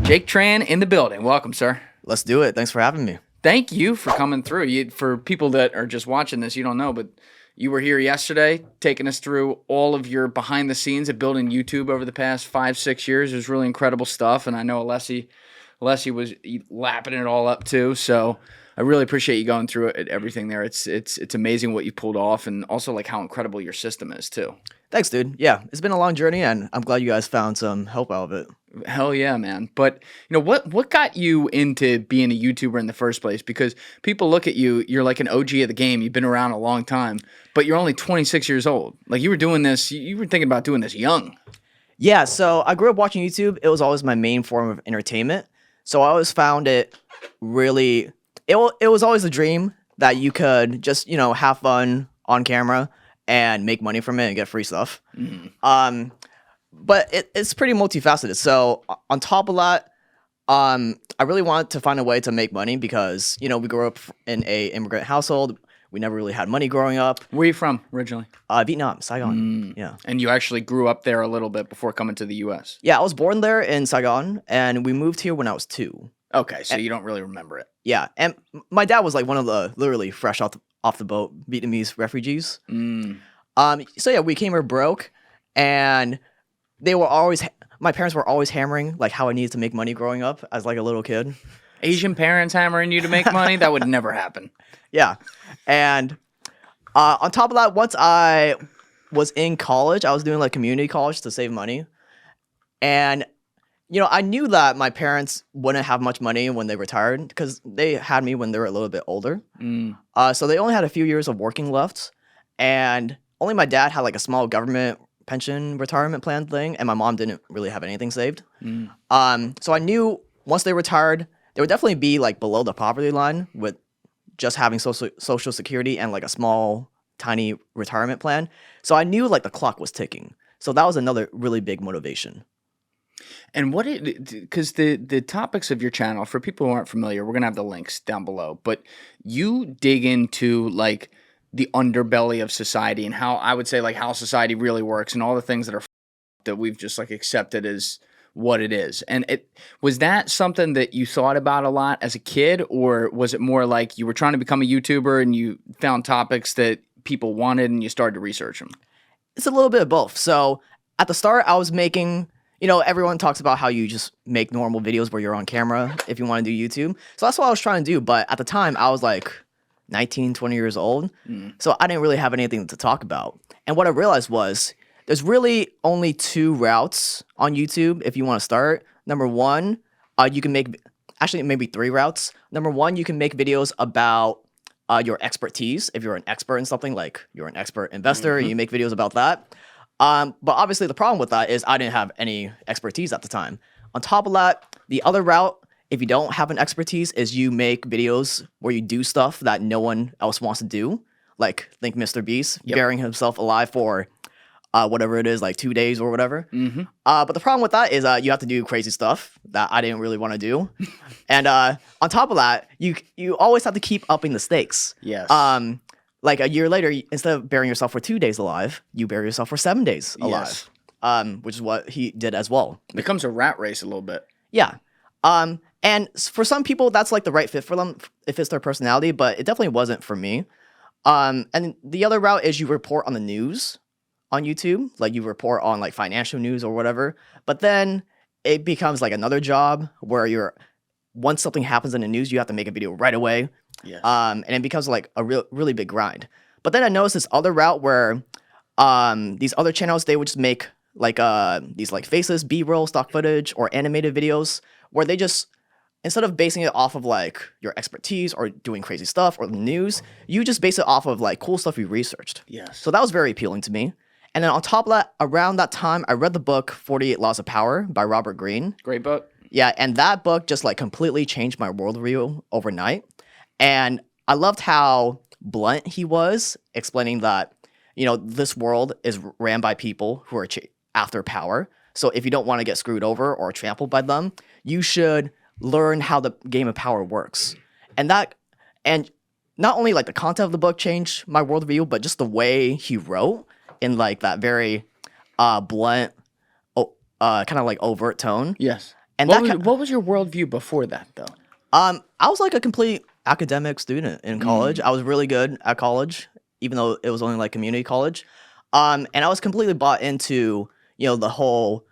Jake Tran in the building. Welcome, sir. Let's do it. Thanks for having me. Thank you for coming through. For people that are just watching this, you don't know, but you were here yesterday taking us through all of your behind the scenes of building YouTube over the past 5-6 years. It was really incredible stuff, and I know Alessi was lapping it all up too. So I really appreciate you going through it, everything there. It's amazing what you pulled off, and also like how incredible your system is too. Thanks, dude. Yeah, it's been a long journey, and I'm glad you guys found some help out of it. Hell yeah, man. But what got you into being a YouTuber in the first place? Because people look at you, you're like an OG of the game. You've been around a long time, but you're only 26 years old. Like you were doing this, you were thinking about doing this young. Yeah, so I grew up watching YouTube. It was always my main form of entertainment. So I always found it really, it was always a dream that you could just, have fun on camera and make money from it and get free stuff. Mm-hmm. But it's pretty multifaceted. So on top of that, I really wanted to find a way to make money because, we grew up in a immigrant household. We never really had money growing up. Where are you from originally? Vietnam, Saigon. Yeah. And you actually grew up there a little bit before coming to the U.S.? Yeah, I was born there in Saigon, and we moved here when I was 2. Okay, so you don't really remember it. Yeah, and my dad was like one of the literally fresh off the boat Vietnamese refugees. So yeah, we came here broke, and my parents were always hammering like how I needed to make money growing up as like a little kid. Asian parents hammering you to make money? That would never happen. Yeah, and on top of that, once I was in college, I was doing like community college to save money, and I knew that my parents wouldn't have much money when they retired because they had me when they were a little bit older. So they only had a few years of working left, and only my dad had like a small government pension retirement plan thing, and my mom didn't really have anything saved. So I knew once they retired, they would definitely be like below the poverty line with just having social security and like a small, tiny retirement plan. So I knew like the clock was ticking. So that was another really big motivation. And because the topics of your channel, for people who aren't familiar, we're going to have the links down below, but you dig into like the underbelly of society and how I would say like how society really works and all the things that are that we've just like accepted as what it is. And was that something that you thought about a lot as a kid, or was it more like you were trying to become a YouTuber and you found topics that people wanted and you started to research them? It's a little bit of both. So at the start, I was making, everyone talks about how you just make normal videos where you're on camera if you want to do YouTube. So that's what I was trying to do. But at the time, I was like 19, 20 years old. So I didn't really have anything to talk about. And what I realized was there's really only 2 routes on YouTube if you want to start. Number one, you can make, actually maybe 3 routes. Number one, you can make videos about your expertise. If you're an expert in something, like you're an expert investor, and you make videos about that. But obviously the problem with that is I didn't have any expertise at the time. On top of that, the other route, if you don't have an expertise, is you make videos where you do stuff that no one else wants to do. Like, think Mr. Beast, burying himself alive for whatever it is, like 2 days or whatever. But the problem with that is you have to do crazy stuff that I didn't really want to do. And on top of that, you always have to keep upping the stakes. Yes. Like a year later, instead of burying yourself for 2 days alive, you bury yourself for 7 days alive. Yes. Which is what he did as well. It becomes a rat race a little bit. Yeah. And for some people, that's like the right fit for them if it's their personality, but it definitely wasn't for me. And the other route is you report on the news on YouTube, like you report on like financial news or whatever. But then it becomes like another job where once something happens in the news, you have to make a video right away. Yes. And it becomes like a really big grind. But then I noticed this other route where these other channels, they would just make like these like faceless B-roll, stock footage, or animated videos where they just, instead of basing it off of like your expertise or doing crazy stuff or the news, you just base it off of like cool stuff you researched. Yes. So that was very appealing to me. And then on top of that, around that time, I read the book 48 Laws of Power by Robert Greene. Great book. Yeah, and that book just like completely changed my worldview overnight. And I loved how blunt he was, explaining that, this world is ran by people who are after power. So if you don't want to get screwed over or trampled by them, you should learn how the game of power works. And not only like the content of the book changed my worldview, but just the way he wrote in like that very blunt, kind of like overt tone. Yes. And What was your worldview before that, though? I was like a complete academic student in college. I was really good at college, even though it was only like community college. And I was completely bought into, the whole,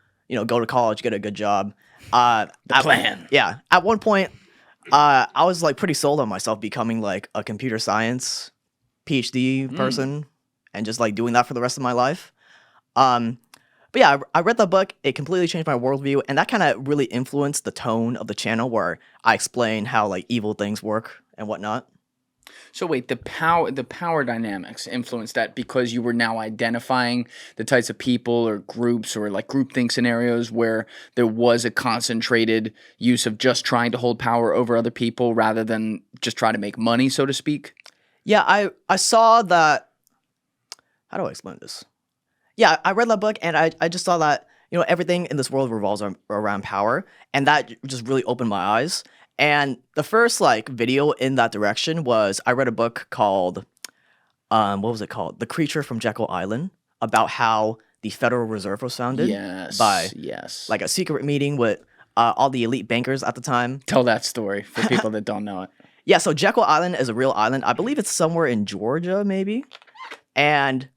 go to college, get a good job. The plan. Yeah. At one point, I was like pretty sold on myself becoming like a computer science PhD person and just like doing that for the rest of my life. But yeah, I read the book. It completely changed my worldview, and that kind of really influenced the tone of the channel, where I explain how like evil things work and whatnot. So wait, the power dynamics influenced that because you were now identifying the types of people or groups or like groupthink scenarios where there was a concentrated use of just trying to hold power over other people rather than just try to make money, so to speak. Yeah, I saw that. How do I explain this? Yeah, I read that book, and I just saw that everything in this world revolves around power, and that just really opened my eyes. And the first like video in that direction was I read a book called what was it called? The Creature from Jekyll Island, about how the Federal Reserve was founded by like a secret meeting with all the elite bankers at the time. Tell that story for people that don't know it. Yeah, so Jekyll Island is a real island. I believe it's somewhere in Georgia, maybe. And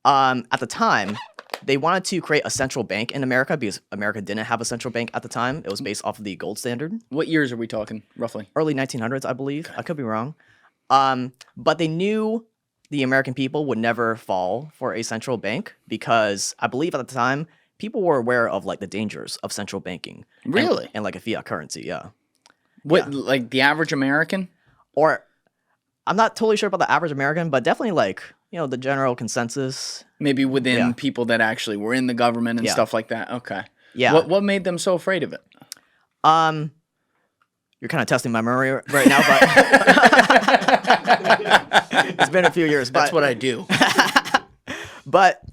at the time, they wanted to create a central bank in America because America didn't have a central bank at the time. It was based off of the gold standard. What years are we talking, roughly? Early 1900s, I believe. I could be wrong. But they knew the American people would never fall for a central bank because I believe at the time, people were aware of like the dangers of central banking. Really? And like a fiat currency, yeah. What, like the average American? Or I'm not totally sure about the average American, but definitely like, the general consensus. Maybe within people that actually were in the government and stuff like that. Okay. Yeah. What made them so afraid of it? You're kind of testing my memory right now, but it's been a few years. That's what I do. But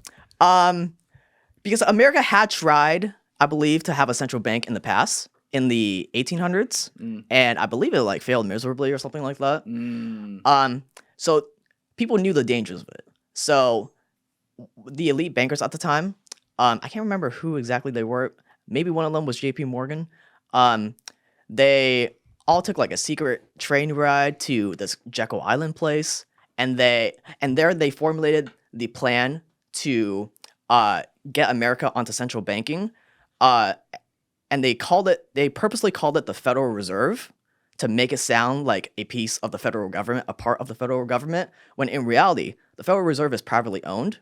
because America had tried, I believe, to have a central bank in the past in the 1800s, and I believe it like failed miserably or something like that. So people knew the dangers of it. So the elite bankers at the time, I can't remember who exactly they were. Maybe one of them was J.P. Morgan. They all took like a secret train ride to this Jekyll Island place, and there they formulated the plan to get America onto central banking. And they purposely called it the Federal Reserve to make it sound like a piece of the federal government, a part of the federal government, when in reality, the Federal Reserve is privately owned,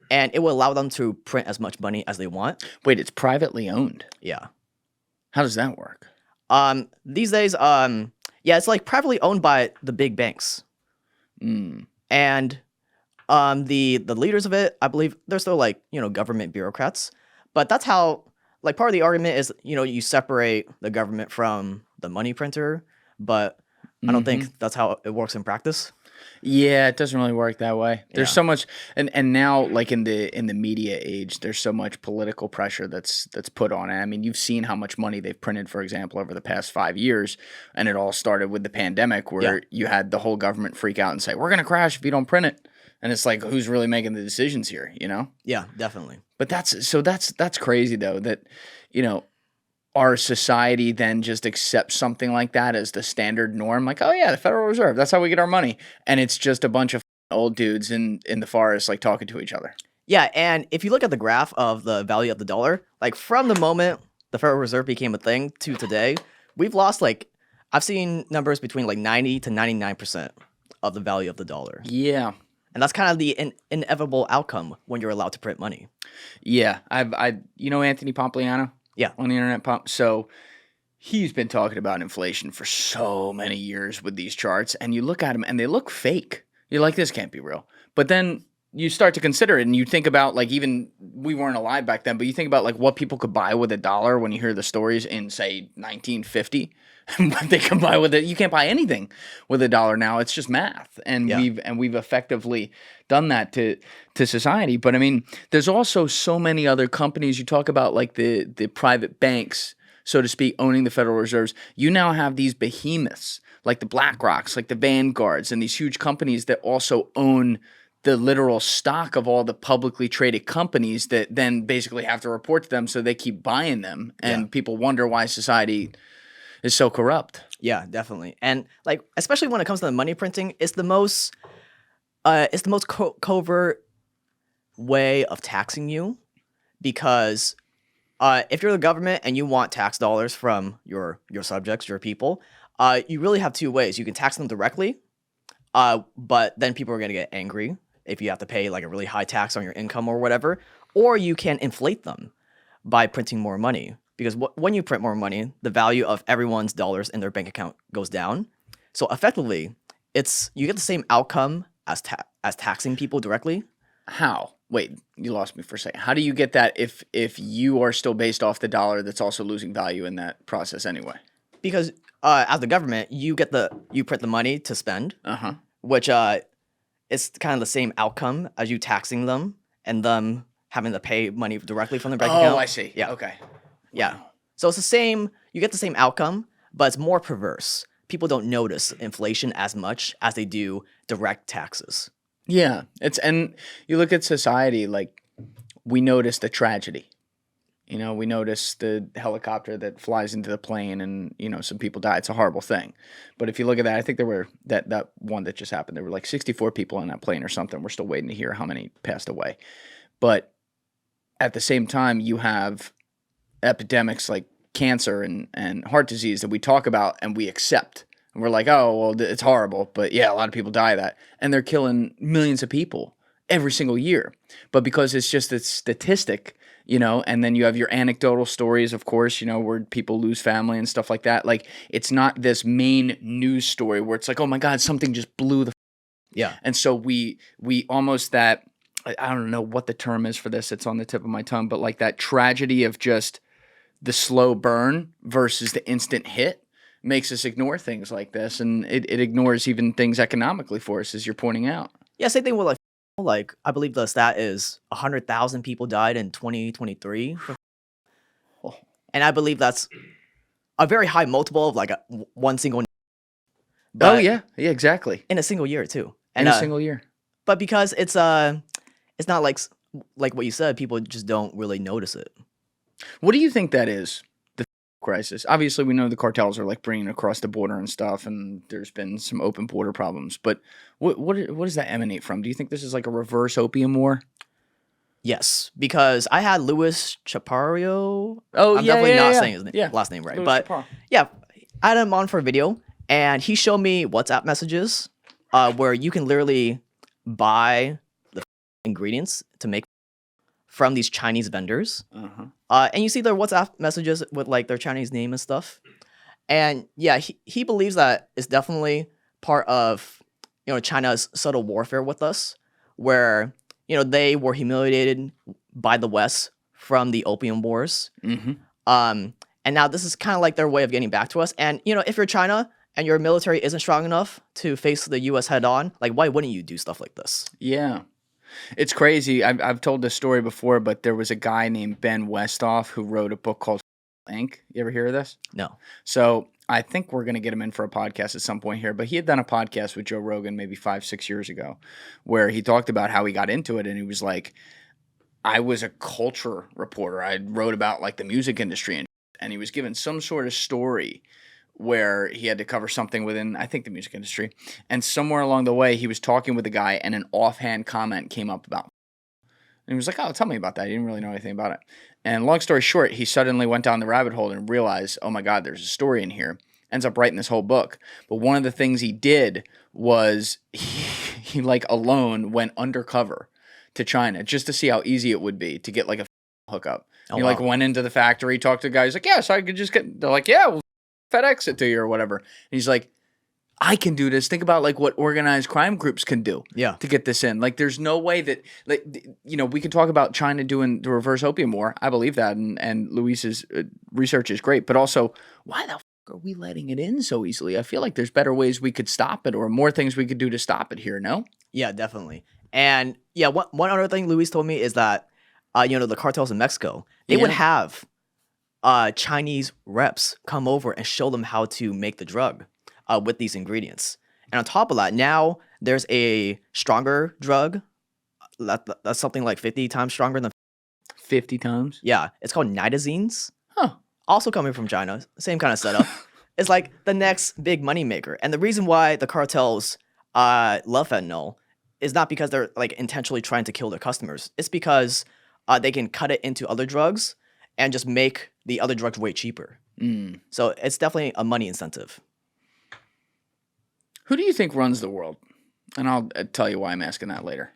and it will allow them to print as much money as they want. Wait, it's privately owned? Yeah. How does that work? These days, it's like privately owned by the big banks. And the leaders of it, I believe, they're still like, government bureaucrats. But that's how, like, part of the argument is, you separate the government from the money printer, but I don't think that's how it works in practice. Yeah, it doesn't really work that way. There's so much, and now like in the media age, there's so much political pressure that's put on it. I mean, you've seen how much money they've printed, for example, over the past 5 years, and it all started with the pandemic, where you had the whole government freak out and say, "We're gonna crash if you don't print it," and it's like, who's really making the decisions here? Yeah, definitely. But that's crazy though, that our society then just accepts something like that as the standard norm. Like, oh yeah, the Federal Reserve, that's how we get our money. And it's just a bunch of old dudes in the forest like talking to each other. Yeah, and if you look at the graph of the value of the dollar, like from the moment the Federal Reserve became a thing to today, we've lost like, I've seen numbers between like 90 to 99% of the value of the dollar. Yeah. And that's kind of the inevitable outcome when you're allowed to print money. Yeah. Anthony Pompliano? Yeah. On the internet pump. So he's been talking about inflation for so many years with these charts, and you look at them and they look fake. You're like, this can't be real. But then you start to consider it and you think about, like, even we weren't alive back then, but you think about like what people could buy with a dollar when you hear the stories in, say, 1950. What they can buy with it. You can't buy anything with a dollar now. It's just math. And we've effectively done that to society. But I mean, there's also so many other companies. You talk about like the private banks, so to speak, owning the Federal Reserves. You now have these behemoths like the BlackRocks, like the Vanguards, and these huge companies that also own the literal stock of all the publicly traded companies that then basically have to report to them, so they keep buying them, and people wonder why society is so corrupt. Yeah, definitely. And like, especially when it comes to the money printing, it's the most covert way of taxing you, because if you're the government and you want tax dollars from your subjects, your people, you really have two ways. You can tax them directly, but then people are going to get angry if you have to pay like a really high tax on your income or whatever, or you can inflate them by printing more money. Because when you print more money, the value of everyone's dollars in their bank account goes down. So effectively, you get the same outcome as taxing people directly. How? Wait, you lost me for a second. How do you get that if you are still based off the dollar that's also losing value in that process anyway? Because as the government, you print the money to spend, which it's kind of the same outcome as you taxing them and them having to pay money directly from their bank account. Oh, I see. Yeah. Okay. Yeah. So it's the same. You get the same outcome, but it's more perverse. People don't notice inflation as much as they do direct taxes. Yeah, and you look at society, like, we notice the tragedy. You know, we notice the helicopter that flies into the plane and, you know, some people die. It's a horrible thing. But if you look at that, I think there were that one that just happened. There were like 64 people on that plane or something. We're still waiting to hear how many passed away. But at the same time, you have epidemics like cancer and heart disease that we talk about and we accept. And we're like, oh, well, it's horrible. But yeah, a lot of people die of that. And they're killing millions of people every single year. But because it's just a statistic, you know, and then you have your anecdotal stories, of course, you know, where people lose family and stuff like that. Like, it's not this main news story where it's like, oh my God, something just blew the. Yeah. And so we almost that, I don't know what the term is for this. It's on the tip of my tongue, but like that tragedy of just the slow burn versus the instant hit makes us ignore things like this, and it ignores even things economically for us, as you're pointing out. Yeah, same thing with like I believe the stat is 100,000 people died in 2023. Oh. And I believe that's a very high multiple of like one single. Oh yeah, exactly. In a single year too. In a single year. But because it's not like what you said, people just don't really notice it. What do you think that is? Crisis. Obviously, we know the cartels are like bringing it across the border and stuff, and there's been some open border problems. But what does that emanate from? Do you think this is like a reverse opium war? Yes, because I had Louis Chaparro. Oh, I'm yeah, definitely yeah, not yeah. saying his last name right, Louis but Chaparro. yeah, I had him on for a video, and he showed me WhatsApp messages where you can literally buy the ingredients to make from these Chinese vendors. And you see their WhatsApp messages with like their Chinese name and stuff. And yeah, he believes that it's definitely part of, you know, China's subtle warfare with us, where, you know, they were humiliated by the West from the opium wars. And now this is kind of like their way of getting back to us. And, you know, if you're China and your military isn't strong enough to face the US head on, like, why wouldn't you do stuff like this? Yeah. It's crazy. I've told this story before, but there was a guy named Ben Westhoff who wrote a book called Inc. You ever hear of this? No. So I think we're going to get him in for a podcast at some point here, but he had done a podcast with Joe Rogan maybe 5-6 years ago where he talked about how he got into it, and he was like, I was a culture reporter. I wrote about like the music industry, and he was given some sort of story where he had to cover something within, I think, the music industry. And somewhere along the way, he was talking with a guy, and an offhand comment came up about. And he was like, oh, tell me about that. He didn't really know anything about it. And long story short, he suddenly went down the rabbit hole and realized, oh my God, there's a story in here. Ends up writing this whole book. But one of the things he did was he like alone went undercover to China just to see how easy it would be to get like a hookup. Oh, he wow. like went into the factory, talked to the guy. He's like, yeah, so I could just get, they're like, yeah, we'll FedEx it to you or whatever. And he's like, I can do this. Think about like what organized crime groups can do to get this in. Like, there's no way that, like, you know, we can talk about China doing the reverse opium war. I believe that. And Luis's research is great. But also, why the are we letting it in so easily? I feel like there's better ways we could stop it, or more things we could do to stop it here, no? Yeah, definitely. And yeah, one other thing Luis told me is that, you know, the cartels in Mexico, they would have Chinese reps come over and show them how to make the drug with these ingredients. And on top of that, now there's a stronger drug that's something like 50 times stronger than. 50 times? Yeah, it's called nitazines. Huh. Also coming from China, same kind of setup. It's like the next big money maker. And the reason why the cartels love fentanyl is not because they're like intentionally trying to kill their customers. It's because they can cut it into other drugs and just make the other drugs way cheaper. So it's definitely a money incentive. Who do you think runs the world? And I'll tell you why I'm asking that later.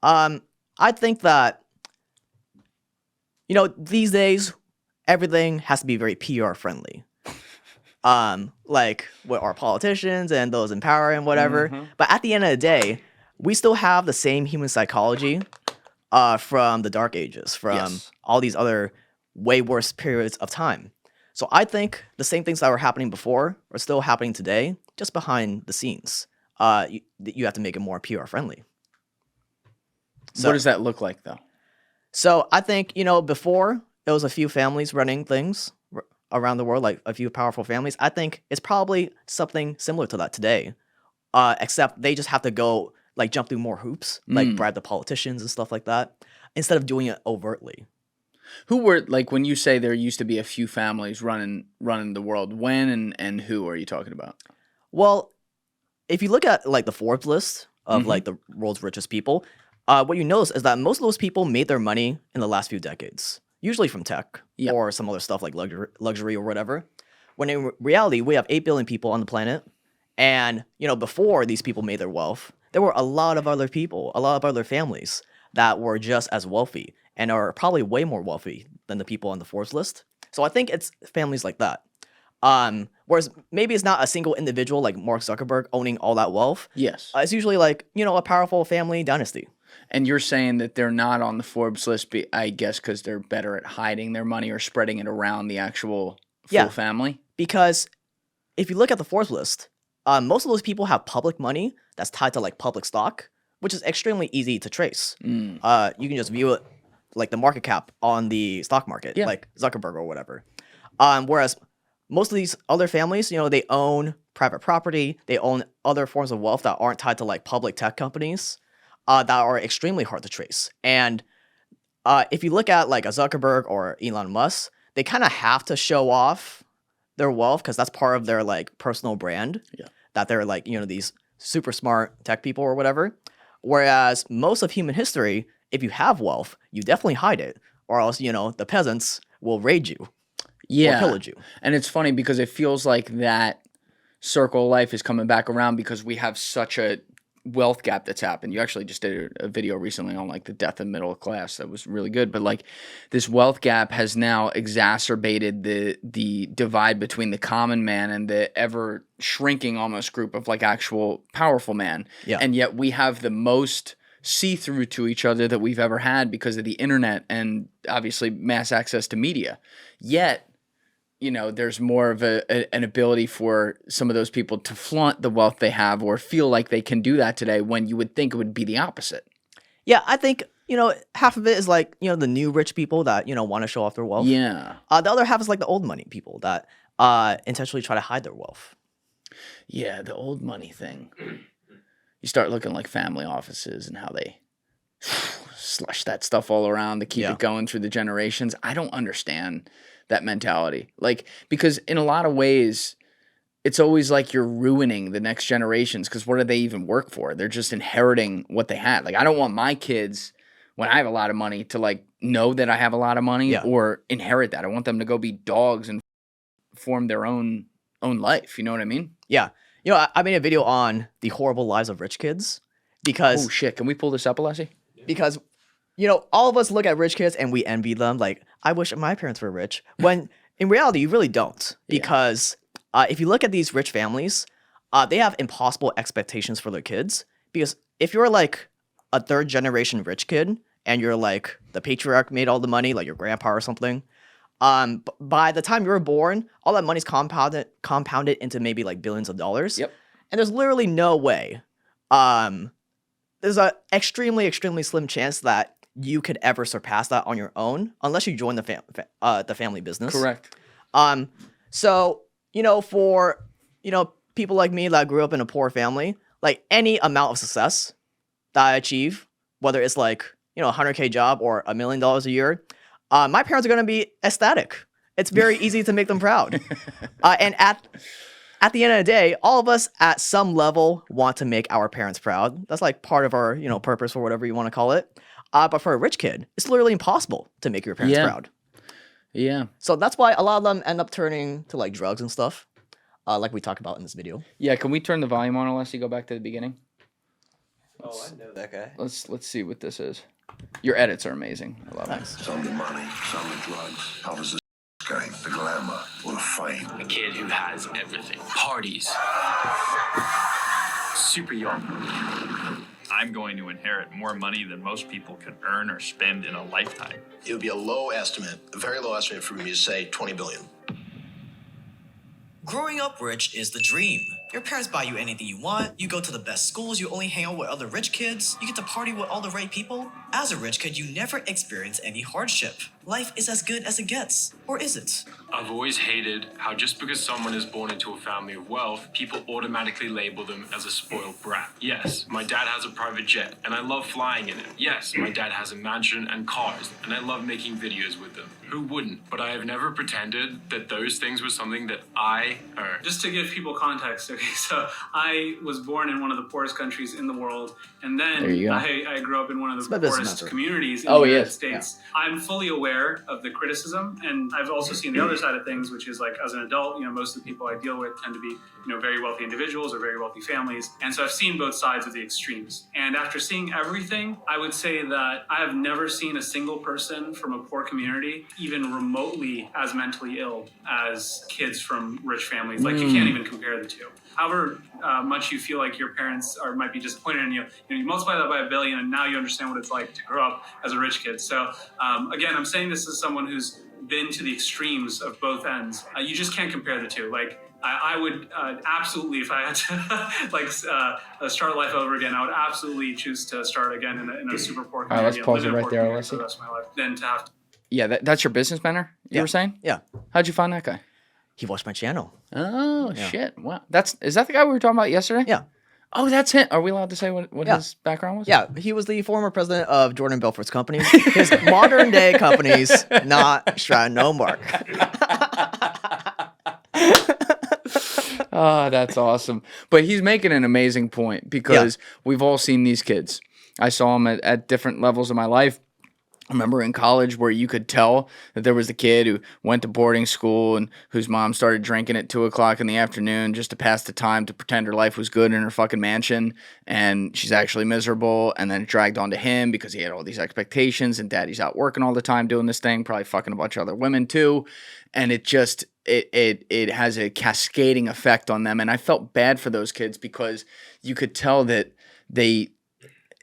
I think that, these days, everything has to be very PR friendly. Like with our politicians and those in power and whatever. But at the end of the day, we still have the same human psychology from the Dark Ages, from all these other way worse periods of time. So I think the same things that were happening before are still happening today, just behind the scenes. You have to make it more PR friendly. So, what does that look like, though? So I think, before it was a few families running things around the world, like a few powerful families. I think it's probably something similar to that today, except they just have to go like jump through more hoops, like bribe the politicians and stuff like that, instead of doing it overtly. Who were, like, when you say there used to be a few families running the world, when and who are you talking about? Well, if you look at like the Forbes list of like the world's richest people, what you notice is that most of those people made their money in the last few decades, usually from tech or some other stuff like luxury or whatever. When in reality, we have 8 billion people on the planet. And, before these people made their wealth, there were a lot of other people, a lot of other families that were just as wealthy and are probably way more wealthy than the people on the Forbes list. So I think it's families like that. Whereas maybe it's not a single individual like Mark Zuckerberg owning all that wealth. Yes. It's usually like, a powerful family dynasty. And you're saying that they're not on the Forbes list, I guess, because they're better at hiding their money or spreading it around the actual full family? Because if you look at the Forbes list, most of those people have public money that's tied to like public stock, which is extremely easy to trace. You can just view it like the market cap on the stock market, like Zuckerberg or whatever. Whereas most of these other families, they own private property, they own other forms of wealth that aren't tied to like public tech companies that are extremely hard to trace. And if you look at like a Zuckerberg or Elon Musk, they kind of have to show off their wealth because that's part of their like personal brand. That they're like, these super smart tech people or whatever. Whereas most of human history, if you have wealth, you definitely hide it, or else, the peasants will raid you or pillage you. And it's funny because it feels like that circle of life is coming back around because we have such a wealth gap that's happened. You actually just did a video recently on like the death of middle class that was really good, but like this wealth gap has now exacerbated the divide between the common man and the ever shrinking almost group of like actual powerful man. And yet we have the most see-through to each other that we've ever had because of the internet and obviously mass access to media. Yet there's more of an ability for some of those people to flaunt the wealth they have or feel like they can do that today when you would think it would be the opposite. Yeah, I think, half of it is like, the new rich people that, want to show off their wealth. Yeah. The other half is like the old money people that intentionally try to hide their wealth. Yeah, the old money thing. You start looking like family offices and how they slush that stuff all around to keep it going through the generations. I don't understand that mentality. Like, because in a lot of ways, it's always like you're ruining the next generations because what do they even work for? They're just inheriting what they had. Like, I don't want my kids, when I have a lot of money, to like know that I have a lot of money or inherit that. I want them to go be dogs and form their own life. You know what I mean? Yeah. I made a video on the horrible lives of rich kids because... Oh, shit. Can we pull this up, Alessi? Because... all of us look at rich kids and we envy them. Like, I wish my parents were rich. When in reality, you really don't. Because if you look at these rich families, they have impossible expectations for their kids. Because if you're like a third generation rich kid and you're like the patriarch made all the money, like your grandpa or something, by the time you were born, all that money's compounded into maybe like billions of dollars. Yep. And there's literally no way. There's an extremely, extremely slim chance that you could ever surpass that on your own unless you join the family business. Correct. So, for, people like me that grew up in a poor family, like any amount of success that I achieve whether it's like, you know, a 100K job or $1 million a year, my parents are going to be ecstatic. It's very easy to make them proud. And at the end of the day, all of us at some level want to make our parents proud. That's like part of our, you know, purpose or whatever you want to call it. But for a rich kid, it's literally impossible to make your parents proud. Yeah. So that's why a lot of them end up turning to like drugs and stuff, like we talked about in this video. Yeah, can we turn the volume on unless you go back to the beginning? Oh, I know that guy. Let's see what this is. Your edits are amazing. I love it. Some the money, some the drugs. How does this gang, the glamour, or the fame? A kid who has everything. Parties. Super young. I'm going to inherit more money than most people could earn or spend in a lifetime. It would be a low estimate, a very low estimate for me to say 20 billion. Growing up rich is the dream. Your parents buy you anything you want, you go to the best schools, you only hang out with other rich kids, you get to party with all the right people. As a rich kid, you never experience any hardship. Life is as good as it gets. Or is it? I've always hated how just because someone is born into a family of wealth, people automatically label them as a spoiled brat. Yes, my dad has a private jet, and I love flying in it. Yes, my dad has a mansion and cars, and I love making videos with them. Who wouldn't? But I have never pretended that those things were something that I earned. Just to give people context, okay, so I was born in one of the poorest countries in the world, and then I grew up in one of the poorest communities in the United States. Yeah. I'm fully aware of the criticism, and I've also seen the other side of things, which is like as an adult, you know, most of the people I deal with tend to be, you know, very wealthy individuals or very wealthy families, and so I've seen both sides of the extremes. And after seeing everything, I would say that I have never seen a single person from a poor community even remotely as mentally ill as kids from rich families. Like you can't even compare the two. However much you feel like your parents might be disappointed in you, you multiply that by 1 billion, and now you understand what it's like to grow up as a rich kid. So again, I'm saying this as someone who's been to the extremes of both ends. You just can't compare the two. Like I would absolutely, if I had to start life over again, I would absolutely choose to start again in a super poor community. All right, let's pause it right there, Alessi. For the rest of my life, than to have to. Yeah, that's your business mentor, you were saying? Yeah. How'd you find that guy? He watched my channel. Oh, shit. Wow. Is that the guy we were talking about yesterday? Yeah. Oh, that's him. Are we allowed to say what his background was? Yeah, he was the former president of Jordan Belfort's company. His modern day companies, not Stratton, no Mark. Oh, that's awesome. But he's making an amazing point because we've all seen these kids. I saw them at different levels of my life. I remember in college where you could tell that there was a kid who went to boarding school and whose mom started drinking at 2 o'clock in the afternoon just to pass the time to pretend her life was good in her fucking mansion, and she's actually miserable, and then it dragged on to him because he had all these expectations, and daddy's out working all the time doing this thing, probably fucking a bunch of other women too, and it just it has a cascading effect on them. And I felt bad for those kids because you could tell that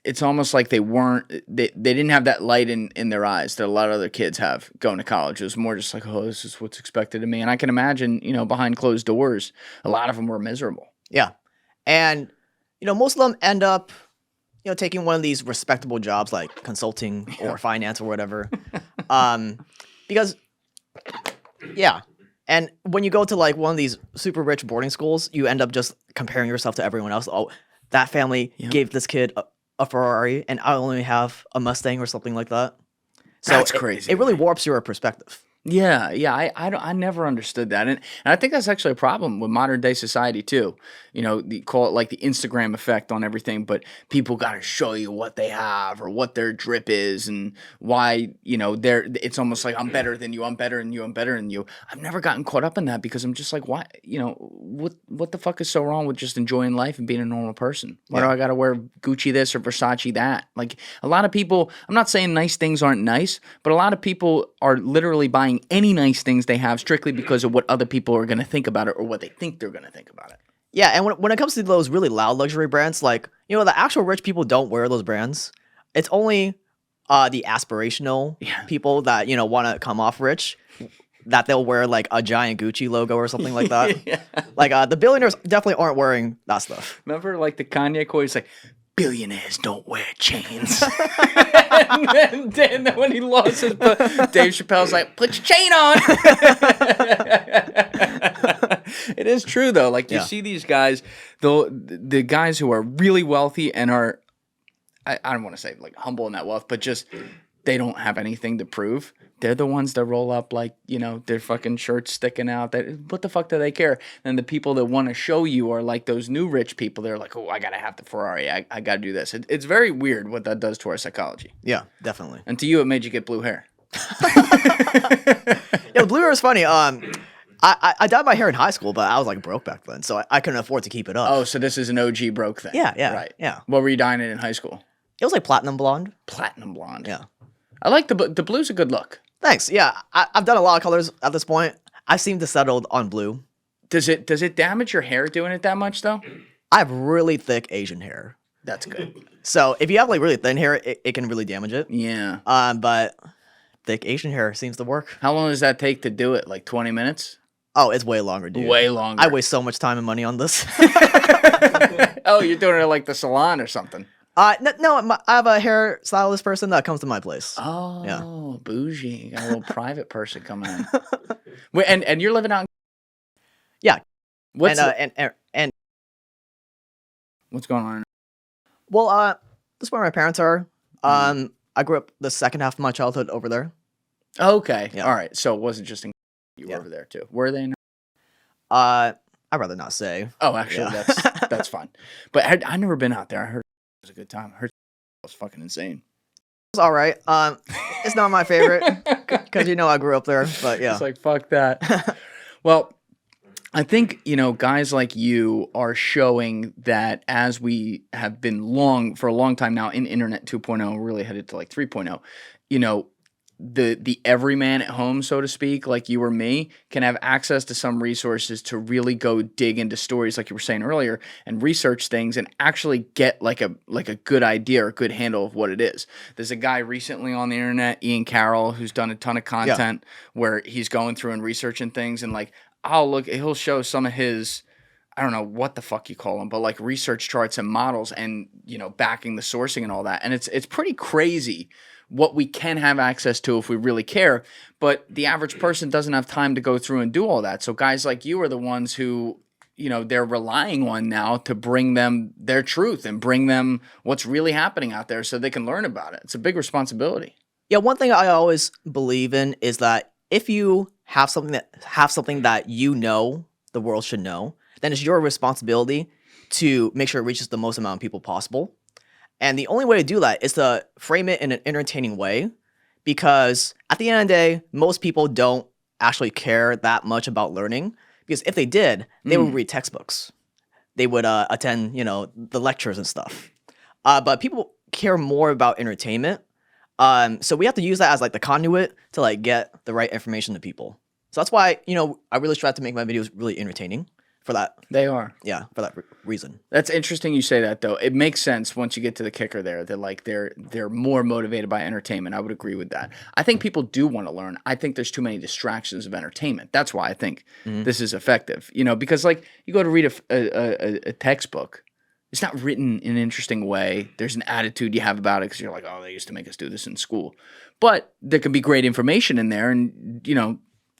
it's almost like they didn't have that light in their eyes that a lot of other kids have going to college. It was more just like, oh, this is what's expected of me. And I can imagine, behind closed doors, a lot of them were miserable. Yeah. And, most of them end up, taking one of these respectable jobs like consulting or finance or whatever. Because, and when you go to like one of these super rich boarding schools, you end up just comparing yourself to everyone else. Oh, that family gave this kid a Ferrari, and I only have a Mustang or something like that. So that's crazy. It really warps your perspective. Yeah. I never understood that, and I think that's actually a problem with modern day society too. You call it like the Instagram effect on everything, but people got to show you what they have or what their drip is and why it's almost like I'm better than you, I'm better than you, I'm better than you. I've never gotten caught up in that because I'm just like, why? What the fuck is so wrong with just enjoying life and being a normal person? Why do I got to wear Gucci this or Versace that? Like a lot of people, I'm not saying nice things aren't nice, but a lot of people are literally buying any nice things they have strictly because of what other people are going to think about it or what they think they're going to think about it. Yeah, and when it comes to those really loud luxury brands, like, the actual rich people don't wear those brands. It's only the aspirational people that, want to come off rich that they'll wear like a giant Gucci logo or something like that. Like the billionaires definitely aren't wearing that stuff. Remember like the Kanye quote? He's like, billionaires don't wear chains. and then when he lost his Dave Chappelle's like, put your chain on. It is true though. Like you see these guys, the guys who are really wealthy and are I don't want to say like humble in that wealth, but just they don't have anything to prove. They're the ones that roll up like, you know, their fucking shirts sticking out. What the fuck do they care? And the people that want to show you are like those new rich people. They're like, oh, I got to have the Ferrari. I got to do this. It's very weird what that does to our psychology. Yeah, definitely. And to you, it made you get blue hair. Yeah, blue hair is funny. I dyed my hair in high school, but I was like broke back then, so I couldn't afford to keep it up. Oh, so this is an OG broke thing. Yeah. Right. Yeah. What were you dyeing it in high school? It was like platinum blonde. Platinum blonde. Yeah. I like the blue's a good look. Thanks. Yeah, I've done a lot of colors at this point. I seem to settle on blue. Does it damage your hair doing it that much though? I have really thick Asian hair. That's good. So if you have like really thin hair, it can really damage it. Yeah. But thick Asian hair seems to work. How long does that take to do it? Like 20 minutes? Oh, it's way longer, dude. Way longer. I waste so much time and money on this. Oh, you're doing it like the salon or something. No, I have a hairstylist person that comes to my place. Oh, yeah. Bougie. Got a little private person coming in. Wait, and you're living out in... Yeah. What's and what's going on? Well, this is where my parents are. I grew up the second half of my childhood over there. Okay. Yeah. All right. So it wasn't just in... You were over there too. Were they? I'd rather not say. Oh, actually, that's fine. But I've never been out there. I heard it was a good time. I heard it was fucking insane. It's all right. It's not my favorite because you know I grew up there. But yeah, it's like fuck that. Well, I think guys like you are showing that as we have been for a long time now in Internet 2.0, really headed to like 3.0. The everyman at home, so to speak, like you or me, can have access to some resources to really go dig into stories, like you were saying earlier, and research things and actually get like a good idea or a good handle of what it is. There's a guy recently on the internet, Ian Carroll, who's done a ton of content where he's going through and researching things, and like he'll show some of his, I don't know what the fuck you call them, but like research charts and models and backing the sourcing and all that, and it's pretty crazy what we can have access to if we really care, but the average person doesn't have time to go through and do all that. So guys like you are the ones who, they're relying on now to bring them their truth and bring them what's really happening out there so they can learn about it. It's a big responsibility. Yeah, one thing I always believe in is that if you have something that the world should know, then it's your responsibility to make sure it reaches the most amount of people possible. And the only way to do that is to frame it in an entertaining way, because at the end of the day, most people don't actually care that much about learning, because if they did, they would read textbooks. They would attend, the lectures and stuff. But people care more about entertainment. So we have to use that as like the conduit to like get the right information to people. So that's why, I really strive to make my videos really entertaining. For that. They are. Yeah, for that reason. That's interesting you say that, though. It makes sense once you get to the kicker there that like they're more motivated by entertainment. I would agree with that. I think people do want to learn. I think there's too many distractions of entertainment. That's why I think this is effective. Because like you go to read a textbook, it's not written in an interesting way. There's an attitude you have about it because you're like, oh, they used to make us do this in school. But there can be great information in there, and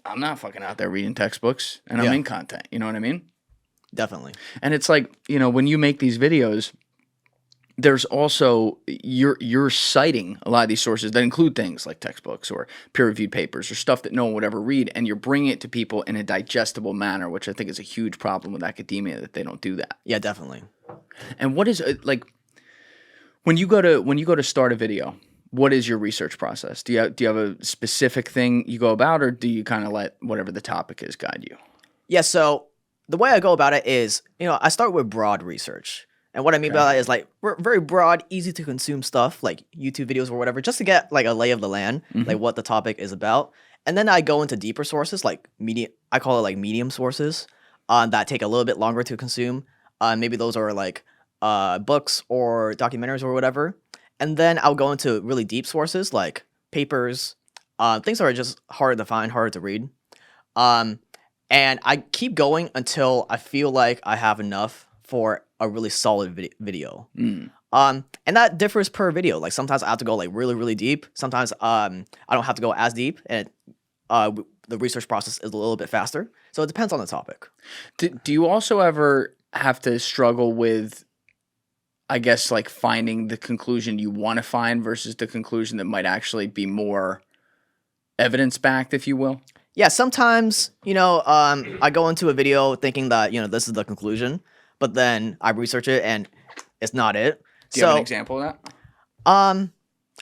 I'm not fucking out there reading textbooks, and I'm in content. You know what I mean? Definitely. And it's like, when you make these videos, there's also, you're citing a lot of these sources that include things like textbooks or peer-reviewed papers or stuff that no one would ever read, and you're bringing it to people in a digestible manner, which I think is a huge problem with academia, that they don't do that. Yeah, definitely. And what is, like, when you go to start a video, what is your research process? Do you have a specific thing you go about, or do you kind of let whatever the topic is guide you? Yeah, so the way I go about it is, I start with broad research. And what I mean by that is like very broad, easy to consume stuff, like YouTube videos or whatever, just to get like a lay of the land, like what the topic is about. And then I go into deeper sources, like I call it like medium sources, that take a little bit longer to consume. Maybe those are like books or documentaries or whatever. And then I'll go into really deep sources like papers, things that are just hard to find, hard to read. And I keep going until I feel like I have enough for a really solid video. And that differs per video. Like sometimes I have to go like really, really deep. Sometimes I don't have to go as deep, and the research process is a little bit faster. So it depends on the topic. Do you also ever have to struggle with, I guess, like finding the conclusion you want to find versus the conclusion that might actually be more evidence-backed, if you will? Yeah, sometimes, I go into a video thinking that, this is the conclusion, but then I research it and it's not it. Do you have an example of that?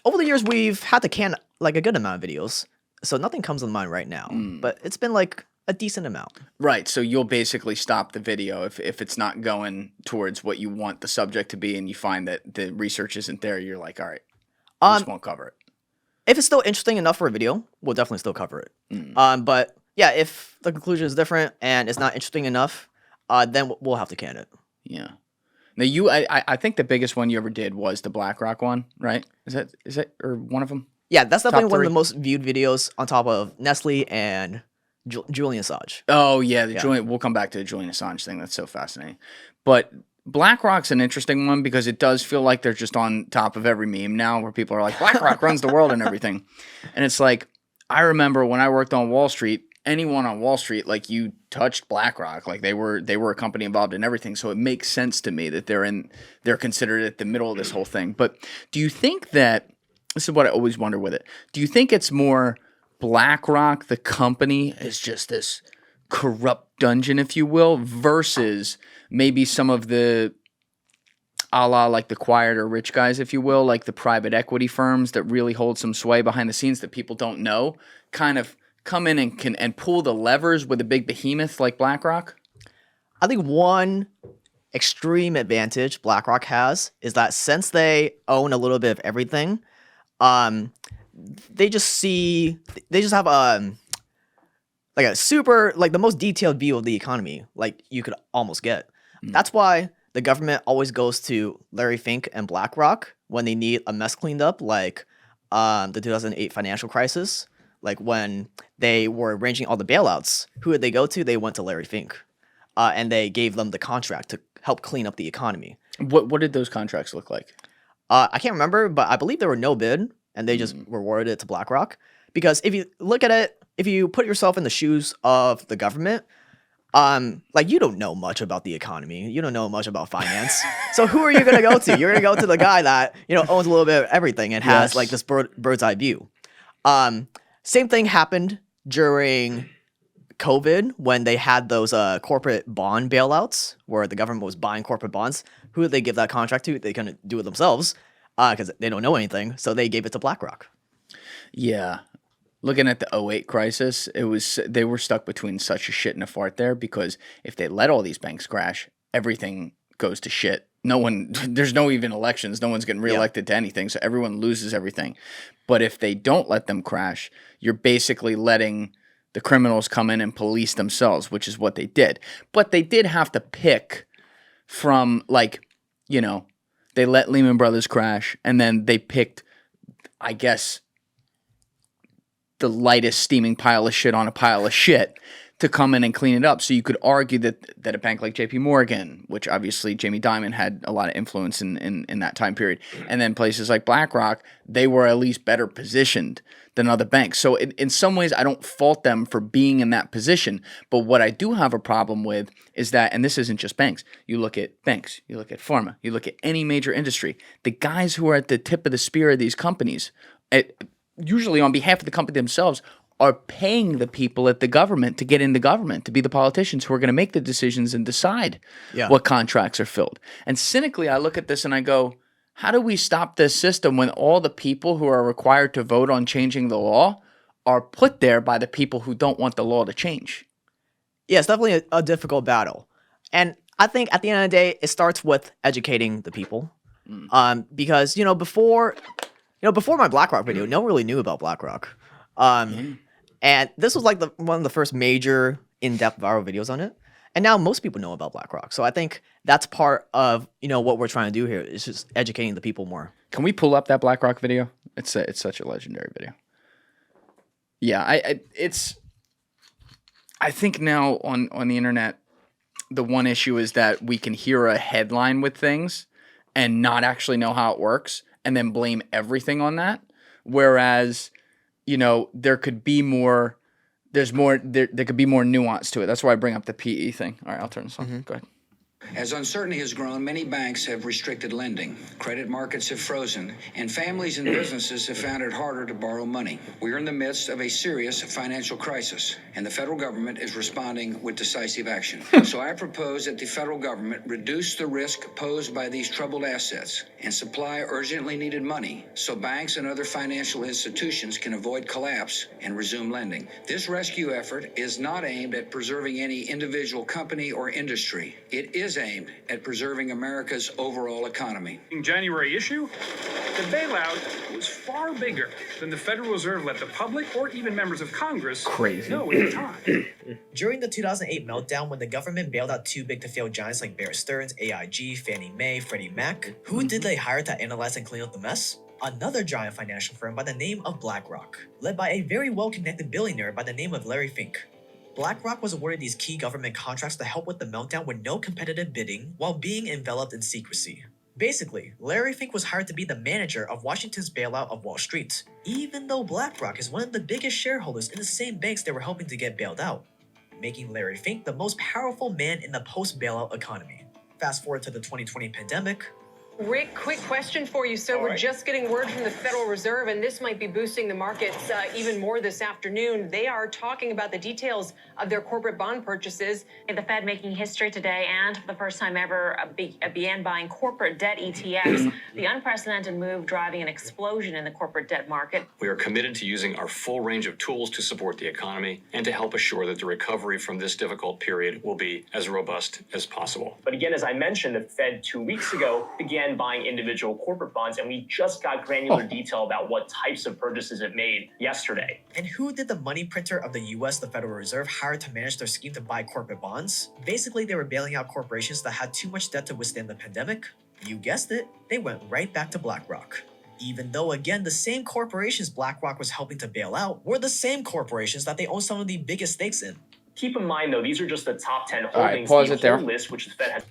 Over the years, we've had to can like a good amount of videos, so nothing comes to mind right now, but it's been like a decent amount. Right, so you'll basically stop the video if it's not going towards what you want the subject to be and you find that the research isn't there, you're like, all right, I just won't cover it. If it's still interesting enough for a video, we'll definitely still cover it. But yeah, if the conclusion is different and it's not interesting enough, then we'll have to can it. Yeah. Now I think the biggest one you ever did was the BlackRock one, right? Is that or one of them? Yeah, that's definitely one of the most viewed videos on top of Nestle and Julian Assange. Oh yeah, Julian. We'll come back to the Julian Assange thing. That's so fascinating. But BlackRock's an interesting one because it does feel like they're just on top of every meme now, where people are like, BlackRock runs the world and everything. And it's like, I remember when I worked on Wall Street, anyone on Wall Street, like you touched BlackRock, like they were a company involved in everything. So it makes sense to me that they're considered at the middle of this whole thing. But do you think that, this is what I always wonder with it, do you think it's more BlackRock, the company, is just this corrupt dungeon, if you will, versus maybe some of the a la like the quieter rich guys, if you will, like the private equity firms that really hold some sway behind the scenes that people don't know, kind of come in and pull the levers with a big behemoth like BlackRock? I think one extreme advantage BlackRock has is that since they own a little bit of everything, they just have like a super, like the most detailed view of the economy like you could almost get. That's why the government always goes to Larry Fink and BlackRock when they need a mess cleaned up, like the 2008 financial crisis. Like when they were arranging all the bailouts, who did they go to? They went to Larry Fink, and they gave them the contract to help clean up the economy. What did those contracts look like? I can't remember, but I believe there were no bid, and they just rewarded it to BlackRock. Because if you look at it, if you put yourself in the shoes of the government, like you don't know much about the economy, you don't know much about finance. So who are you gonna go to? You're gonna go to the guy that owns a little bit of everything and has like this bird's eye view. Same thing happened during COVID when they had those corporate bond bailouts where the government was buying corporate bonds. Who did they give that contract to? They couldn't do it themselves because they don't know anything. So they gave it to BlackRock. Yeah. Looking at the 2008 crisis, they were stuck between such a shit and a fart there, because if they let all these banks crash, everything goes to shit. There's no even elections. No one's getting reelected to anything, so everyone loses everything. But if they don't let them crash, you're basically letting the criminals come in and police themselves, which is what they did. But they did have to pick from, like, they let Lehman Brothers crash, and then they picked, I guess, the lightest steaming pile of shit on a pile of shit to come in and clean it up. So you could argue that a bank like JP Morgan, which obviously Jamie Dimon had a lot of influence in that time period, and then places like BlackRock, they were at least better positioned than other banks. So in some ways, I don't fault them for being in that position. But what I do have a problem with is that, and this isn't just banks, you look at banks, you look at pharma, you look at any major industry, the guys who are at the tip of the spear of these companies, usually on behalf of the company themselves, are paying the people at the government to get in the government, to be the politicians who are going to make the decisions and decide what contracts are filled. And cynically, I look at this and I go, how do we stop this system when all the people who are required to vote on changing the law are put there by the people who don't want the law to change? Yeah, it's definitely a difficult battle. And I think at the end of the day, it starts with educating the people. Because, before my BlackRock video, no one really knew about BlackRock. And this was like one of the first major in-depth viral videos on it. And now most people know about BlackRock. So I think that's part of, what we're trying to do here is just educating the people more. Can we pull up that BlackRock video? It's such a legendary video. Yeah, I think now on the internet, the one issue is that we can hear a headline with things and not actually know how it works, and then blame everything on that. Whereas, there could be more, there could be more nuance to it. That's why I bring up the PE thing. All right, I'll turn this on. Go ahead. As uncertainty has grown, many banks have restricted lending, credit markets have frozen, and families and businesses have found it harder to borrow money. We are in the midst of a serious financial crisis, and the federal government is responding with decisive action. So I propose that the federal government reduce the risk posed by these troubled assets and supply urgently needed money so banks and other financial institutions can avoid collapse and resume lending. This rescue effort is not aimed at preserving any individual company or industry. It is aimed at preserving America's overall economy. In January issue, the bailout was far bigger than the Federal Reserve let the public or even members of Congress know at the time. During the 2008 meltdown, when the government bailed out too big to fail giants like Bear Stearns, AIG, Fannie Mae, Freddie Mac, who did they hire to analyze and clean up the mess? Another giant financial firm by the name of BlackRock, led by a very well-connected billionaire by the name of Larry Fink. BlackRock was awarded these key government contracts to help with the meltdown with no competitive bidding while being enveloped in secrecy. Basically, Larry Fink was hired to be the manager of Washington's bailout of Wall Street, even though BlackRock is one of the biggest shareholders in the same banks they were helping to get bailed out, making Larry Fink the most powerful man in the post-bailout economy. Fast forward to the 2020 pandemic. Rick, quick question for you, sir. We're just getting word from the Federal Reserve, and this might be boosting the markets even more this afternoon. They are talking about the details of their corporate bond purchases. The Fed making history today, and for the first time ever, began buying corporate debt ETFs. The unprecedented move driving an explosion in the corporate debt market. We are committed to using our full range of tools to support the economy and to help assure that the recovery from this difficult period will be as robust as possible. But again, as I mentioned, the Fed 2 weeks ago began buying individual corporate bonds, and we just got granular detail about what types of purchases it made yesterday. And who did the money printer of the US, the Federal Reserve, hire to manage their scheme to buy corporate bonds? Basically, they were bailing out corporations that had too much debt to withstand the pandemic. You guessed it, they went right back to BlackRock. Even though, again, the same corporations BlackRock was helping to bail out were the same corporations that they own some of the biggest stakes in. Keep in mind, though, these are just the top 10 holdings. All right, pause the it there. whole list, which the Fed has.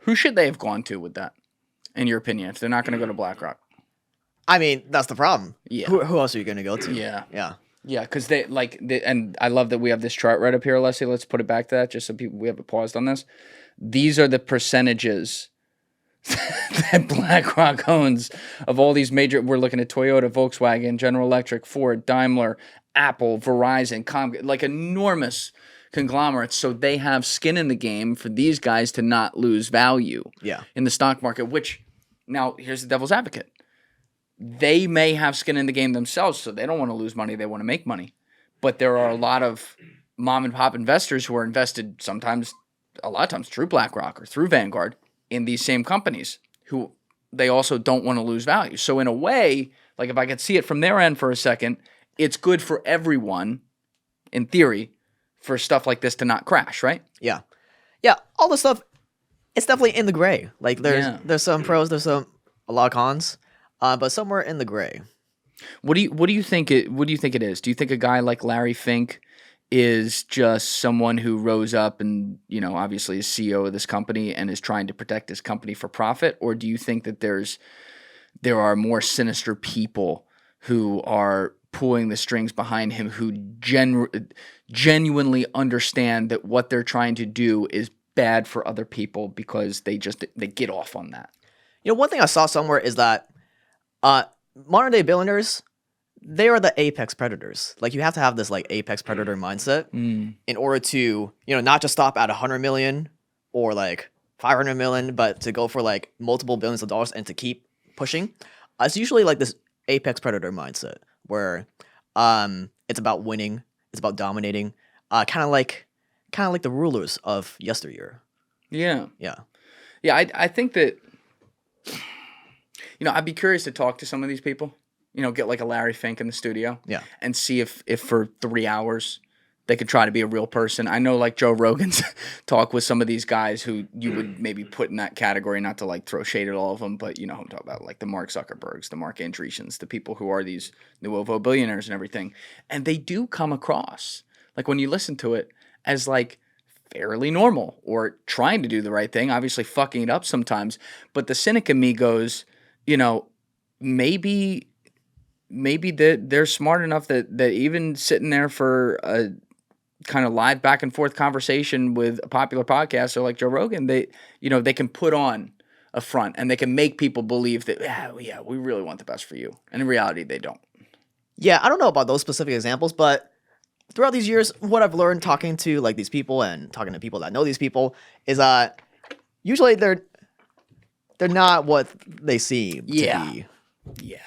Who should they have gone to with that, in your opinion, if they're not going to go to BlackRock? I mean, that's the problem. Yeah. Who else are you going to go to? Yeah. Yeah. Yeah, because and I love that we have this chart right up here, Leslie. Let's put it back to that, just so we have it paused on this. These are the percentages that BlackRock owns of all these major. We're looking at Toyota, Volkswagen, General Electric, Ford, Daimler, Apple, Verizon, like enormous conglomerates. So they have skin in the game for these guys to not lose value in the stock market, which now here's the devil's advocate. They may have skin in the game themselves, so they don't want to lose money. They want to make money. But there are a lot of mom and pop investors who are invested a lot of times through BlackRock or through Vanguard in these same companies who they also don't want to lose value. So in a way, like if I could see it from their end for a second, it's good for everyone, in theory, for stuff like this to not crash, right? Yeah. Yeah, all the stuff, it's definitely in the gray. Like there's some pros, there's a lot of cons, but somewhere in the gray. What do you think it is? Do you think a guy like Larry Fink is just someone who rose up and, obviously is CEO of this company and is trying to protect his company for profit? Or do you think that there are more sinister people who are pulling the strings behind him who genuinely understand that what they're trying to do is bad for other people because they get off on that? One thing I saw somewhere is that modern day billionaires, they are the apex predators. Like you have to have this like apex predator mindset in order to, not just stop at 100 million or like 500 million, but to go for like multiple billions of dollars and to keep pushing. It's usually like this apex predator mindset where it's about winning, it's about dominating, kind of like the rulers of yesteryear. Yeah. Yeah. Yeah, I think that I'd be curious to talk to some of these people. Get like a Larry Fink in the studio. Yeah. And see if for 3 hours they could try to be a real person. I know like Joe Rogan's talk with some of these guys who you would maybe put in that category, not to like throw shade at all of them, but I'm talking about like the Mark Zuckerbergs, the Mark Andreessens, the people who are these new UFO billionaires and everything. And they do come across, like when you listen to it, as like fairly normal or trying to do the right thing, obviously fucking it up sometimes. But the cynic in me goes, maybe they're smart enough that even sitting there for kind of live back and forth conversation with a popular podcaster like Joe Rogan, they can put on a front and they can make people believe that, yeah, we really want the best for you. And in reality, they don't. Yeah, I don't know about those specific examples, but throughout these years, what I've learned talking to like these people and talking to people that know these people is that usually they're not what they seem to be. Yeah.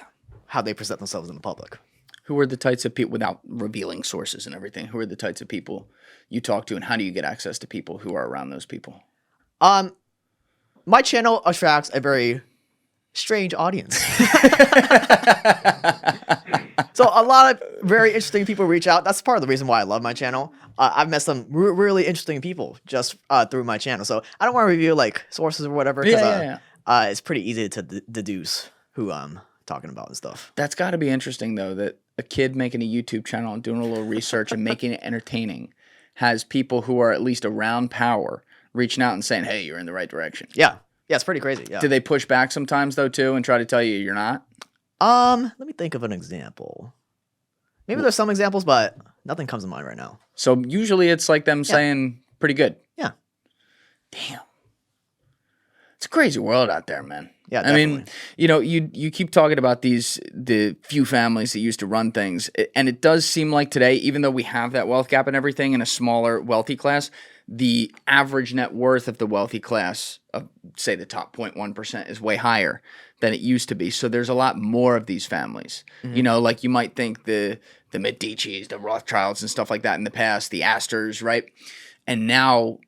How they present themselves in the public. Who are the types of people, without revealing sources and everything, who are the types of people you talk to, and how do you get access to people who are around those people? My channel attracts a very strange audience. So a lot of very interesting people reach out. That's part of the reason why I love my channel. I've met some really interesting people just through my channel. So I don't want to reveal like sources or whatever. It's pretty easy to deduce who I'm talking about and stuff. That's got to be interesting though, that a kid making a YouTube channel and doing a little research and making it entertaining has people who are at least around power reaching out and saying, hey, you're in the right direction. Yeah, it's pretty crazy. Yeah. Do they push back sometimes though too and try to tell you you're not? Let me think of an example. Maybe there's some examples, but nothing comes to mind right now. So usually it's like them saying pretty good. Yeah. Damn. It's a crazy world out there, man. Yeah, definitely. I mean, you keep talking about the few families that used to run things, and it does seem like today, even though we have that wealth gap and everything in a smaller wealthy class, the average net worth of the wealthy class of, say, the top 0.1% is way higher than it used to be. So there's a lot more of these families. Mm-hmm. Like you might think the Medicis, the Rothschilds and stuff like that in the past, the Astors, right? And now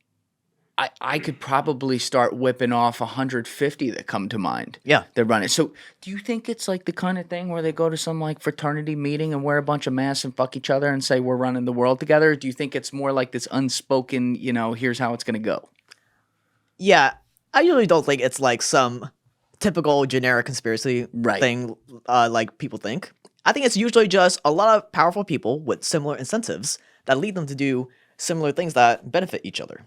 I could probably start whipping off 150 that come to mind. Yeah. They're running. So do you think it's like the kind of thing where they go to some like fraternity meeting and wear a bunch of masks and fuck each other and say we're running the world together? Or do you think it's more like this unspoken, here's how it's going to go? Yeah. I usually don't think it's like some typical generic conspiracy thing like people think. I think it's usually just a lot of powerful people with similar incentives that lead them to do similar things that benefit each other.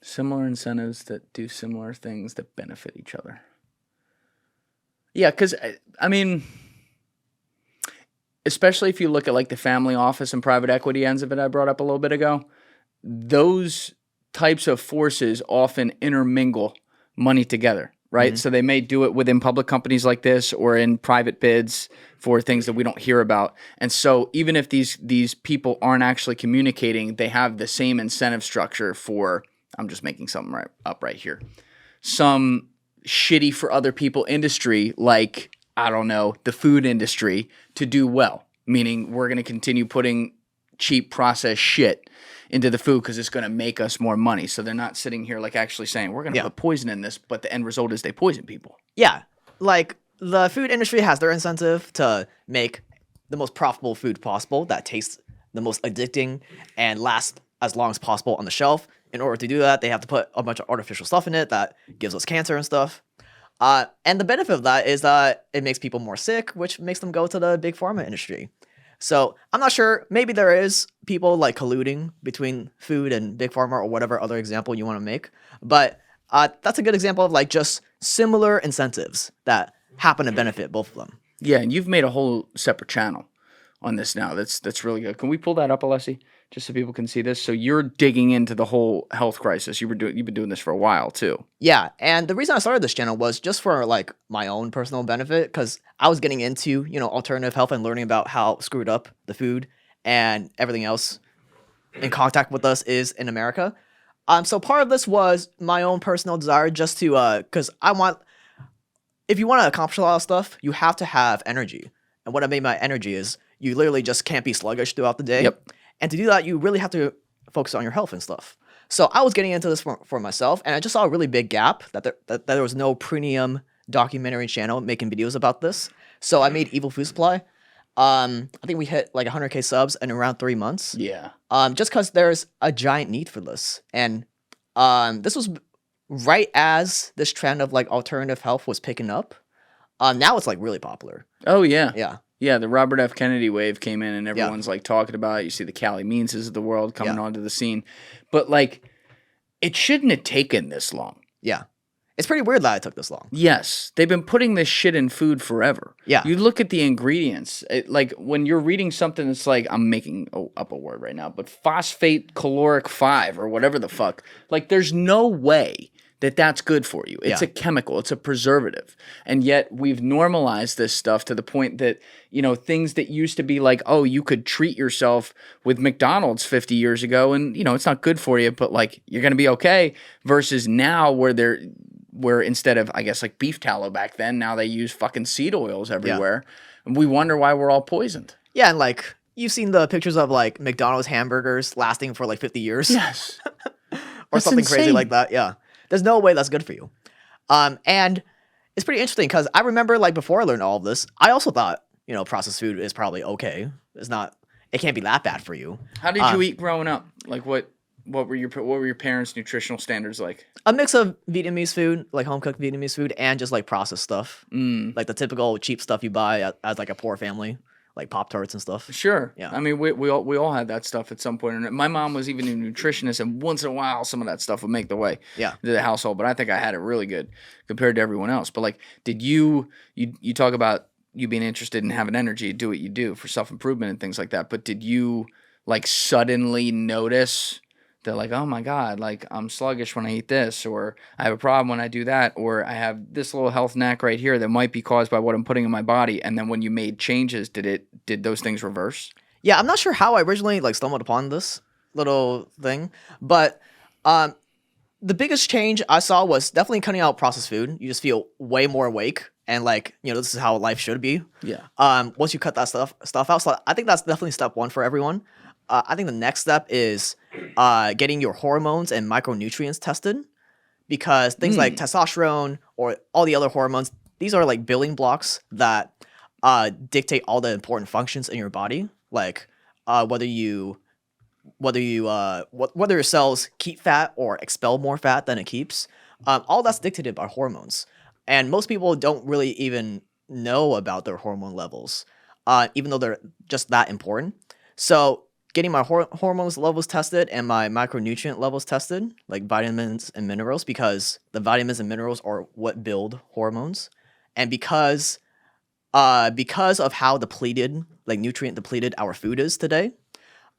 Similar incentives that do similar things that benefit each other. Yeah, because, I mean, especially if you look at like the family office and private equity ends of it I brought up a little bit ago, those types of forces often intermingle money together, right? Mm-hmm. So they may do it within public companies like this or in private bids for things that we don't hear about. And so even if these people aren't actually communicating, they have the same incentive structure for, I'm just making something up right here, some shitty for other people industry like, I don't know, the food industry to do well, meaning we're going to continue putting cheap processed shit into the food because it's going to make us more money. So they're not sitting here like actually saying we're going to put poison in this, but the end result is they poison people. Yeah, like the food industry has their incentive to make the most profitable food possible that tastes the most addicting and lasts as long as possible on the shelf. In order to do that, they have to put a bunch of artificial stuff in it that gives us cancer and stuff. And the benefit of that is that it makes people more sick, which makes them go to the big pharma industry. So I'm not sure. Maybe there is people like colluding between food and big pharma or whatever other example you want to make. But that's a good example of like just similar incentives that happen to benefit both of them. Yeah, and you've made a whole separate channel on this now. That's really good. Can we pull that up, Alessi, just so people can see this? So you're digging into the whole health crisis. You've been doing this for a while too. Yeah, and the reason I started this channel was just for like my own personal benefit because I was getting into alternative health and learning about how screwed up the food and everything else in contact with us is in America. So part of this was my own personal desire just to because if you want to accomplish a lot of stuff, you have to have energy. And what I mean by energy is you literally just can't be sluggish throughout the day. Yep. And to do that, you really have to focus on your health and stuff. So I was getting into this for myself, and I just saw a really big gap that there was no premium documentary channel making videos about this. So I made Evil Food Supply. I think we hit like 100K subs in around 3 months. Yeah. Just because there's a giant need for this. And this was right as this trend of like alternative health was picking up. Now it's like really popular. Oh, yeah. Yeah. Yeah, the Robert F. Kennedy wave came in and everyone's like talking about it. You see the Callie Meanses of the world coming onto the scene. But like, it shouldn't have taken this long. Yeah. It's pretty weird that it took this long. Yes, they've been putting this shit in food forever. Yeah. You look at the ingredients, like when you're reading something that's like, I'm making up a word right now, but phosphate caloric 5 or whatever the fuck. Like, there's no way that that's good for you. It's a chemical. It's a preservative. And yet we've normalized this stuff to the point that, you know, things that used to be like, oh, you could treat yourself with McDonald's 50 years ago and, you know, it's not good for you, but like, you're going to be okay, versus now where instead of, I guess, like beef tallow back then, now they use fucking seed oils everywhere. And we wonder why we're all poisoned. Yeah, and like, you've seen the pictures of like McDonald's hamburgers lasting for like 50 years. Yes. Or That's something insane. crazy like that. Yeah. There's no way that's good for you. And it's pretty interesting because I remember like before I learned all of this, I also thought, you know, processed food is probably okay. It can't be that bad for you. How did you eat growing up? Like what were your parents' nutritional standards like? A mix of Vietnamese food, like home cooked Vietnamese food, and just like processed stuff. Like the typical cheap stuff you buy as like a poor family, like Pop-Tarts and stuff. Sure. Yeah. I mean, we all had that stuff at some point. And my mom was even a nutritionist, and once in a while, some of that stuff would make the way to the household. But I think I had it really good compared to everyone else. But like, did you talk about you being interested in having energy, do what you do for self-improvement and things like that. But did you like suddenly notice that like, oh my God, like I'm sluggish when I eat this, or I have a problem when I do that, or I have this little health knack right here that might be caused by what I'm putting in my body? And then when you made changes, did those things reverse? Yeah, I'm not sure how I originally like stumbled upon this little thing, but the biggest change I saw was definitely cutting out processed food. You just feel way more awake, and like, you know, this is how life should be. Yeah. Once you cut that stuff out, so I think that's definitely step one for everyone. I think the next step is getting your hormones and micronutrients tested, because things like testosterone or all the other hormones, these are like building blocks that dictate all the important functions in your body, like whether your cells keep fat or expel more fat than it keeps. All that's dictated by hormones, and most people don't really even know about their hormone levels, even though they're just that important. So getting my hormones levels tested and my micronutrient levels tested, like vitamins and minerals, because the vitamins and minerals are what build hormones. And because of how depleted, like nutrient depleted our food is today,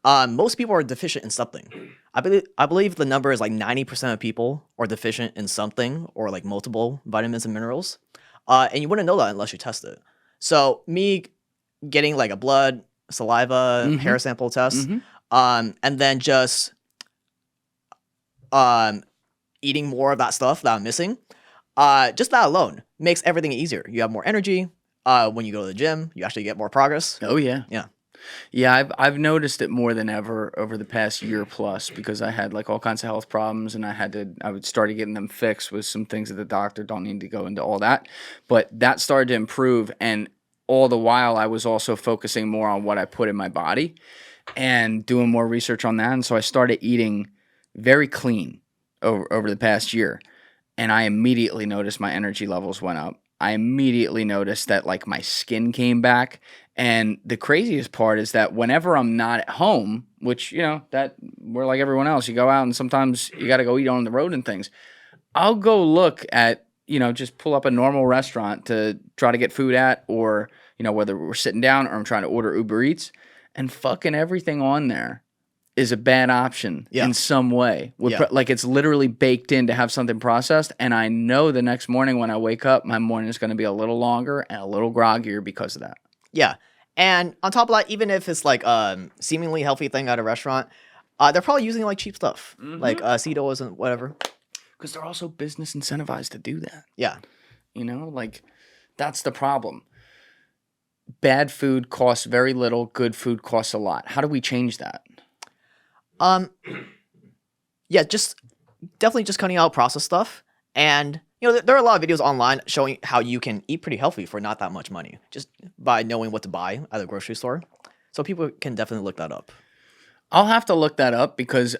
most people are deficient in something. I believe the number is like 90% of people are deficient in something, or like multiple vitamins and minerals. And you wouldn't know that unless you test it. So me getting like a blood, saliva, hair sample test, and then just eating more of that stuff that I'm missing, just that alone makes everything easier. You have more energy. When you go to the gym, you actually get more progress. Oh yeah. Yeah. Yeah, I've noticed it more than ever over the past year plus, because I had like all kinds of health problems, and I would start getting them fixed with some things that the doctor, don't need to go into all that, but that started to improve. And all the while I was also focusing more on what I put in my body and doing more research on that. And so I started eating very clean over the past year, and I immediately noticed my energy levels went up. I immediately noticed that like my skin came back. And the craziest part is that whenever I'm not at home, which, you know, that we're like everyone else, you go out and sometimes you got to go eat on the road and things. I'll go look at, you know, just pull up a normal restaurant to try to get food at, or, you know, whether we're sitting down or I'm trying to order Uber Eats, and fucking everything on there is a bad option in some way. Like it's literally baked in to have something processed. And I know the next morning when I wake up, my morning is going to be a little longer and a little groggier because of that. Yeah. And on top of that, even if it's like seemingly healthy thing at a restaurant, they're probably using like cheap stuff, like seed oils and whatever. Because they're also business incentivized to do that. Yeah. You know, like that's the problem. Bad food costs very little. Good food costs a lot. How do we change that? Yeah, definitely just cutting out processed stuff. And, you know, there are a lot of videos online showing how you can eat pretty healthy for not that much money, just by knowing what to buy at the grocery store. So people can definitely look that up. I'll have to look that up, because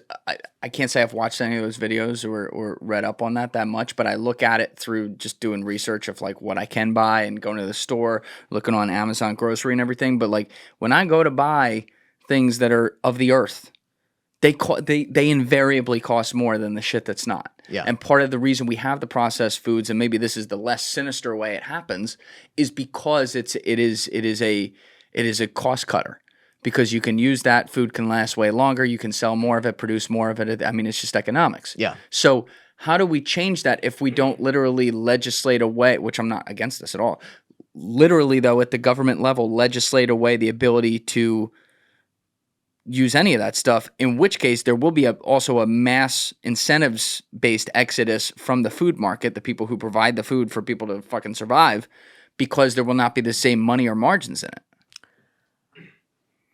I can't say I've watched any of those videos or read up on that much, but I look at it through just doing research of like what I can buy and going to the store, looking on Amazon grocery and everything. But like when I go to buy things that are of the earth, they invariably cost more than the shit that's not. Yeah. And part of the reason we have the processed foods, and maybe this is the less sinister way it happens, is because it is a cost cutter. Because you can use that, food can last way longer, you can sell more of it, produce more of it. I mean, it's just economics. Yeah. So how do we change that if we don't literally legislate away, which I'm not against this at all, literally though at the government level, legislate away the ability to use any of that stuff, in which case there will be also a mass incentives-based exodus from the food market, the people who provide the food for people to fucking survive, because there will not be the same money or margins in it.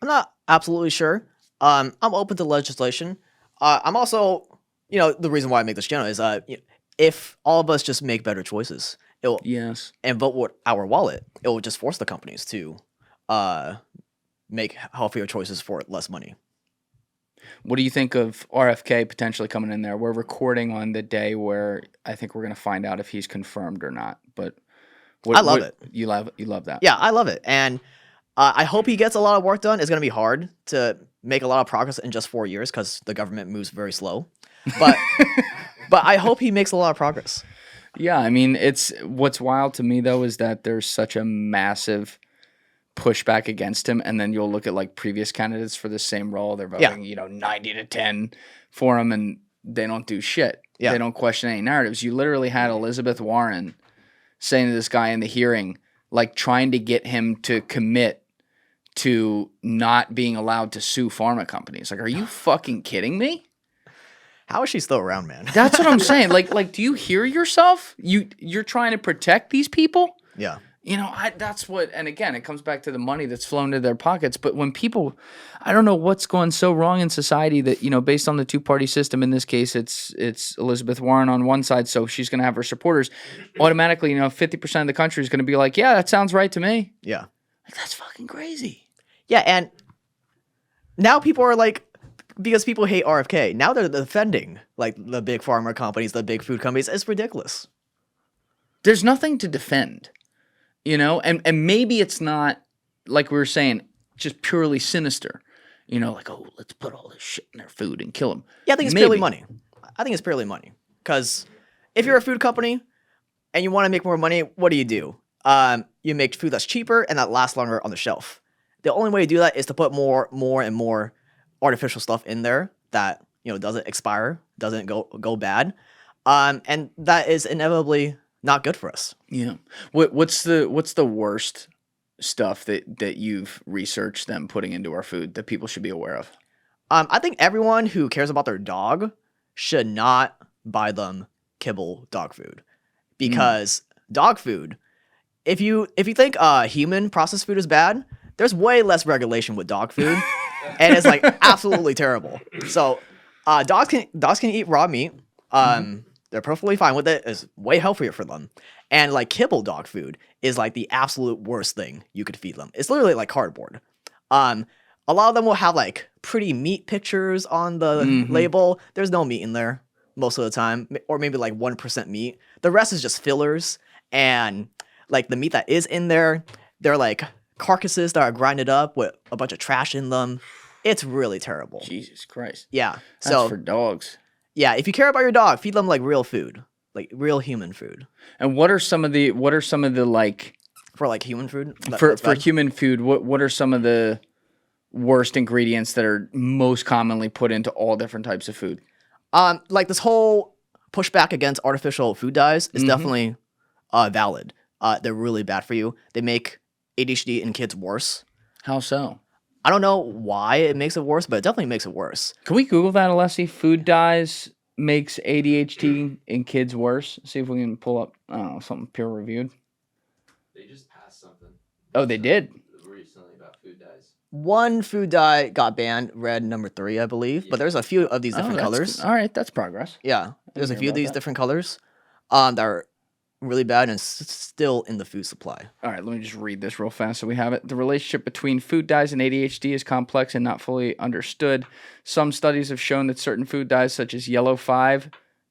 I'm not absolutely sure. I'm open to legislation. I'm also, the reason why I make this channel is if all of us just make better choices, it will, and vote with our wallet, it will just force the companies to make healthier choices for less money. What do you think of RFK potentially coming in there? We're recording on the day where I think we're going to find out if he's confirmed or not. But I love it. You love that. Yeah, I love it. And I hope he gets a lot of work done. It's going to be hard to make a lot of progress in just 4 years because the government moves very slow. But I hope he makes a lot of progress. Yeah, I mean, what's wild to me though is that there's such a massive pushback against him, and then you'll look at like previous candidates for the same role. They're voting, 90-10 for him, and they don't do shit. Yeah. They don't question any narratives. You literally had Elizabeth Warren saying to this guy in the hearing, like trying to get him to commit to not being allowed to sue pharma companies. Like, are you fucking kidding me? How is she still around, man? That's what I'm saying. Like, do you hear yourself? You're trying to protect these people? Yeah. That's what, and again, it comes back to the money that's flown to their pockets. But when people, I don't know what's going so wrong in society that, based on the two-party system, in this case, it's Elizabeth Warren on one side, so she's going to have her supporters. Automatically, 50% of the country is going to be like, yeah, that sounds right to me. Yeah. Like, that's fucking crazy. Yeah, and now people are like, because people hate RFK, now they're defending, like, the big pharma companies, the big food companies. It's ridiculous. There's nothing to defend. And maybe it's not, like we were saying, just purely sinister. Like, oh, let's put all this shit in their food and kill them. Yeah, I think it's purely money. I think it's purely money. Because if you're a food company and you want to make more money, what do? You make food that's cheaper and that lasts longer on the shelf. The only way to do that is to put more and more artificial stuff in there that, doesn't expire, doesn't go bad. And that is inevitably not good for us. Yeah. What's the worst stuff that you've researched them putting into our food that people should be aware of? I think everyone who cares about their dog should not buy them kibble dog food, because dog food, if you think human processed food is bad, there's way less regulation with dog food, and it's like absolutely terrible. So dogs can eat raw meat. They're perfectly fine with it. It's way healthier for them. And like kibble dog food is like the absolute worst thing you could feed them. It's literally like cardboard. A lot of them will have like pretty meat pictures on the label. There's no meat in there most of the time, or maybe like 1% meat. The rest is just fillers, and like the meat that is in there, they're like carcasses that are grinded up with a bunch of trash in them. It's really terrible. Jesus Christ. Yeah. That's for dogs. Yeah, if you care about your dog, feed them like real food, like real human food. And what are some of the like for like human food? For human food, what are some of the worst ingredients that are most commonly put into all different types of food? Like this whole pushback against artificial food dyes is definitely valid. They're really bad for you. They make ADHD in kids worse. How so? I don't know why it makes it worse, but it definitely makes it worse. Can we Google that, Alessi? Food dyes makes ADHD in kids worse? See if we can pull up, I don't know, something peer-reviewed. They just passed something. Oh, they did? Recently about food dyes. One food dye got banned, red number 3, I believe. Yeah. But there's a few of these different colors. All right, that's progress. Yeah, there's a few of these different colors that are really bad and still in the food supply. All right, let me just read this real fast so we have it. The relationship between food dyes and ADHD is complex and not fully understood. Some studies have shown that certain food dyes such as yellow 5,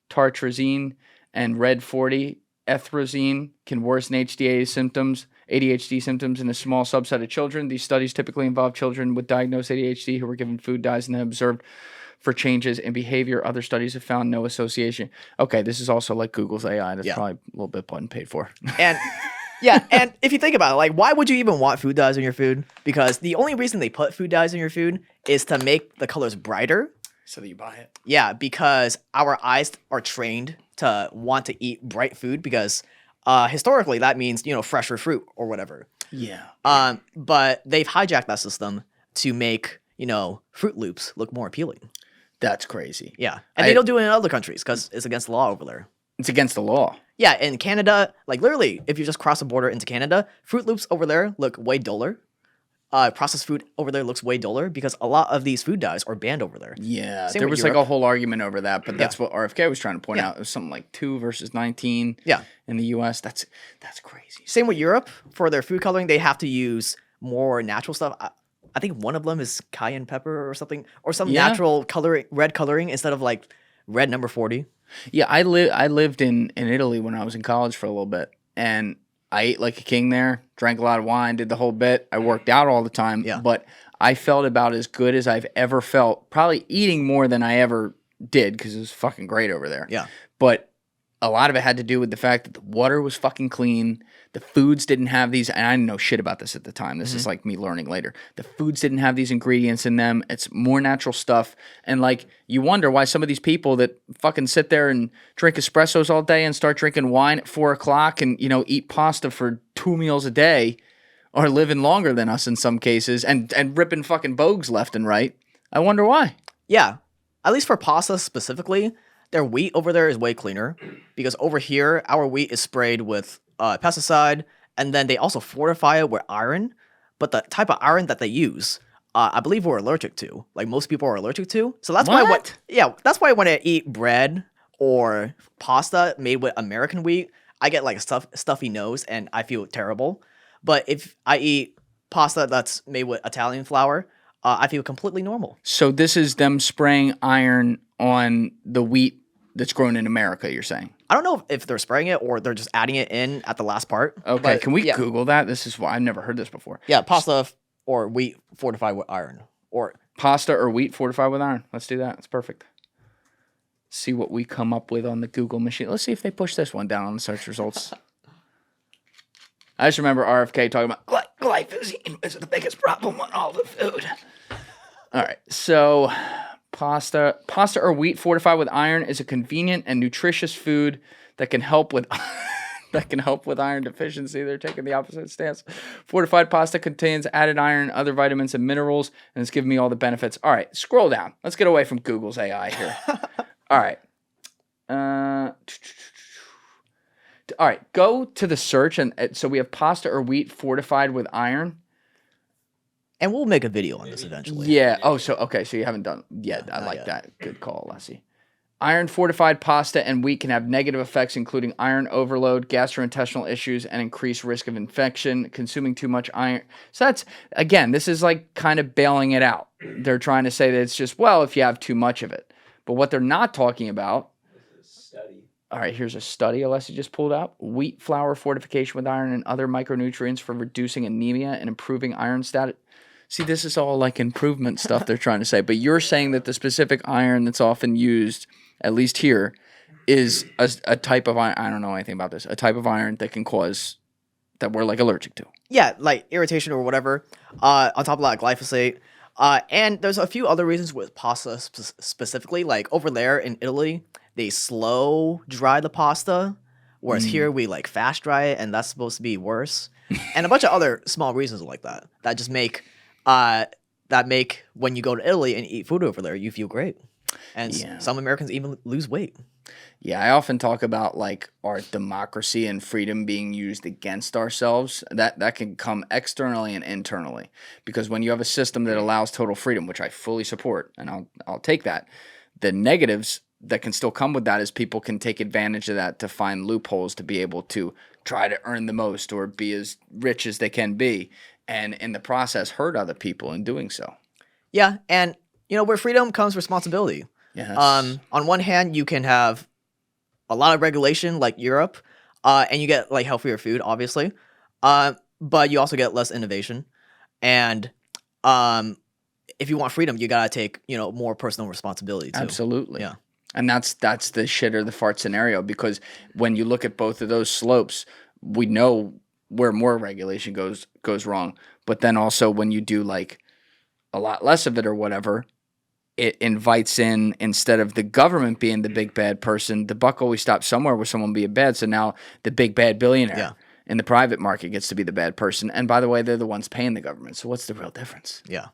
tartrazine, and red 40, ethrazine can worsen ADHD symptoms in a small subset of children. These studies typically involve children with diagnosed ADHD who were given food dyes and then observed for changes in behavior. Other studies have found no association. Okay, this is also like Google's AI. That's probably a little bit bought and paid for. And yeah, and if you think about it, like, why would you even want food dyes in your food? Because the only reason they put food dyes in your food is to make the colors brighter. So that you buy it. Yeah, because our eyes are trained to want to eat bright food because historically that means, fresher fruit or whatever. Yeah. But they've hijacked that system to make, Fruit Loops look more appealing. That's crazy. Yeah. And they don't do it in other countries because it's against the law over there. It's against the law. Yeah, in Canada, like literally, if you just cross the border into Canada, Fruit Loops over there look way duller. Processed food over there looks way duller because a lot of these food dyes are banned over there. Yeah, there was like a whole argument over that, but that's what RFK was trying to point out. It was something like 2 versus 19 in the US. That's crazy. Same with Europe. For their food coloring, they have to use more natural stuff. I think one of them is cayenne pepper or something, or some natural coloring, red coloring instead of like red number 40. Yeah, I lived in Italy when I was in college for a little bit, and I ate like a king there, drank a lot of wine, did the whole bit. I worked out all the time, but I felt about as good as I've ever felt, probably eating more than I ever did because it was fucking great over there. Yeah. But a lot of it had to do with the fact that the water was fucking clean. The foods didn't have these, and I didn't know shit about this at the time. This is like me learning later. The foods didn't have these ingredients in them. It's more natural stuff. And like, you wonder why some of these people that fucking sit there and drink espressos all day and start drinking wine at 4 o'clock and, eat pasta for 2 meals a day are living longer than us in some cases and ripping fucking bogues left and right. I wonder why. Yeah. At least for pasta specifically, their wheat over there is way cleaner because over here, our wheat is sprayed with pesticide, and then they also fortify it with iron. But the type of iron that they use, I believe we're allergic to. Like most people are allergic to. So that's why that's why when I eat bread or pasta made with American wheat, I get like a stuffy nose and I feel terrible. But if I eat pasta that's made with Italian flour, I feel completely normal. So this is them spraying iron on the wheat that's grown in America, you're saying? I don't know if they're spraying it or they're just adding it in at the last part. Okay, but, can we Google that? This is why I've never heard this before. Yeah, pasta or wheat fortified with iron. Or pasta or wheat fortified with iron. Let's do that. It's perfect. See what we come up with on the Google machine. Let's see if they push this one down on the search results. I just remember RFK talking about glyphosate is the biggest problem on all the food. All right, so pasta or wheat fortified with iron is a convenient and nutritious food that can help with iron deficiency. They're taking the opposite stance. Fortified pasta contains added iron, other vitamins and minerals, and it's giving me all the benefits. All right, scroll down. Let's get away from Google's AI here. All right. All right, go to the search, and so we have pasta or wheat fortified with iron. And we'll make a video on this eventually. Yeah. Oh, so you haven't done yet. I like that. Good call, Leslie. Iron fortified pasta and wheat can have negative effects, including iron overload, gastrointestinal issues, and increased risk of infection. Consuming too much iron. So that's, again, this is like kind of bailing it out. They're trying to say that it's just, well, if you have too much of it. But what they're not talking about. All right, here's a study Alessi just pulled out. Wheat flour fortification with iron and other micronutrients for reducing anemia and improving iron status. See, this is all like improvement stuff they're trying to say. But you're saying that the specific iron that's often used, at least here, is a type of iron. I don't know anything about this. A type of iron that can cause, that we're like allergic to. Yeah, like irritation or whatever. On top of that, glyphosate. And there's a few other reasons with pasta specifically. Like over there in Italy, they slow dry the pasta, whereas here we like fast dry it, and that's supposed to be worse. And a bunch of other small reasons like that just make when you go to Italy and eat food over there, you feel great. And some Americans even lose weight. Yeah, I often talk about like our democracy and freedom being used against ourselves. That can come externally and internally. Because when you have a system that allows total freedom, which I fully support, and I'll take that, the negatives that can still come with that is people can take advantage of that to find loopholes to be able to try to earn the most or be as rich as they can be, and in the process hurt other people in doing so. Yeah, and where freedom comes responsibility. Yes. On one hand, you can have a lot of regulation like Europe, and you get like healthier food, obviously, but you also get less innovation. And if you want freedom, you gotta take more personal responsibility too. Absolutely. Yeah. And that's the shit or the fart scenario, because when you look at both of those slopes, we know where more regulation goes wrong. But then also when you do like a lot less of it or whatever, it invites in, instead of the government being the big bad person, the buck always stops somewhere where someone being bad. So now the big bad billionaire in the private market gets to be the bad person. And by the way, they're the ones paying the government. So what's the real difference? Yeah.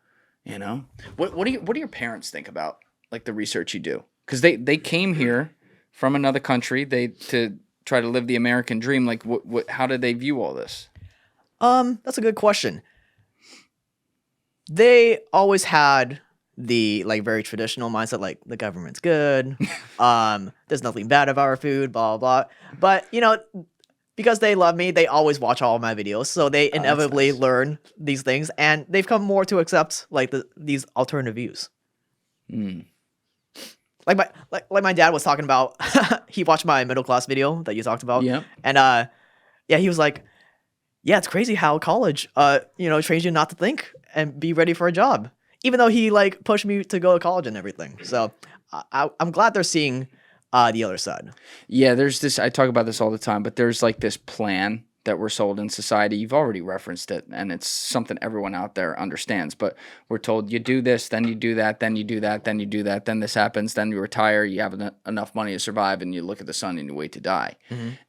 You know? What do your parents think about like the research you do? Because they came here from another country to try to live the American dream. Like, how do they view all this? That's a good question. They always had the like very traditional mindset, like the government's good. There's nothing bad about our food, blah blah blah. But because they love me, they always watch all of my videos, so they inevitably learn these things, and they've come more to accept like these alternative views. Like my dad was talking about, he watched my middle class video that you talked about. Yeah. And he was like, yeah, it's crazy how college trains you not to think and be ready for a job. Even though he like pushed me to go to college and everything. So I'm glad they're seeing the other side. Yeah, there's this, I talk about this all the time, but there's like this plan that we're sold in society. You've already referenced it, and it's something everyone out there understands. But we're told you do this, then you do that, then you do that, then you do that, then this happens, then you retire, you have enough money to survive, and you look at the sun and you wait to die.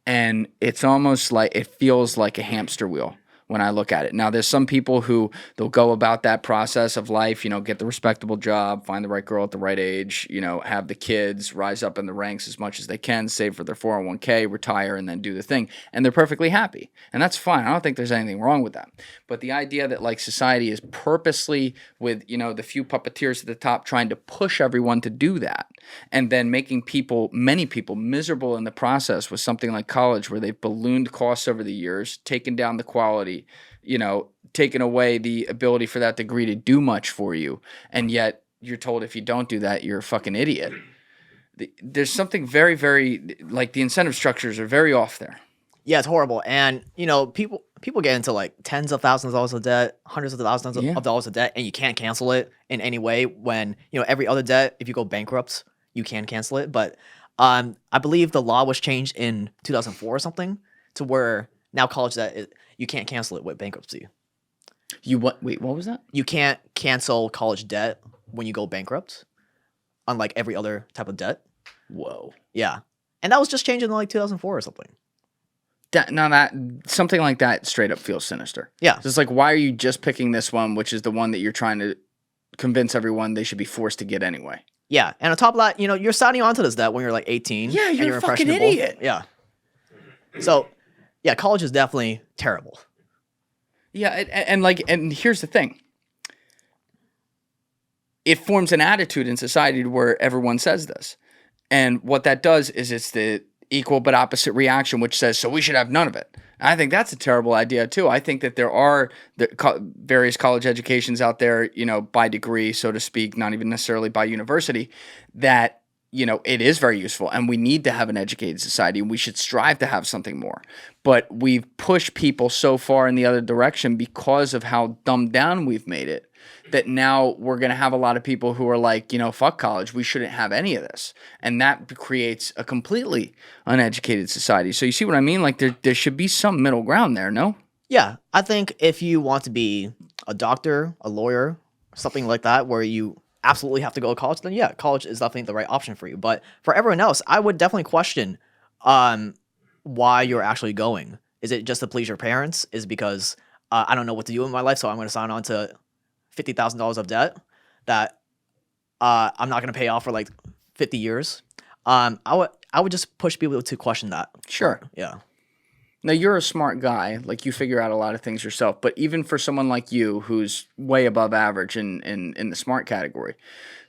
And it's almost like, it feels like a hamster wheel when I look at it. Now, there's some people who they'll go about that process of life, get the respectable job, find the right girl at the right age, have the kids, rise up in the ranks as much as they can, save for their 401k, retire, and then do the thing. And they're perfectly happy. And that's fine. I don't think there's anything wrong with that. But the idea that like society is purposely with, the few puppeteers at the top trying to push everyone to do that, and then making many people miserable in the process with something like college, where they've ballooned costs over the years, taken down the quality, taken away the ability for that degree to do much for you. And yet you're told if you don't do that, you're a fucking idiot. There's something very, very, like the incentive structures are very off there. Yeah, it's horrible. And, people get into like tens of thousands of dollars of debt, hundreds of thousands of dollars of debt, and you can't cancel it in any way when, every other debt, if you go bankrupt, you can cancel it. But I believe the law was changed in 2004 or something to where now college debt, you can't cancel it with bankruptcy. Wait, what was that? You can't cancel college debt when you go bankrupt, unlike every other type of debt. Whoa. Yeah. And that was just changed in like 2004 or something. That something like that straight up feels sinister. Yeah. So it's like, why are you just picking this one, which is the one that you're trying to convince everyone they should be forced to get anyway? Yeah. And on top of that, you're signing on to this debt when you're like 18. Yeah, you're a fucking impressionable. idiot. Yeah. So, yeah, college is definitely terrible. Yeah, and here's the thing. It forms an attitude in society where everyone says this. And what that does is it's the equal but opposite reaction, which says, so we should have none of it. And I think that's a terrible idea too. I think that there are various college educations out there, by degree, so to speak, not even necessarily by university, that it is very useful, and we need to have an educated society, and we should strive to have something more. But we've pushed people so far in the other direction because of how dumbed down we've made it, that now we're going to have a lot of people who are like, fuck college, we shouldn't have any of this. And that creates a completely uneducated society. So you see what I mean? Like there should be some middle ground there, no? Yeah, I think if you want to be a doctor, a lawyer, something like that, where you absolutely have to go to college, then yeah, college is definitely the right option for you. But for everyone else, I would definitely question why you're actually going. Is it just to please your parents? Is it because I don't know what to do in my life, so I'm going to sign on to $50,000 of debt that I'm not going to pay off for like 50 years? I would just push people to question that. Sure. Yeah. Now, you're a smart guy. Like, you figure out a lot of things yourself. But even for someone like you, who's way above average in the smart category,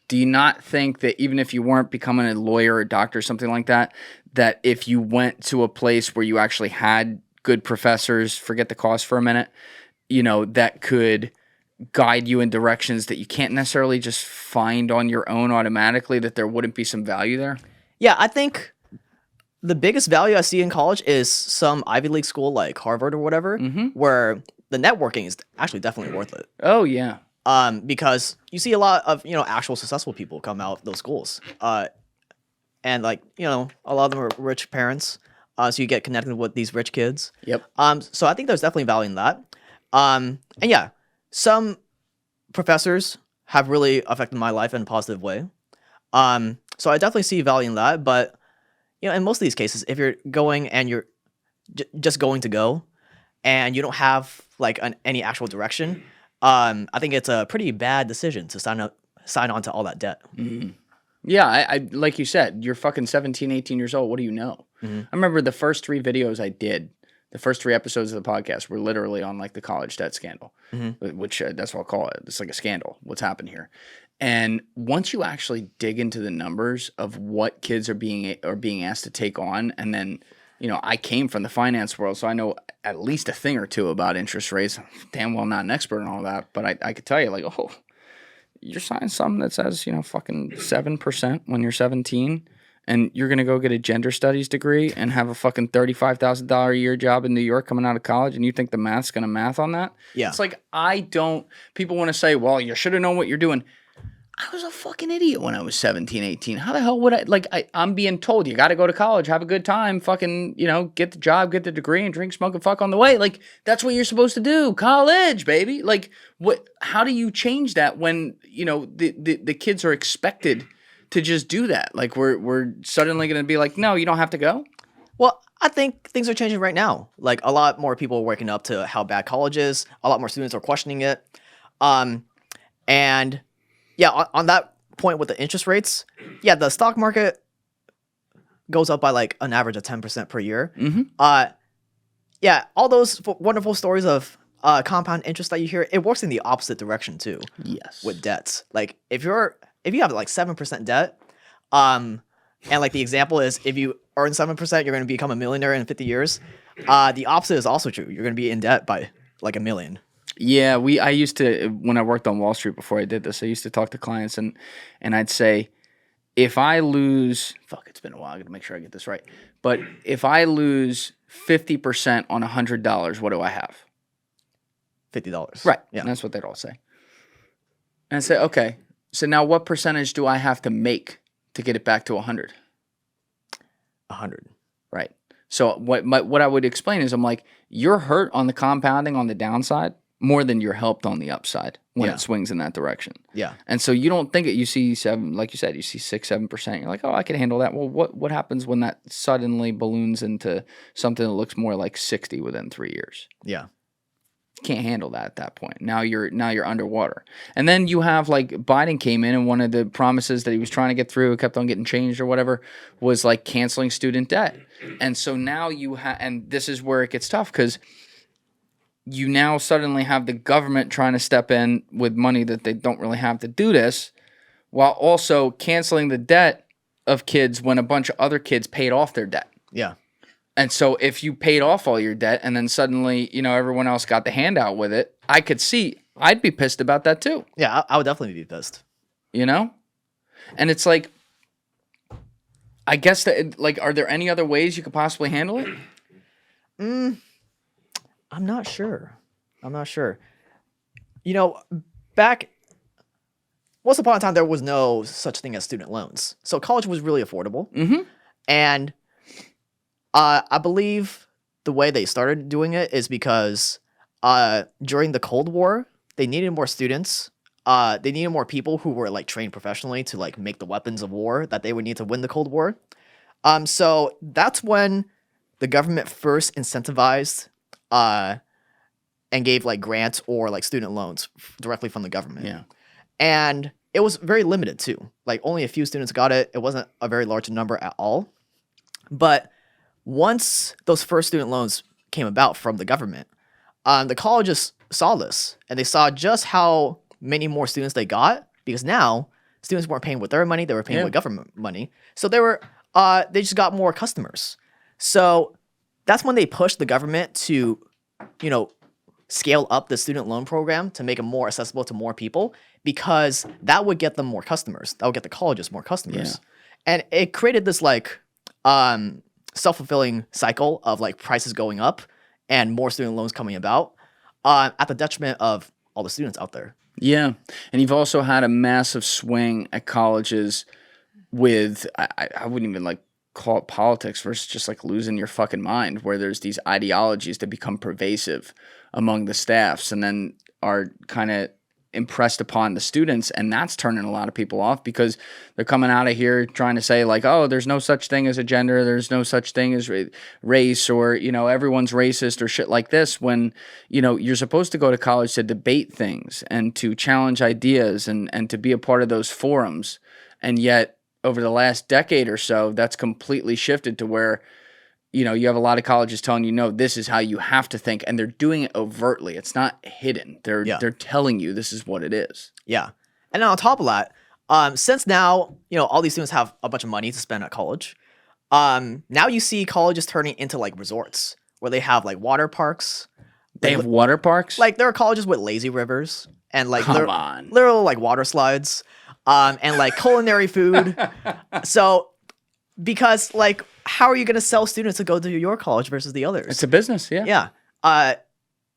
do you not think that even if you weren't becoming a lawyer or a doctor or something like that, that if you went to a place where you actually had good professors, forget the cost for a minute, that could guide you in directions that you can't necessarily just find on your own automatically, that there wouldn't be some value there? Yeah, I think the biggest value I see in college is some Ivy League school like Harvard or whatever, where the networking is actually definitely worth it. Oh, yeah. because you see a lot of actual successful people come out of those schools, and like a lot of them are rich parents, so you get connected with these rich kids. Yep. So I think there's definitely value in that. And yeah, some professors have really affected my life in a positive way. So I definitely see value in that. But in most of these cases, if you're going and you're just going to go, and you don't have like any actual direction, I think it's a pretty bad decision to sign on to all that debt. Mm-hmm. Yeah, I like you said, you're fucking 17, 18 years old. What do you know? Mm-hmm. I remember the first 3 videos I did, the first 3 episodes of the podcast were literally on like the college debt scandal, which that's what I'll call it. It's like a scandal. What's happened here? And once you actually dig into the numbers of what kids are being asked to take on, and then I came from the finance world, so I know at least a thing or two about interest rates. Damn well not an expert in all that, but I could tell you, like, oh, you're signing something that says, fucking 7% when you're 17, and you're going to go get a gender studies degree and have a fucking $35,000 a year job in New York coming out of college, and you think the math's going to math on that? Yeah. It's like, people want to say, well, you should have known what you're doing. I was a fucking idiot when I was 17, 18. How the hell would I'm being told you got to go to college, have a good time, fucking, get the job, get the degree, and drink, smoke, and fuck on the way. Like, that's what you're supposed to do. College, baby. Like, how do you change that when, the kids are expected to just do that? Like, we're suddenly going to be like, no, you don't have to go? Well, I think things are changing right now. Like, a lot more people are waking up to how bad college is. A lot more students are questioning it. And yeah, on that point with the interest rates, yeah, the stock market goes up by like an average of 10% per year. Mm-hmm. Yeah, all those wonderful stories of compound interest that you hear, it works in the opposite direction too. Yes. With debts, like if you have like 7% debt, and like the example is if you earn 7%, you're going to become a millionaire in 50 years. The opposite is also true. You're going to be in debt by like $1 million. Yeah, I used to, when I worked on Wall Street before I did this, I used to talk to clients and I'd say, if I lose, it's been a while, I got to make sure I get this right. But if I lose 50% on $100, what do I have? $50. Right. Yeah. And that's what they'd all say. And I say, okay, so now what percentage do I have to make to get it back to 100? 100. Right. So what I would explain is I'm like, you're hurt on the compounding on the downside more than you're helped on the upside when it swings in that direction. Yeah. And so you don't think it, you see 7, like you said, you see 6, 7%. You're like, oh, I can handle that. Well, what happens when that suddenly balloons into something that looks more like 60 within 3 years? Yeah. Can't handle that at that point. Now you're underwater. And then you have like Biden came in and one of the promises that he was trying to get through, kept on getting changed or whatever, was like canceling student debt. And so now you have, and this is where it gets tough because you now suddenly have the government trying to step in with money that they don't really have to do this, while also canceling the debt of kids when a bunch of other kids paid off their debt. Yeah. And so if you paid off all your debt and then suddenly, everyone else got the handout with it, I could see, I'd be pissed about that too. Yeah, I would definitely be pissed. And it's like, I guess that, like, are there any other ways you could possibly handle it? I'm not sure. Back once upon a time, there was no such thing as student loans. So college was really affordable. Mm-hmm. And I believe the way they started doing it is because during the Cold War, they needed more students. They needed more people who were like trained professionally to like make the weapons of war that they would need to win the Cold War. So that's when the government first incentivized and gave like grants or like student loans directly from the government. Yeah. And it was very limited too. Like only a few students got it. It wasn't a very large number at all. But once those first student loans came about from the government, the colleges saw this and they saw just how many more students they got because now students weren't paying with their money, they were paying with government money. So they just got more customers. So that's when they pushed the government to, scale up the student loan program to make it more accessible to more people because that would get them more customers. That would get the colleges more customers. Yeah. And it created this like self-fulfilling cycle of like prices going up and more student loans coming about at the detriment of all the students out there. Yeah. And you've also had a massive swing at colleges with, I wouldn't even like call it politics versus just like losing your fucking mind, where there's these ideologies that become pervasive among the staffs and then are kind of impressed upon the students, and that's turning a lot of people off because they're coming out of here trying to say like, oh, there's no such thing as a gender, there's no such thing as race, or everyone's racist or shit like this, when you're supposed to go to college to debate things and to challenge ideas and to be a part of those forums. And yet over the last decade or so, that's completely shifted to where you have a lot of colleges telling you, no, this is how you have to think. And they're doing it overtly. It's not hidden. They're telling you this is what it is. Yeah. And then on top of that, since now, all these students have a bunch of money to spend at college, now you see colleges turning into like resorts where they have like water parks. They have water parks? Like there are colleges with lazy rivers and like literal like water slides, and like culinary food. So because like, how are you going to sell students to go to your college versus the others? It's a business, yeah. Yeah.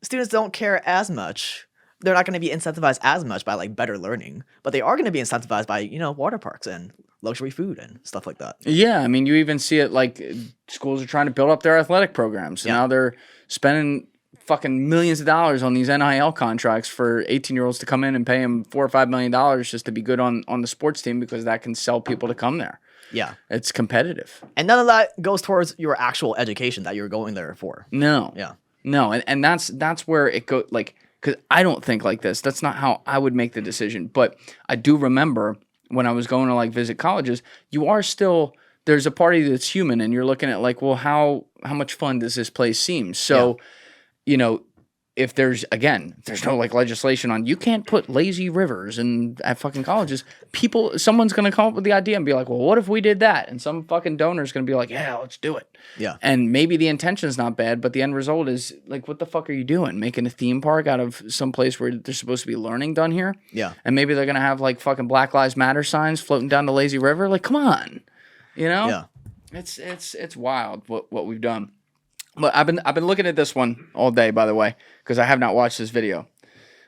Students don't care as much. They're not going to be incentivized as much by like better learning, but they are going to be incentivized by, water parks and luxury food and stuff like that. Yeah. I mean, you even see it like schools are trying to build up their athletic programs. Yeah. Now they're spending fucking millions of dollars on these NIL contracts for 18-year-olds to come in and pay them $4 or $5 million just to be good on the sports team because that can sell people to come there. Yeah. It's competitive. And none of that goes towards your actual education that you're going there for. No. Yeah. No. And that's where it goes, like, because I don't think like this. That's not how I would make the decision. But I do remember when I was going to like visit colleges, you are still, there's a party that's human and you're looking at like, well, how much fun does this place seem? So, if there's no like legislation on, you can't put lazy rivers at fucking colleges, someone's going to come up with the idea and be like, well, what if we did that? And some fucking donor's going to be like, yeah, let's do it. Yeah. And maybe the intention's not bad, but the end result is like, what the fuck are you doing? Making a theme park out of some place where there's supposed to be learning done here? Yeah. And maybe they're going to have like fucking Black Lives Matter signs floating down the lazy river. Like, come on, Yeah. It's wild what we've done. But I've been looking at this one all day, by the way, because I have not watched this video,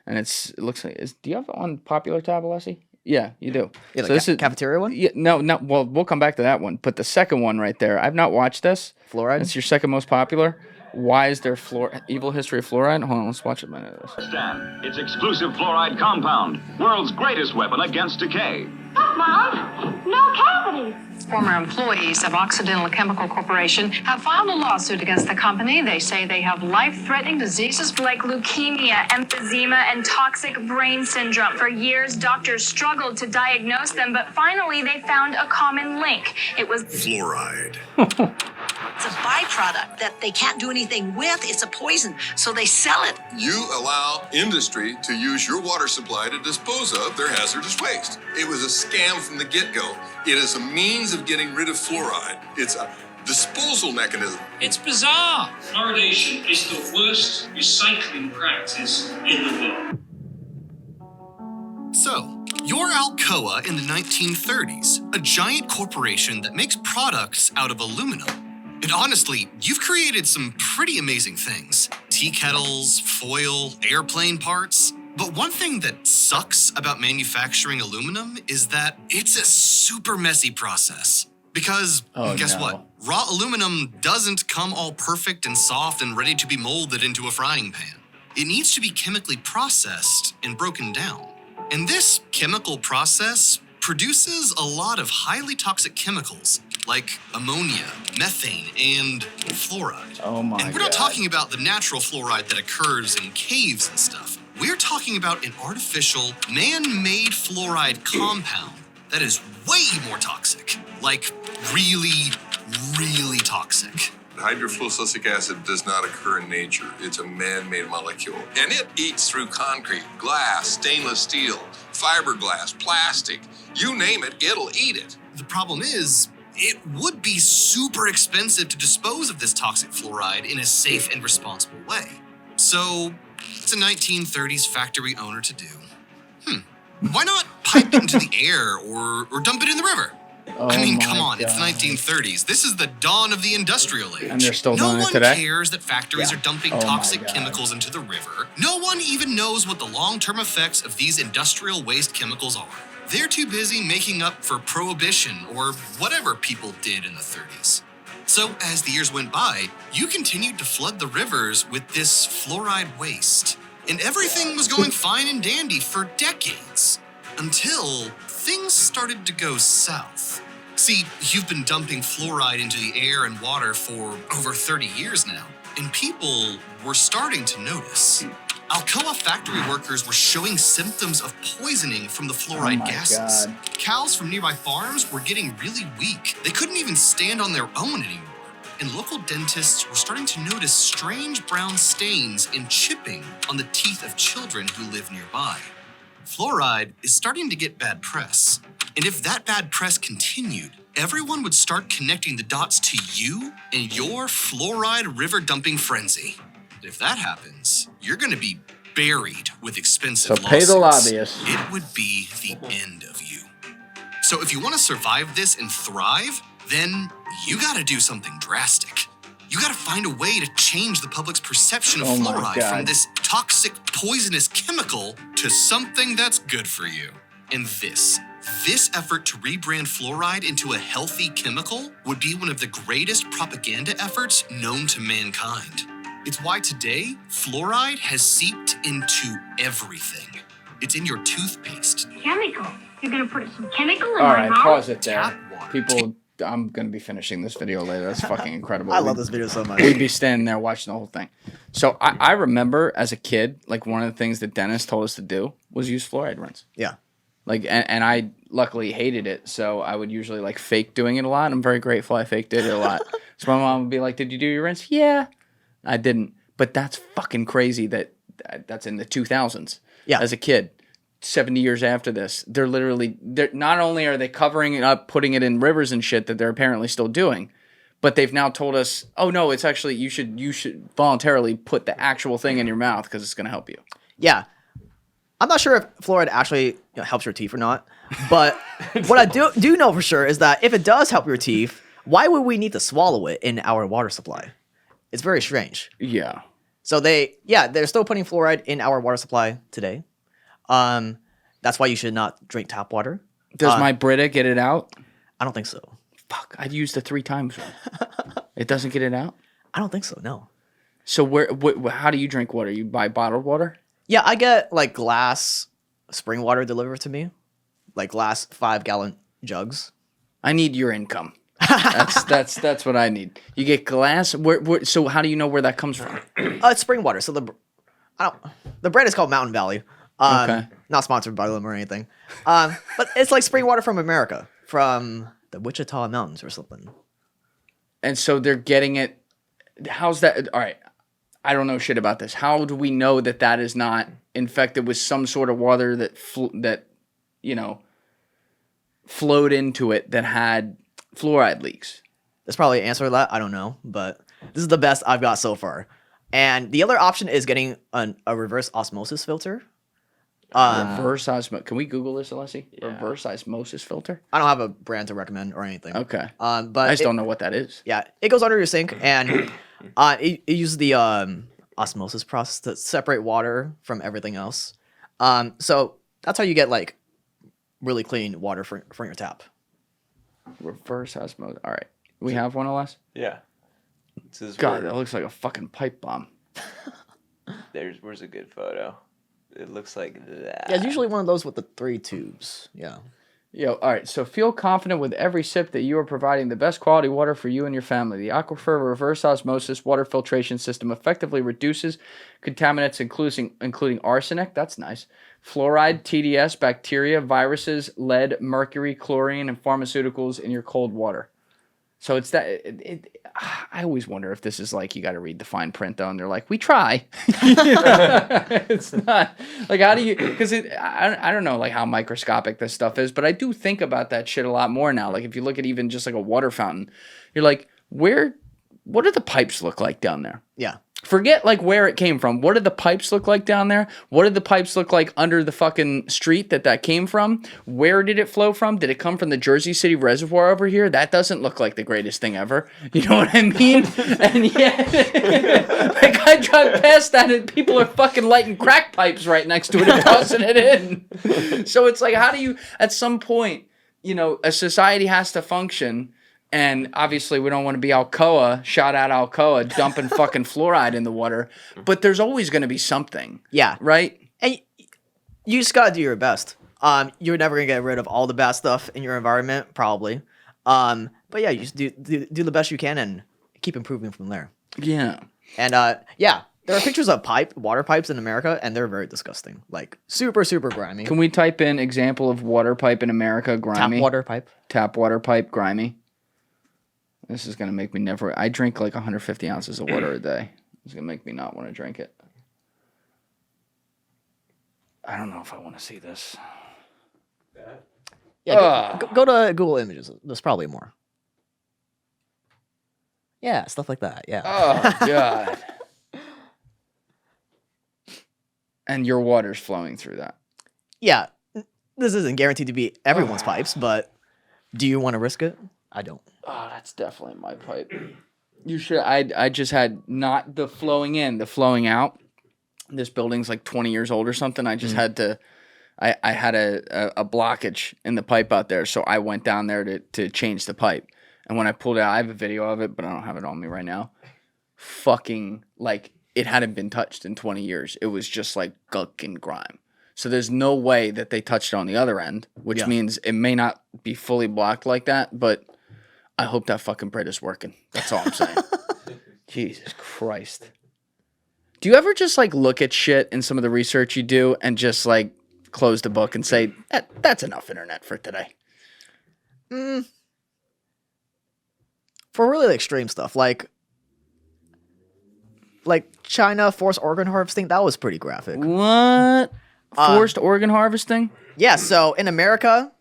and it looks like. Do you have it on popular tab, Alessi? Yeah, you do. Yeah, so this is cafeteria one. Yeah, no. Well, we'll come back to that one, but the second one right there, I've not watched this. Fluoride. It's your second most popular. Why is there evil history of fluoride? Hold on, let's watch a minute of this. Its exclusive fluoride compound, world's greatest weapon against decay. Mom, no cavities. Former employees of Occidental Chemical Corporation have filed a lawsuit against the company. They say they have life-threatening diseases like leukemia, emphysema, and toxic brain syndrome. For years, doctors struggled to diagnose them, but finally they found a common link. It was fluoride. It's a byproduct that they can't do anything with. It's a poison, so they sell it. You allow industry to use your water supply to dispose of their hazardous waste. It was a scam from the get-go. It is a means of getting rid of fluoride. It's a disposal mechanism. It's bizarre. Fluoridation is the worst recycling practice in the world. So, you're Alcoa in the 1930s, a giant corporation that makes products out of aluminum. And honestly, you've created some pretty amazing things. Tea kettles, foil, airplane parts. But one thing that sucks about manufacturing aluminum is that it's a super messy process. Because, guess what? Raw aluminum doesn't come all perfect and soft and ready to be molded into a frying pan. It needs to be chemically processed and broken down. And this chemical process produces a lot of highly toxic chemicals like ammonia, methane, and fluoride. Oh my God. And we're not talking about the natural fluoride that occurs in caves and stuff. We're talking about an artificial, man-made fluoride compound that is way more toxic. Like, really, really toxic. Hydrofluosilicic acid does not occur in nature. It's a man-made molecule. And it eats through concrete, glass, stainless steel, fiberglass, plastic. You name it, it'll eat it. The problem is, it would be super expensive to dispose of this toxic fluoride in a safe and responsible way. So, it's a 1930s factory owner to do. Why not pipe it into the air or dump it in the river? I mean, come on, it's 1930s. This is the dawn of the industrial age. And they're still no doing it one today? cares that factories are dumping toxic chemicals into the river. No one even knows what the long-term effects of these industrial waste chemicals are. They're too busy making up for prohibition or whatever people did in the 30s. So as the years went by, you continued to flood the rivers with this fluoride waste. And everything was going fine and dandy for decades. Until things started to go south. See, you've been dumping fluoride into the air and water for over 30 years now, and people were starting to notice. Alcoa factory workers were showing symptoms of poisoning from the fluoride gases. God. Cows from nearby farms were getting really weak. They couldn't even stand on their own anymore. And local dentists were starting to notice strange brown stains and chipping on the teeth of children who live nearby. Fluoride is starting to get bad press. And if that bad press continued, everyone would start connecting the dots to you and your fluoride river dumping frenzy. If that happens, you're going to be buried with expensive So pay the lawsuits. lobbyists. It would be the end of you. So if you want to survive this and thrive, then you got to do something drastic. You got to find a way to change the public's perception of Oh my fluoride God. from this toxic, poisonous chemical to something that's good for you. And this effort to rebrand fluoride into a healthy chemical would be one of the greatest propaganda efforts known to mankind. It's why today, fluoride has seeped into everything. It's in your toothpaste. Chemical. You're gonna put some chemical in All my right, mouth? pause it there. People, I'm going to be finishing this video later. That's fucking incredible. I love this video so much. We'd be standing there watching the whole thing. So I remember as a kid, like one of the things that Dennis told us to do was use fluoride rinse. Yeah. Like, and I luckily hated it, so I would usually like fake doing it a lot. I'm very grateful I faked it a lot. So my mom would be like, "Did you do your rinse?" Yeah. I didn't. But that's fucking crazy that that's in the 2000s. Yeah. As a kid. 70 years after this, they're not only are they covering it up, putting it in rivers and shit that they're apparently still doing, but they've now told us, oh no, it's actually, you should voluntarily put the actual thing in your mouth because it's going to help you. Yeah. I'm not sure if fluoride actually helps your teeth or not, but what I do know for sure is that if it does help your teeth, why would we need to swallow it in our water supply? It's very strange. Yeah. So they're still putting fluoride in our water supply today. That's why you should not drink tap water. Does my Brita get it out? I don't think so. Fuck, I'd used the 3 times one. It doesn't get it out? I don't think so, no. So how do you drink water? You buy bottled water? Yeah, I get like glass spring water delivered to me. Like glass 5-gallon jugs. I need your income. That's what I need. You get glass. So how do you know where that comes from? It's spring water. So the brand is called Mountain Valley. Okay. Not sponsored by them or anything. But it's like spring water from America, from the Wichita Mountains or something. And so they're getting it. How's that? All right. I don't know shit about this. How do we know that that is not infected with some sort of water that flowed into it that had fluoride leaks? There's probably an answer to that. I don't know, but this is the best I've got so far. And the other option is getting a reverse osmosis filter. Reverse osmosis. Can we Google this, Alessi? Yeah. Reverse osmosis filter? I don't have a brand to recommend or anything. Okay. But I just don't know what that is. Yeah, it goes under your sink, and it uses the osmosis process to separate water from everything else. So that's how you get like really clean water from your tap. Reverse osmosis. All right. We have one, Alessi? Yeah. God, that looks like a fucking pipe bomb. Where's a good photo? It looks like that. Yeah, it's usually one of those with the 3 tubes. Yeah. Yo, all right. So feel confident with every sip that you are providing the best quality water for you and your family. The Aquifer reverse osmosis water filtration system effectively reduces contaminants, including arsenic. That's nice. Fluoride, TDS, bacteria, viruses, lead, mercury, chlorine, and pharmaceuticals in your cold water. So it's that. I always wonder if this is like you got to read the fine print though, and they're like, we try. It's not like how do you? Because I don't know like how microscopic this stuff is, but I do think about that shit a lot more now. Like if you look at even just like a water fountain, you're like, what do the pipes look like down there? Yeah. Forget like where it came from. What did the pipes look like down there? What did the pipes look like under the fucking street that came from? Where did it flow from? Did it come from the Jersey City Reservoir over here? That doesn't look like the greatest thing ever. You know what I mean? And yeah, like I drive past that and people are fucking lighting crack pipes right next to it and tossing it in. So it's like, how do you, at some point, you know, a society has to function. And obviously, we don't want to be Alcoa, shout out Alcoa, dumping fucking fluoride in the water. But there's always going to be something. Yeah. Right? And you just got to do your best. You're never going to get rid of all the bad stuff in your environment, probably. But yeah, you just do the best you can and keep improving from there. Yeah. And yeah, there are pictures of water pipes in America, and they're very disgusting. Like, super, super grimy. Can we type in example of water pipe in America, grimy? Tap water pipe. Tap water pipe, grimy. This is going to make me never... I drink like 150 ounces of water a day. It's going to make me not want to drink it. I don't know if I want to see this. Yeah, go to Google Images. There's probably more. Yeah, stuff like that. Yeah. Oh, God. And your water's flowing through that. Yeah. This isn't guaranteed to be everyone's pipes, but do you want to risk it? I don't. Oh, that's definitely my pipe. You should. I just had not the flowing in, the flowing out. This building's like 20 years old or something. I just had to. I had a blockage in the pipe out there, so I went down there to change the pipe. And when I pulled it out, I have a video of it, but I don't have it on me right now. Fucking like it hadn't been touched in 20 years. It was just like gunk and grime. So there's no way that they touched it on the other end, which means it may not be fully blocked like that, but I hope that fucking bread is working. That's all I'm saying. Jesus Christ. Do you ever just like look at shit in some of the research you do and just like close the book and say, that's enough internet for today? For really extreme stuff, like China forced organ harvesting, that was pretty graphic. What? Forced organ harvesting? Yeah, so in America,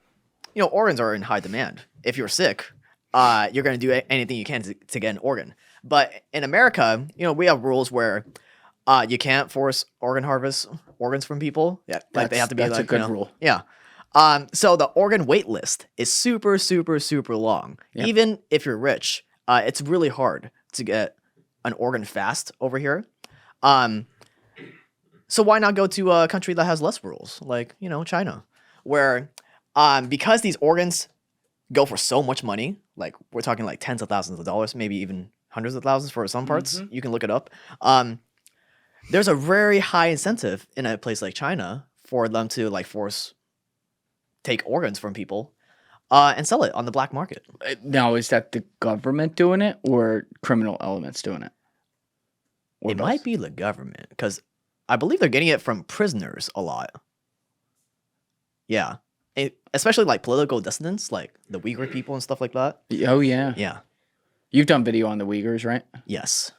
you know, organs are in high demand. If you're sick, you're going to do anything you can to get an organ. But in America, you know, we have rules where you can't force organs from people. Yeah, like they have to be. That's like, a good you know, rule. Yeah. So the organ wait list is super, super, super long. Yep. Even if you're rich, it's really hard to get an organ fast over here. So why not go to a country that has less rules, like, you know, China, where because these organs go for so much money, like we're talking like tens of thousands of dollars, maybe even hundreds of thousands for some parts. You can look it up. There's a very high incentive in a place like China for them to like take organs from people and sell it on the black market. Now, is that the government doing it or criminal elements doing it? Or It both? might be the government because I believe they're getting it from prisoners a lot. Yeah. Especially like political dissidents, like the Uyghur people and stuff like that. Oh, yeah. Yeah. You've done video on the Uyghurs, right? Yes.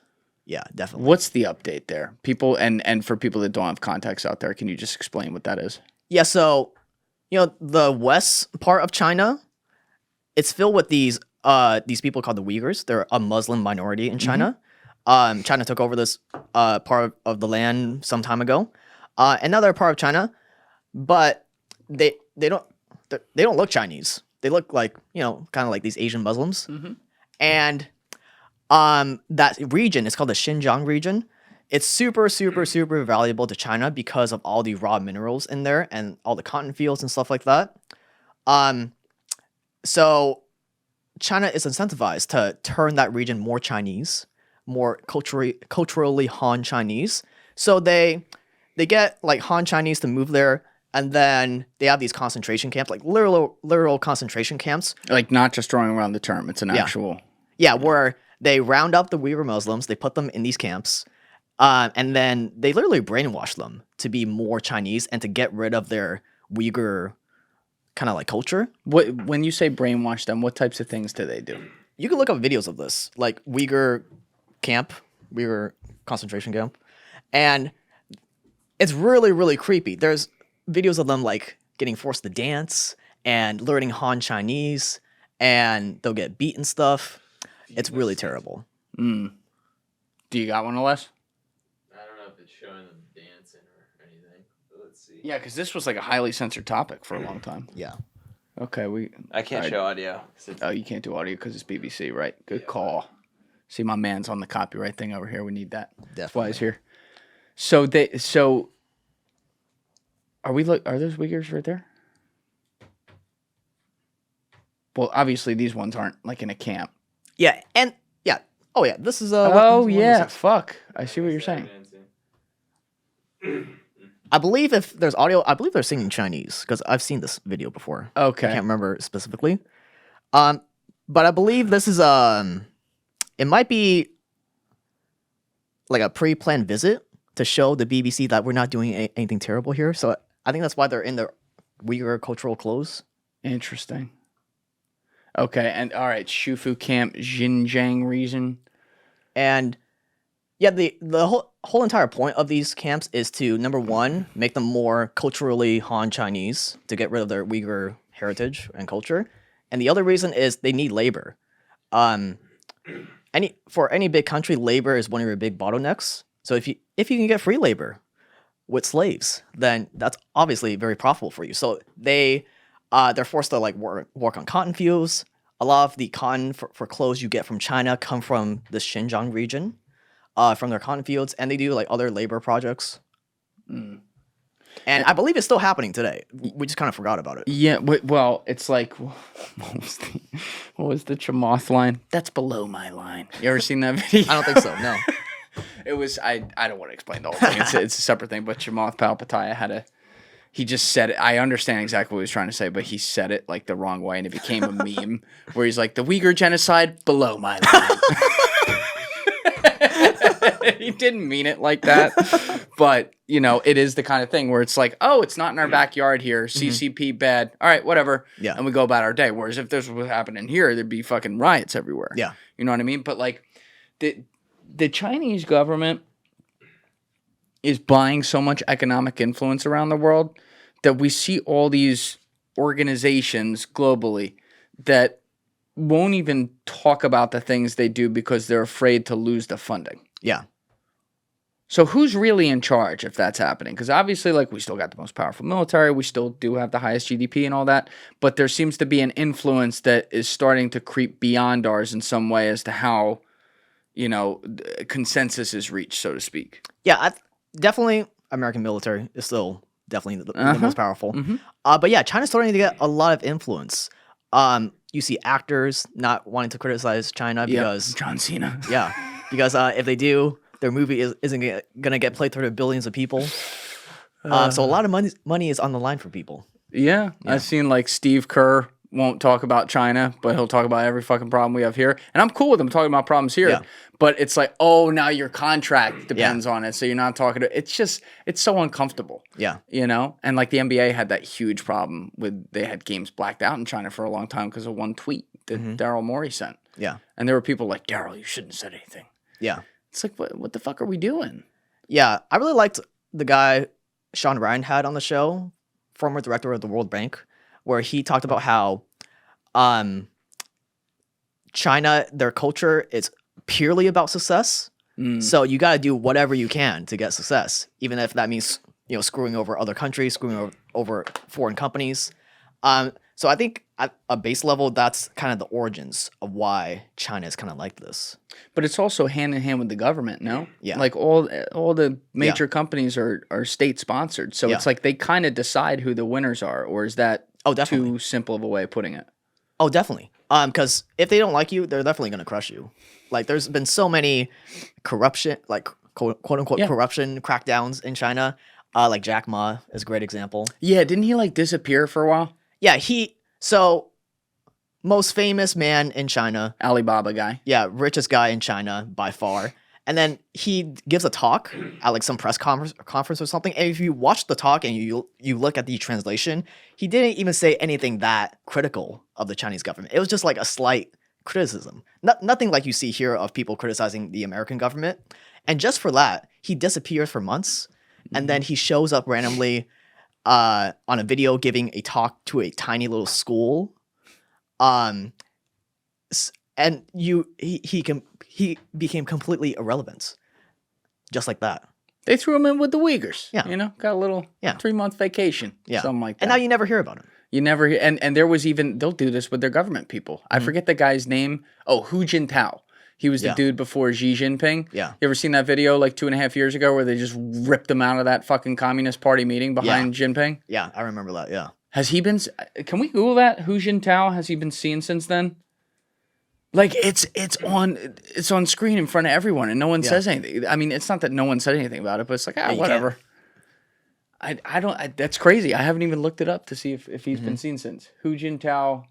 Yeah, definitely. What's the update there? People and for people that don't have context out there, can you just explain what that is? Yeah, so you know, the west part of China, it's filled with these people called the Uyghurs. They're a Muslim minority in China. China took over this part of the land some time ago. And now they're a part of China, but they don't look Chinese. They look like, you know, kind of like these Asian Muslims. And that region is called the Xinjiang region. It's super, super, super valuable to China because of all the raw minerals in there and all the cotton fields and stuff like that. So China is incentivized to turn that region more Chinese, more culturally Han Chinese. So they get like Han Chinese to move there, and then they have these concentration camps, like literal concentration camps. Like not just throwing around the term, it's an actual. Yeah, where they round up the Uyghur Muslims, they put them in these camps, and then they literally brainwash them to be more Chinese and to get rid of their Uyghur kind of like culture. When you say brainwash them, what types of things do they do? You can look up videos of this, like Uyghur concentration camp, and it's really, really creepy. There's videos of them like getting forced to dance and learning Han Chinese, and they'll get beat and stuff. It's really terrible. Do you got one, Les? Yeah, because this was like a highly censored topic for a long time. Yeah. Okay, I can't show audio. Oh, you can't do audio because it's BBC, right? Good call. See, my man's on the copyright thing over here. We need that. That's why he's here. So are those Uyghurs right there? Well, obviously these ones aren't like in a camp. Yeah, and yeah. Oh yeah, this is fuck. I see what you're saying. I believe if there's audio, I believe they're singing Chinese because I've seen this video before. Okay. I can't remember specifically. But I believe this is it might be like a pre-planned visit to show the BBC that we're not doing anything terrible here. So I think that's why they're in their Uyghur cultural clothes. Interesting. Okay, and all right, Shufu Camp, Xinjiang region. And yeah, the whole entire point of these camps is to, number one, make them more culturally Han Chinese to get rid of their Uyghur heritage and culture. And the other reason is they need labor. For any big country, labor is one of your big bottlenecks. So if you can get free labor with slaves, then that's obviously very profitable for you. So they're forced to like work on cotton fields. A lot of the cotton for clothes you get from China come from the Xinjiang region, from their cotton fields, and they do like other labor projects. And I believe it's still happening today. We just kind of forgot about it. Yeah, well, it's like, what was the Chamath line? That's below my line. You ever seen that video? I don't think so, no. It was, I don't want to explain the whole thing. It's a separate thing, but Chamath Palpataya he just said it. I understand exactly what he was trying to say, but he said it like the wrong way, and it became a meme where he's like, the Uyghur genocide below my line. He didn't mean it like that, but it is the kind of thing where it's like, oh, it's not in our backyard here. CCP bad. All right, whatever. Yeah. And we go about our day. Whereas if this was happening here, there'd be fucking riots everywhere. Yeah. You know what I mean? But like the Chinese government is buying so much economic influence around the world that we see all these organizations globally that won't even talk about the things they do because they're afraid to lose the funding. Yeah. So who's really in charge if that's happening? Because obviously, like, we still got the most powerful military. We still do have the highest GDP and all that. But there seems to be an influence that is starting to creep beyond ours in some way as to how, consensus is reached, so to speak. Yeah, definitely American military is still definitely the most powerful. But yeah, China's starting to get a lot of influence. You see actors not wanting to criticize China because... John Cena. Yeah, because if they do, their movie isn't going to get played through to billions of people. So a lot of money is on the line for people. Yeah, I've seen like Steve Kerr won't talk about China, but he'll talk about every fucking problem we have here. And I'm cool with him talking about problems here. Yeah. But it's like, oh, now your contract depends on it. So you're not talking to... It's so uncomfortable. Yeah. And like the NBA had that huge problem they had games blacked out in China for a long time because of one tweet that Daryl Morey sent. Yeah. And there were people like, Daryl, you shouldn't have said anything. Yeah. It's like, what the fuck are we doing? Yeah. I really liked the guy Sean Ryan had on the show, former director of the World Bank, where he talked about how China, their culture is purely about success. So you got to do whatever you can to get success, even if that means screwing over other countries, screwing over foreign companies. So I think at a base level, that's kind of the origins of why China is kind of like this. But it's also hand in hand with the government, no? Yeah. Like all the major companies are state sponsored, so it's like they kind of decide who the winners are, or is that too simple of a way of putting it? Oh, definitely. Because if they don't like you, they're definitely going to crush you. Like, there's been so many corruption, like quote unquote corruption crackdowns in China. Like Jack Ma is a great example. Yeah, didn't he like disappear for a while? Yeah, most famous man in China. Alibaba guy. Yeah, richest guy in China by far. And then he gives a talk at like some press conference or something. And if you watch the talk and you look at the translation, he didn't even say anything that critical of the Chinese government. It was just like a slight criticism. Nothing like you see here of people criticizing the American government. And just for that, he disappears for months. And then he shows up randomly on a video giving a talk to a tiny little school. And he became completely irrelevant, just like that. They threw him in with the Uyghurs. Yeah. You know, got a little 3-month vacation. Yeah. Something like that. And now you never hear about him. You never hear. And there was even, they'll do this with their government people. I forget the guy's name. Oh, Hu Jintao. He was the dude before Xi Jinping. Yeah. You ever seen that video like 2.5 years ago where they just ripped him out of that fucking Communist Party meeting behind Jinping? Yeah, I remember that, yeah. Has he been, can we Google that? Hu Jintao, has he been seen since then? Like it's on screen in front of everyone and no one says anything. I mean, it's not that no one said anything about it, but it's like, whatever. I don't, that's crazy. I haven't even looked it up to see if he's been seen since. Hu Jintao.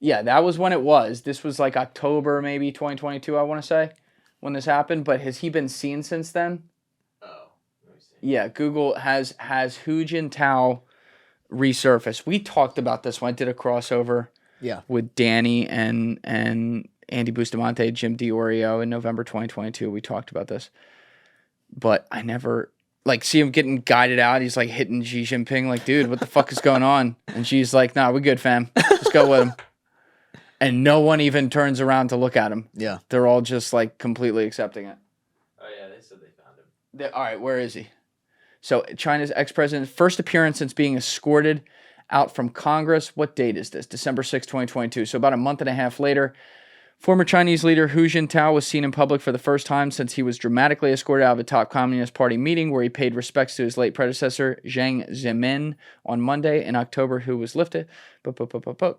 Yeah, that was when it was. This was like October, maybe 2022, I want to say, when this happened. But has he been seen since then? Oh, let me see. Yeah, Google has Hu Jintao resurfaced. We talked about this when I did a crossover with Danny and Andy Bustamante, Jim DiOrio in November 2022. We talked about this. But I never, like, see him getting guided out. He's, like, hitting Xi Jinping. Like, dude, what the fuck is going on? And she's like, nah, we're good, fam. Just go with him. And no one even turns around to look at him. Yeah. They're all just, like, completely accepting it. Oh, yeah, they said they found him. All right, where is he? So, China's ex-president's first appearance since being escorted out from Congress. What date is this? December 6, 2022. So, about a month and a half later, former Chinese leader Hu Jintao was seen in public for the first time since he was dramatically escorted out of a top Communist Party meeting where he paid respects to his late predecessor, Jiang Zemin, on Monday. In October, Hu was lifted.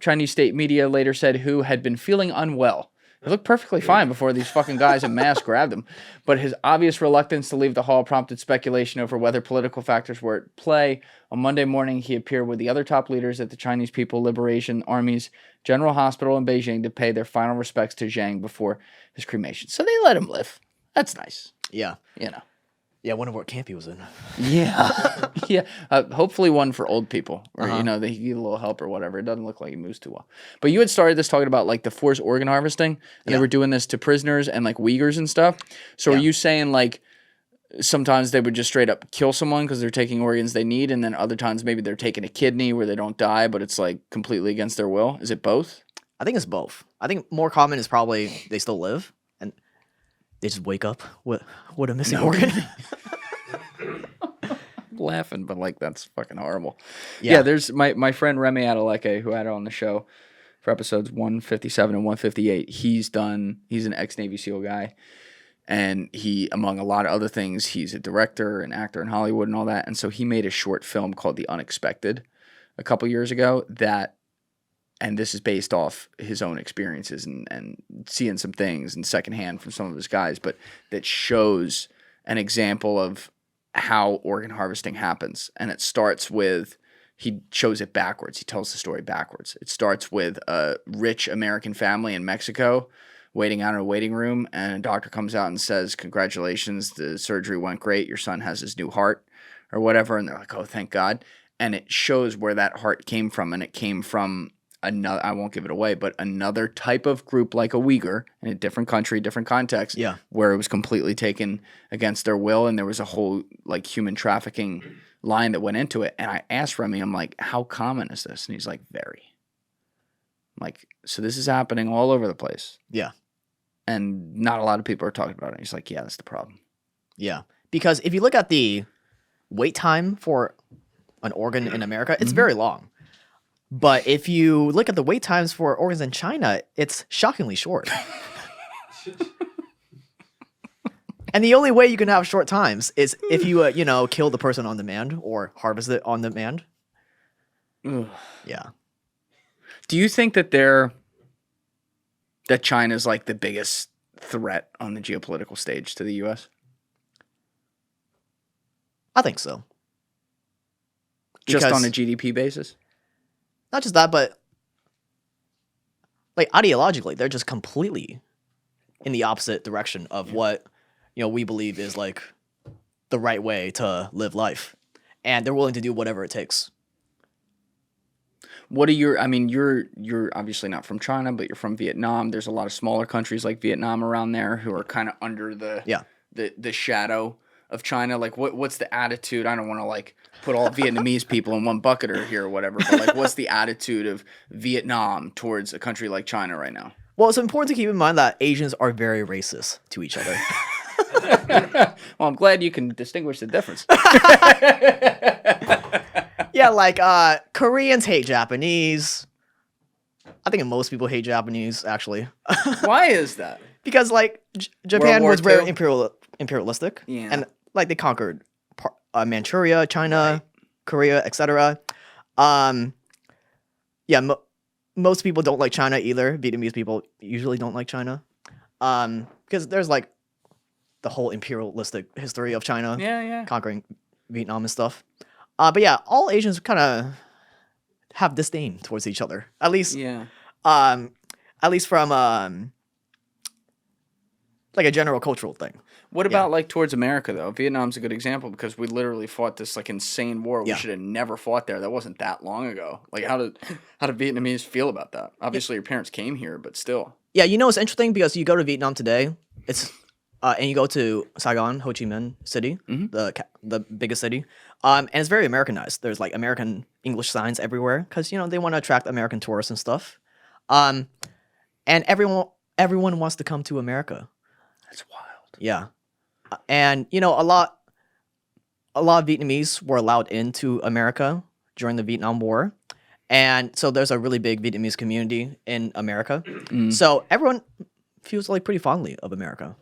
Chinese state media later said Hu had been feeling unwell. He looked perfectly fine before these fucking guys in masks grabbed him. But his obvious reluctance to leave the hall prompted speculation over whether political factors were at play. On Monday morning, he appeared with the other top leaders at the Chinese People Liberation Army's General Hospital in Beijing to pay their final respects to Jiang before his cremation. So they let him live. That's nice. Yeah. You know. Yeah, I wonder what camp he was in. Yeah. Yeah. Hopefully one for old people. Or, you know, they get a little help or whatever. It doesn't look like he moves too well. But you had started this talking about, like, the forced organ harvesting. And they were doing this to prisoners and, like, Uyghurs and stuff. So are you saying, like, sometimes they would just straight up kill someone because they're taking organs they need, and then other times maybe they're taking a kidney where they don't die, but it's, like, completely against their will? Is it both? I think it's both. I think more common is probably they still live, and they just wake up with a missing organ. Laughing, but like that's fucking horrible. Yeah, there's my friend Remy Adeleke, who I had on the show for episodes 157 and 158. He's an ex-Navy SEAL guy, and he, among a lot of other things, he's a director and actor in Hollywood and all that. And so he made a short film called The Unexpected a couple years ago and this is based off his own experiences and seeing some things and secondhand from some of his guys, but that shows an example of how organ harvesting happens. And it starts with, he shows it backwards. He tells the story backwards. It starts with a rich American family in Mexico waiting out in a waiting room, and a doctor comes out and says, congratulations, the surgery went great. Your son has his new heart or whatever. And they're like, oh, thank God. And it shows where that heart came from. And it came from another, I won't give it away, but another type of group like a Uyghur in a different country, different context, where it was completely taken against their will, and there was a whole like human trafficking line that went into it. And I asked Remy, I'm like, how common is this? And he's like, very. I'm like, so this is happening all over the place. Yeah. And not a lot of people are talking about it. He's like, yeah, that's the problem. Yeah. Because if you look at the wait time for an organ in America, it's very long. But if you look at the wait times for organs in China, it's shockingly short. And the only way you can have short times is if you, kill the person on demand or harvest it on demand. Yeah. Do you think that China's like the biggest threat on the geopolitical stage to the U.S.? I think so. Just on a GDP basis? Not just that, but like ideologically, they're just completely in the opposite direction of what we believe is like the right way to live life, and they're willing to do whatever it takes. What are your? I mean, you're obviously not from China, but you're from Vietnam. There's a lot of smaller countries like Vietnam around there who are kind of under the shadow of China. Like, what's the attitude? I don't want to like put all Vietnamese people in one bucket or here or whatever, but like, what's the attitude of Vietnam towards a country like China right now? Well, it's important to keep in mind that Asians are very racist to each other. Well, I'm glad you can distinguish the difference. Yeah, like Koreans hate Japanese. I think most people hate Japanese, actually. Why is that? Because like Japan was very II? imperialistic, Yeah. and like they conquered Manchuria, China, Korea, etc. Yeah, most people don't like China either. Vietnamese people usually don't like China, because there's like the whole imperialistic history of China, conquering Vietnam and stuff. But yeah, all Asians kind of have disdain towards each other. At least, from like a general cultural thing. What about like towards America though? Vietnam's a good example because we literally fought this like insane war. We should have never fought there. That wasn't that long ago. Like how did Vietnamese feel about that? Obviously your parents came here, but still. Yeah, you know it's interesting because you go to Vietnam today, and you go to Saigon, Ho Chi Minh City, the biggest city, and it's very Americanized. There's like American English signs everywhere because they want to attract American tourists and stuff. And everyone wants to come to America. That's wild. Yeah. And a lot of Vietnamese were allowed into America during the Vietnam War, and so there's a really big Vietnamese community in America. So everyone feels like pretty fondly of America.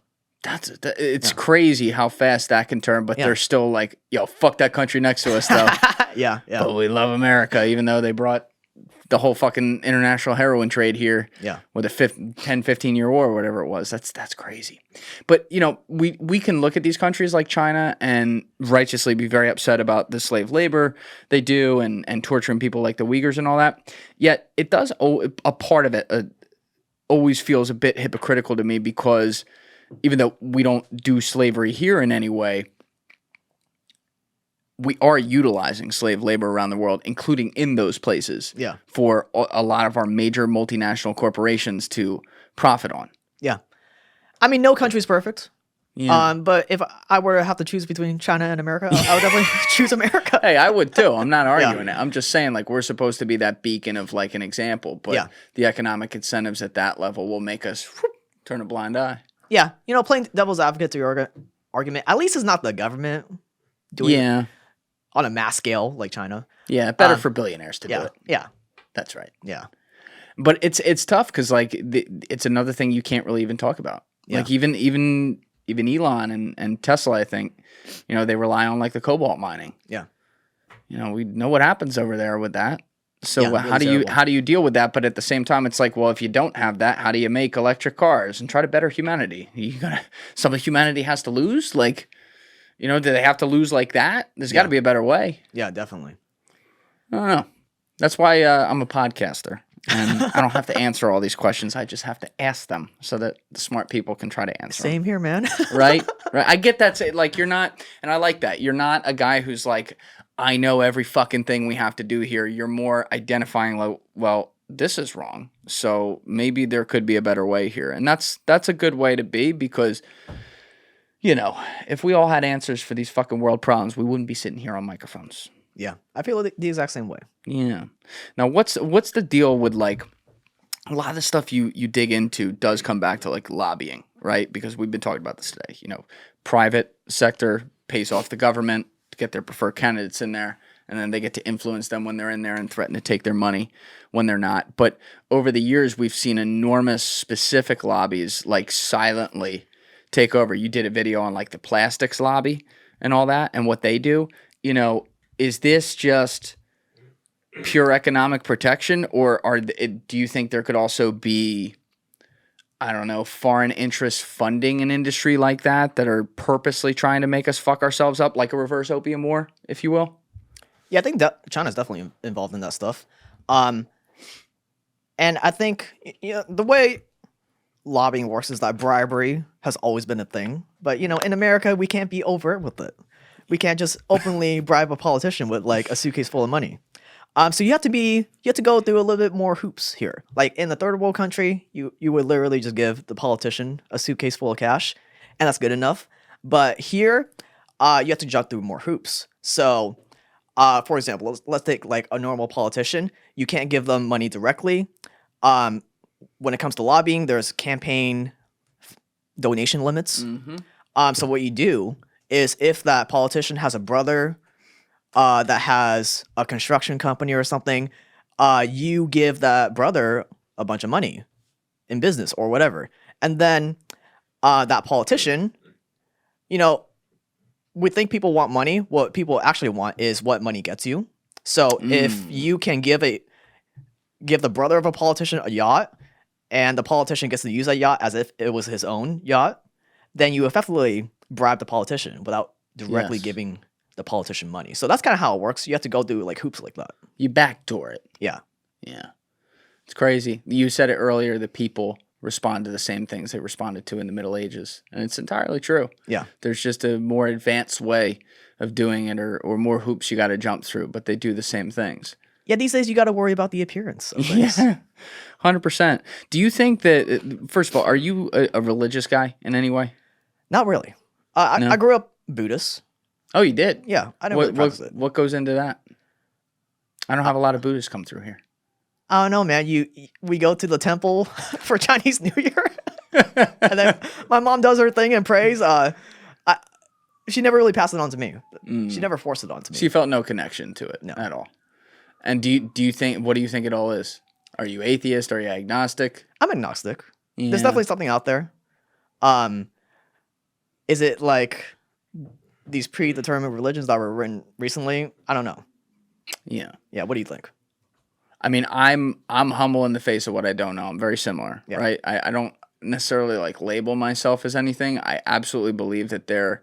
It's crazy how fast that can turn, but they're still like, yo, fuck that country next to us though. Yeah. But we love America, even though they brought the whole fucking international heroin trade here with a 10-15-year war or whatever it was. That's crazy. But, we can look at these countries like China and righteously be very upset about the slave labor they do and torturing people like the Uyghurs and all that. Yet it does, a part of it always feels a bit hypocritical to me because even though we don't do slavery here in any way, we are utilizing slave labor around the world, including in those places, for a lot of our major multinational corporations to profit on. Yeah. I mean, no country's perfect. Yeah. But if I were to have to choose between China and America, I would definitely choose America. Hey, I would too. I'm not arguing it. I'm just saying, like, we're supposed to be that beacon of, like, an example. But the economic incentives at that level will make us turn a blind eye. Yeah. Playing devil's advocate to your argument, at least it's not the government doing it on a mass scale like China. Yeah, better for billionaires to do it. Yeah. That's right. Yeah. But it's tough because, like, it's another thing you can't really even talk about. Yeah. Like, even Elon and Tesla, I think, they rely on, like, the cobalt mining. Yeah. We know what happens over there with that. So Yeah, how do you deal with that? But at the same time, it's like, well, if you don't have that, how do you make electric cars and try to better humanity? Some of humanity has to lose? Like, do they have to lose like that? There's got to be a better way. Yeah, definitely. I don't know. That's why I'm a podcaster. And I don't have to answer all these questions. I just have to ask them so that the smart people can try to answer them. Same here, man. Right? I get that. Like, you're not, and I like that. You're not a guy who's like, I know every fucking thing we have to do here. You're more identifying, like, well, this is wrong. So maybe there could be a better way here. And that's a good way to be because, if we all had answers for these fucking world problems, we wouldn't be sitting here on microphones. Yeah, I feel the exact same way. Yeah. Now, what's the deal with, like, a lot of the stuff you dig into does come back to, like, lobbying, right? Because we've been talking about this today. Private sector pays off the government to get their preferred candidates in there, and then they get to influence them when they're in there and threaten to take their money when they're not. But over the years, we've seen enormous specific lobbies, like, silently take over. You did a video on, like, the plastics lobby and all that and what they do. Is this just pure economic protection, or do you think there could also be, I don't know, foreign interest funding an industry like that are purposely trying to make us fuck ourselves up, like a reverse opium war, if you will? Yeah, I think that China's definitely involved in that stuff. And I think the way lobbying works is that bribery has always been a thing. But, in America, we can't be overt with it. We can't just openly bribe a politician with, like, a suitcase full of money. So you have to go through a little bit more hoops here. Like, in the third world country, you would literally just give the politician a suitcase full of cash, and that's good enough. But here, you have to jump through more hoops. So, for example, let's take, like, a normal politician. You can't give them money directly. When it comes to lobbying, there's campaign donation limits. So what you do is if that politician has a brother that has a construction company or something, you give that brother a bunch of money in business or whatever. And then that politician, you know, we think people want money. What people actually want is what money gets you. So if you can give the brother of a politician a yacht, and the politician gets to use that yacht as if it was his own yacht, then you effectively bribe the politician without directly giving the politician money. So that's kind of how it works. You have to go through like hoops like that. You backdoor it. Yeah. Yeah. It's crazy. You said it earlier, the people respond to the same things they responded to in the Middle Ages. And it's entirely true. Yeah. There's just a more advanced way of doing it or more hoops you got to jump through, but they do the same things. Yeah, these days you got to worry about the appearance of things. Yeah, 100%. Do you think that, first of all, are you a religious guy in any way? Not really. I grew up Buddhist. Oh, you did? Yeah, I didn't really practice it. What goes into that? I don't have a lot of Buddhists come through here. I don't know, man. We go to the temple for Chinese New Year, and then my mom does her thing and prays. She never really passed it on to me. She never forced it on to me. So you felt no connection to it at all. And do you think? What do you think it all is? Are you atheist? Are you agnostic? I'm agnostic. Yeah. There's definitely something out there. Is it like these predetermined religions that were written recently? I don't know. Yeah. Yeah. What do you think? I mean, I'm humble in the face of what I don't know. I'm very similar, right? I don't necessarily like label myself as anything. I absolutely believe that there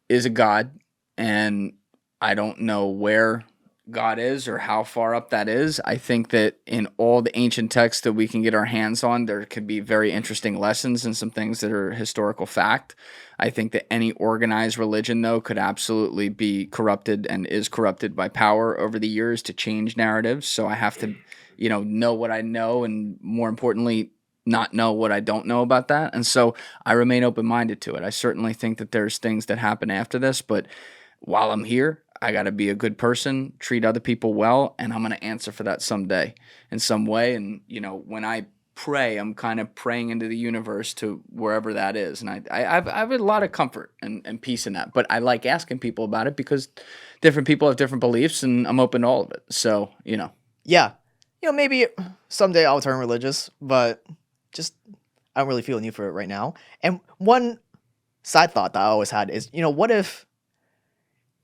is a God, and I don't know where God is or how far up that is. I think that in all the ancient texts that we can get our hands on, there could be very interesting lessons and some things that are historical fact. I think that any organized religion, though, could absolutely be corrupted and is corrupted by power over the years to change narratives. So I have to, know what I know, and more importantly, not know what I don't know about that. And so I remain open-minded to it. I certainly think that there's things that happen after this, but while I'm here, I got to be a good person, treat other people well, and I'm going to answer for that someday in some way. And, when I pray, I'm kind of praying into the universe to wherever that is. And I have a lot of comfort and peace in that. But I like asking people about it because different people have different beliefs, and I'm open to all of it. So, Yeah. Maybe someday I'll turn religious, but just I don't really feel a need for it right now. And one side thought that I always had is, what if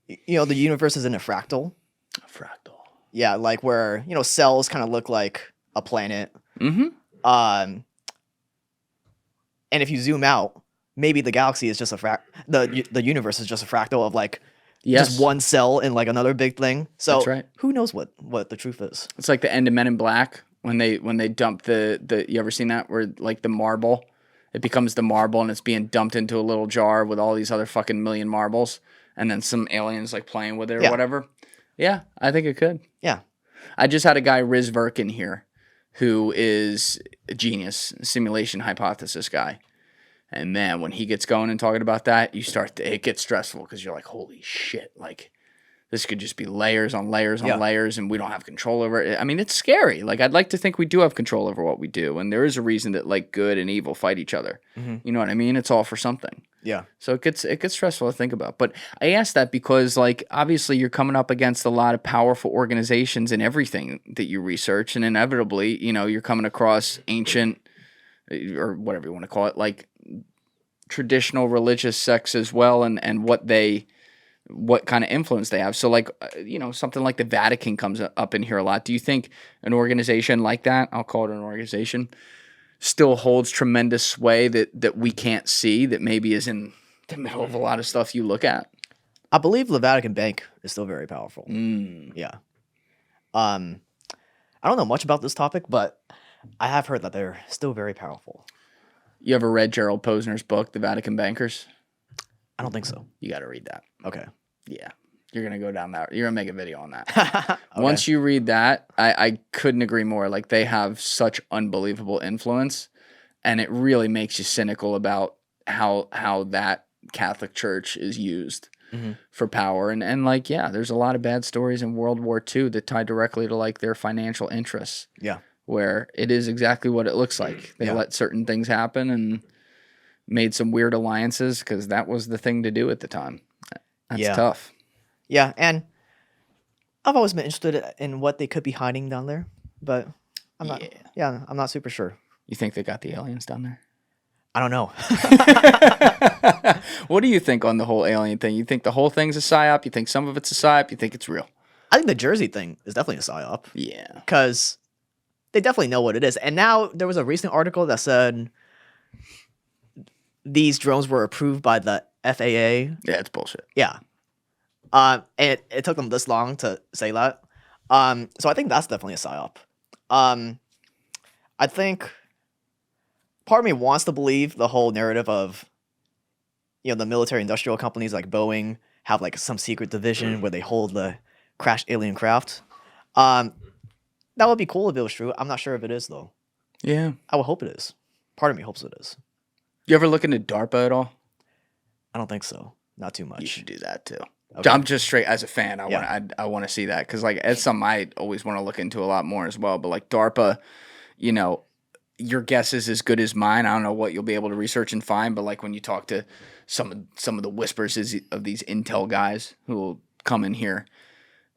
the universe is in a fractal? A fractal. Yeah, like where, cells kind of look like a planet. Mm-hmm. And if you zoom out, maybe the galaxy is just the universe is just a fractal of like just one cell in like another big thing. So that's right. Who knows what the truth is? It's like the end of Men in Black when they dump the you ever seen that where like the marble, it becomes the marble and it's being dumped into a little jar with all these other fucking million marbles. And then some aliens like playing with it or whatever. Yeah, I think it could. Yeah. I just had a guy, Riz Verkin, here, who is a genius, simulation hypothesis guy. And man, when he gets going and talking about that, it gets stressful because you're like, holy shit, like this could just be layers on layers on layers and we don't have control over it. I mean, it's scary. Like, I'd like to think we do have control over what we do. And there is a reason that like good and evil fight each other. Mm-hmm. You know what I mean? It's all for something. Yeah. So it gets stressful to think about. But I ask that because like obviously you're coming up against a lot of powerful organizations in everything that you research, and inevitably, you're coming across ancient or whatever you want to call it, like traditional religious sects as well, and what kind of influence they have. So like something like the Vatican comes up in here a lot. Do you think an organization like that, I'll call it an organization, still holds tremendous sway that we can't see, that maybe is in the middle of a lot of stuff you look at? I believe the Vatican Bank is still very powerful. Yeah. I don't know much about this topic, but I have heard that they're still very powerful. You ever read Gerald Posner's book, The Vatican Bankers? I don't think so. You got to read that. Okay. Yeah. You're going to go down that. You're going to make a video on that. Okay. Once you read that, I couldn't agree more. Like, they have such unbelievable influence, and it really makes you cynical about how that Catholic Church is used for power. And like, yeah, there's a lot of bad stories in World War II that tie directly to like their financial interests. Yeah. Where it is exactly what it looks like. They let certain things happen, and made some weird alliances because that was the thing to do at the time. That's tough. Yeah, and I've always been interested in what they could be hiding down there, but I'm not. Yeah, I'm not super sure. You think they got the aliens down there? I don't know. What do you think on the whole alien thing? You think the whole thing's a psyop? You think some of it's a psyop? You think it's real? I think the Jersey thing is definitely a psyop. Yeah. Because they definitely know what it is. And now there was a recent article that said these drones were approved by the FAA. Yeah, it's bullshit. Yeah. And it took them this long to say that. So I think that's definitely a psyop. I think part of me wants to believe the whole narrative of, the military industrial companies like Boeing have like some secret division where they hold the crashed alien craft. That would be cool if it was true. I'm not sure if it is though. Yeah. I would hope it is. Part of me hopes it is. You ever look into DARPA at all? I don't think so. Not too much. You should do that too. Okay. I'm just straight as a fan. I want to see that because like it's something I always want to look into a lot more as well. But like DARPA, your guess is as good as mine. I don't know what you'll be able to research and find, but like when you talk to some of the whispers of these intel guys who will come in here,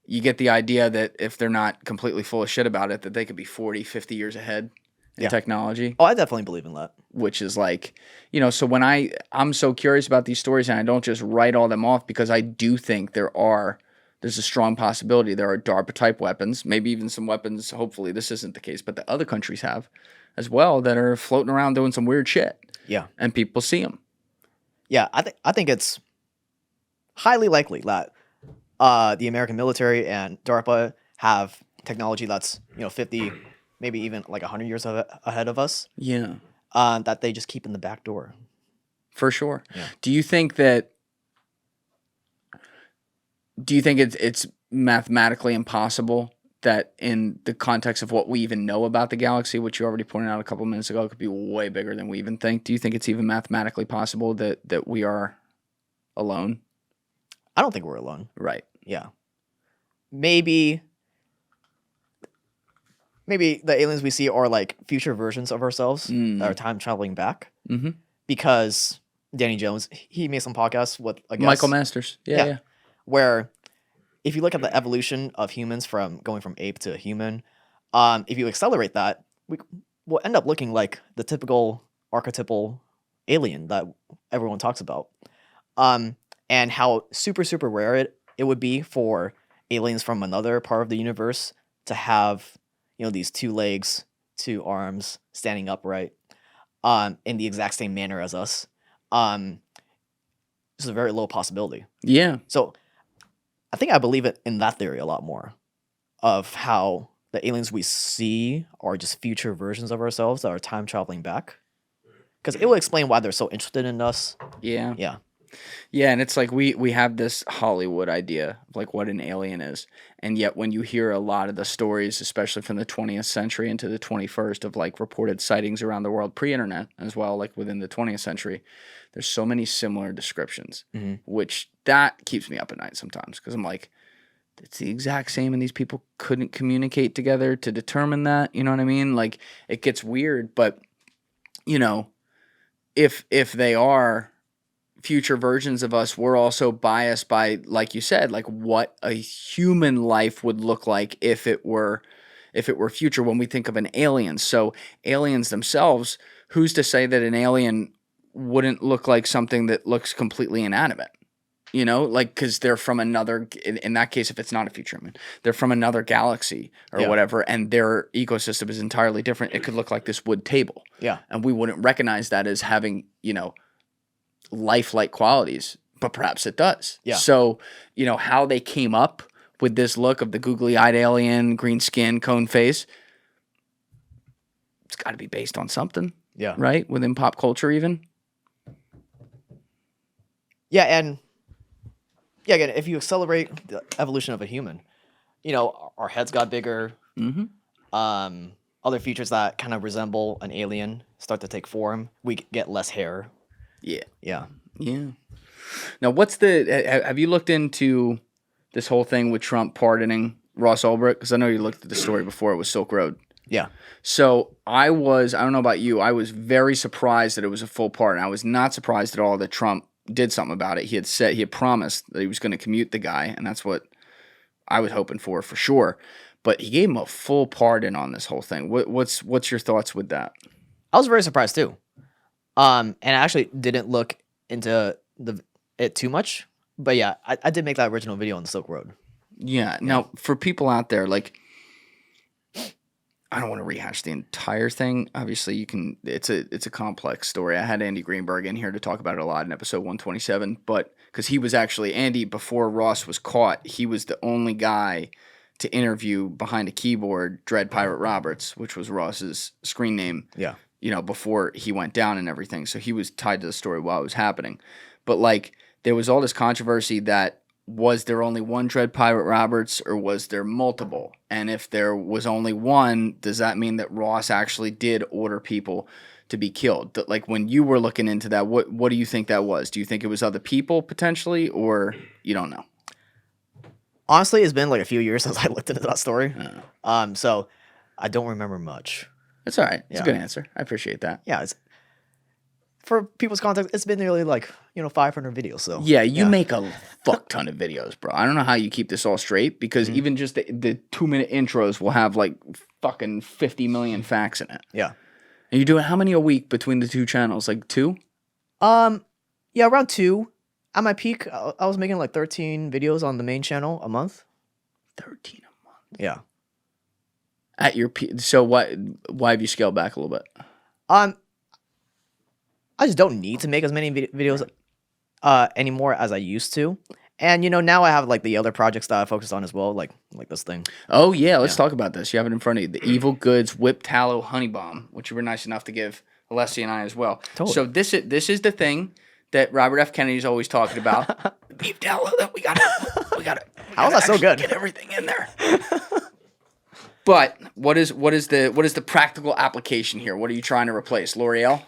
you get the idea that if they're not completely full of shit about it, that they could be 40, 50 years ahead in technology. Oh, I definitely believe in that. Which is like, so when I'm so curious about these stories and I don't just write all them off because I do think there's a strong possibility there are DARPA type weapons, maybe even some weapons, hopefully this isn't the case, but that other countries have as well that are floating around doing some weird shit. Yeah. And people see them. Yeah, I think it's highly likely that the American military and DARPA have technology that's 50, maybe even like 100 years ahead of us. Yeah. That they just keep in the back door. For sure. Yeah. Do you think it's mathematically impossible that in the context of what we even know about the galaxy, which you already pointed out a couple minutes ago, it could be way bigger than we even think? Do you think it's even mathematically possible that we are alone? I don't think we're alone. Right. Yeah. Maybe the aliens we see are like future versions of ourselves that are time traveling back. Mm-hmm. Because Danny Jones, he made some podcasts with Michael Masters. Yeah. Where if you look at the evolution of humans from going from ape to human, if you accelerate that, we'll end up looking like the typical archetypal alien that everyone talks about. And how super, super rare it would be for aliens from another part of the universe to have, these 2 legs, 2 arms, standing upright, in the exact same manner as us. It's a very low possibility. Yeah. So I think I believe it in that theory a lot more of how the aliens we see are just future versions of ourselves that are time traveling back. Because it will explain why they're so interested in us. Yeah. Yeah. Yeah, and it's like we have this Hollywood idea of like what an alien is. And yet when you hear a lot of the stories, especially from the 20th century into the 21st of like reported sightings around the world pre-internet as well, like within the 20th century, there's so many similar descriptions, which that keeps me up at night sometimes because I'm like, it's the exact same and these people couldn't communicate together to determine that, you know what I mean? Like it gets weird, but if they are future versions of us, we're also biased by, like you said, like what a human life would look like if it were future when we think of an alien. So aliens themselves, who's to say that an alien wouldn't look like something that looks completely inanimate? Like because they're from another, in that case, if it's not a future human, they're from another galaxy or whatever, and their ecosystem is entirely different. It could look like this wood table. Yeah. And we wouldn't recognize that as having, lifelike qualities, but perhaps it does. Yeah. So, how they came up with this look of the googly-eyed alien, green skin, cone face, it's got to be based on something. Yeah. Right? Within pop culture even. Yeah, and again, if you accelerate the evolution of a human, our heads got bigger. Mm-hmm. Other features that kind of resemble an alien start to take form. We get less hair. Yeah. Yeah. Yeah. Now, have you looked into this whole thing with Trump pardoning Ross Ulbricht? Because I know you looked at the story before it was Silk Road. Yeah. So I don't know about you, I was very surprised that it was a full pardon. I was not surprised at all that Trump did something about it. He had promised that he was going to commute the guy, and that's what I was hoping for sure. But he gave him a full pardon on this whole thing. What's your thoughts with that? I was very surprised too. And I actually didn't look into it too much. But yeah, I did make that original video on the Silk Road. Yeah. Now, for people out there, like, I don't want to rehash the entire thing. Obviously, you can. It's a complex story. I had Andy Greenberg in here to talk about it a lot in episode 127, but because he was actually Andy before Ross was caught, he was the only guy to interview behind a keyboard Dread Pirate Roberts, which was Ross's screen name. Yeah. Before he went down and everything. So he was tied to the story while it was happening. But like, there was all this controversy that was there only one Dread Pirate Roberts or was there multiple? And if there was only one, does that mean that Ross actually did order people to be killed? Like, when you were looking into that, what do you think that was? Do you think it was other people potentially, or you don't know? Honestly, it's been like a few years since I looked into that story. So I don't remember much. That's all right. It's a good answer. I appreciate that. Yeah, it's for people's context, it's been nearly like 500 videos. So yeah, you make a fuck ton of videos, bro. I don't know how you keep this all straight because even just the 2-minute intros will have like fucking 50 million facts in it. Yeah, and you're doing how many a week between the two channels? Like 2? Yeah, around 2. At my peak, I was making like 13 videos on the main channel a month. 13 a month. Yeah. At your peak, so why have you scaled back a little bit? I just don't need to make as many videos anymore as I used to. And now I have like the other projects that I focus on as well, like this thing. Oh yeah, let's talk about this. You have it in front of you. The Evil Goods Whip Tallow Honey Balm, which you were nice enough to give Alessia and I as well. Totally. So this is the thing that Robert F. Kennedy's always talking about. Beef tallow that we got it. How is that so good? Get everything in there. But what is the practical application here? What are you trying to replace? L'Oreal?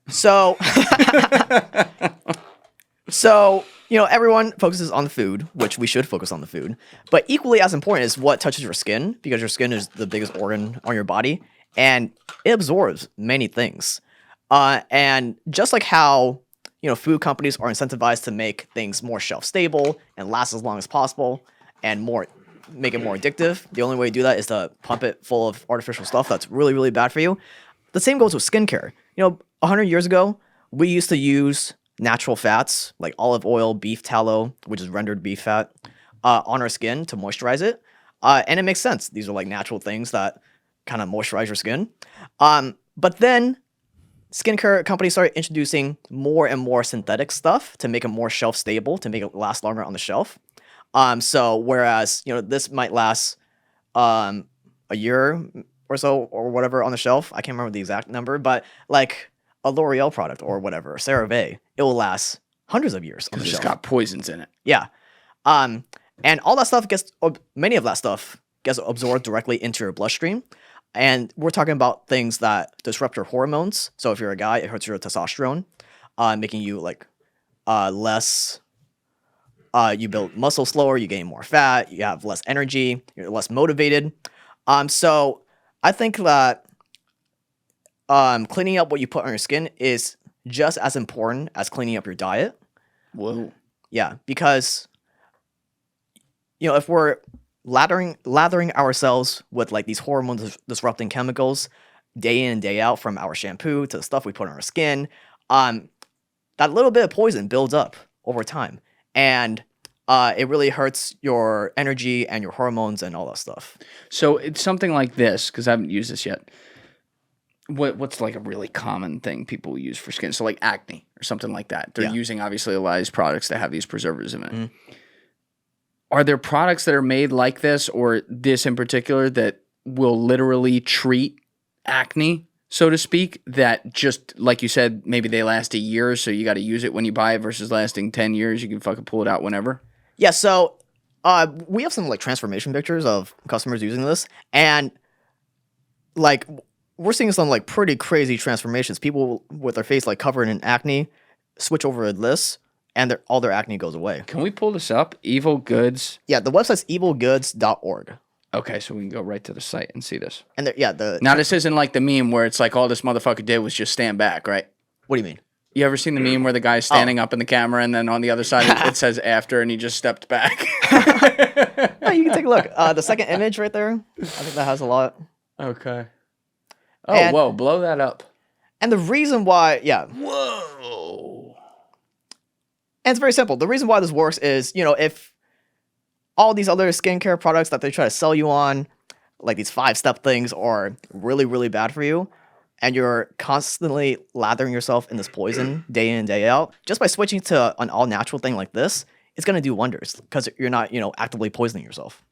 So everyone focuses on the food, which we should focus on the food. But equally as important is what touches your skin, because your skin is the biggest organ on your body, and it absorbs many things. And just like how food companies are incentivized to make things more shelf stable and last as long as possible, and make it more addictive. The only way to do that is to pump it full of artificial stuff that's really, really bad for you. The same goes with skincare. 100 years ago, we used to use natural fats like olive oil, beef tallow, which is rendered beef fat, on our skin to moisturize it. And it makes sense. These are like natural things that kind of moisturize your skin. But then skincare companies started introducing more and more synthetic stuff to make it more shelf stable, to make it last longer on the shelf. So whereas, this might last a year or so or whatever on the shelf, I can't remember the exact number, but like a L'Oreal product or whatever, CeraVe, it will last hundreds of years on the shelf. It's got poisons in it. Yeah. And all that stuff many of that stuff gets absorbed directly into your bloodstream. And we're talking about things that disrupt your hormones. So if you're a guy, it hurts your testosterone, making you like less. You build muscle slower, you gain more fat, you have less energy, you're less motivated. So I think that cleaning up what you put on your skin is just as important as cleaning up your diet. Whoa. Yeah, because if we're lathering ourselves with like these hormone disrupting chemicals day in and day out, from our shampoo to the stuff we put on our skin, that little bit of poison builds up over time. And it really hurts your energy and your hormones and all that stuff. So it's something like this, because I haven't used this yet. What's like a really common thing people use for skin? So like acne or something like that. They're using obviously a lot of these products that have these preservatives in it. Mm-hmm. Are there products that are made like this, or this in particular, that will literally treat acne, so to speak, that just, like you said, maybe they last a year, so you got to use it when you buy it, versus lasting 10 years, you can fucking pull it out whenever? Yeah, so we have some like transformation pictures of customers using this, and like we're seeing some like pretty crazy transformations. People with their face like covered in acne switch over to this, and all their acne goes away. Can we pull this up? Evil Goods? Yeah, the website's evilgoods.org. Okay, so we can go right to the site and see this. And now this isn't like the meme where it's like all this motherfucker did was just stand back, right? What do you mean? You ever seen the meme where the guy's standing up in the camera and then on the other side it says after and he just stepped back? Oh, you can take a look. The second image right there, I think that has a lot. Okay. Oh, whoa, blow that up. And the reason why, Whoa. And it's very simple. The reason why this works is, if all these other skincare products that they try to sell you on, like these 5-step things, are really, really bad for you, and you're constantly lathering yourself in this poison day in, day out, just by switching to an all-natural thing like this, it's going to do wonders because you're not, actively poisoning yourself.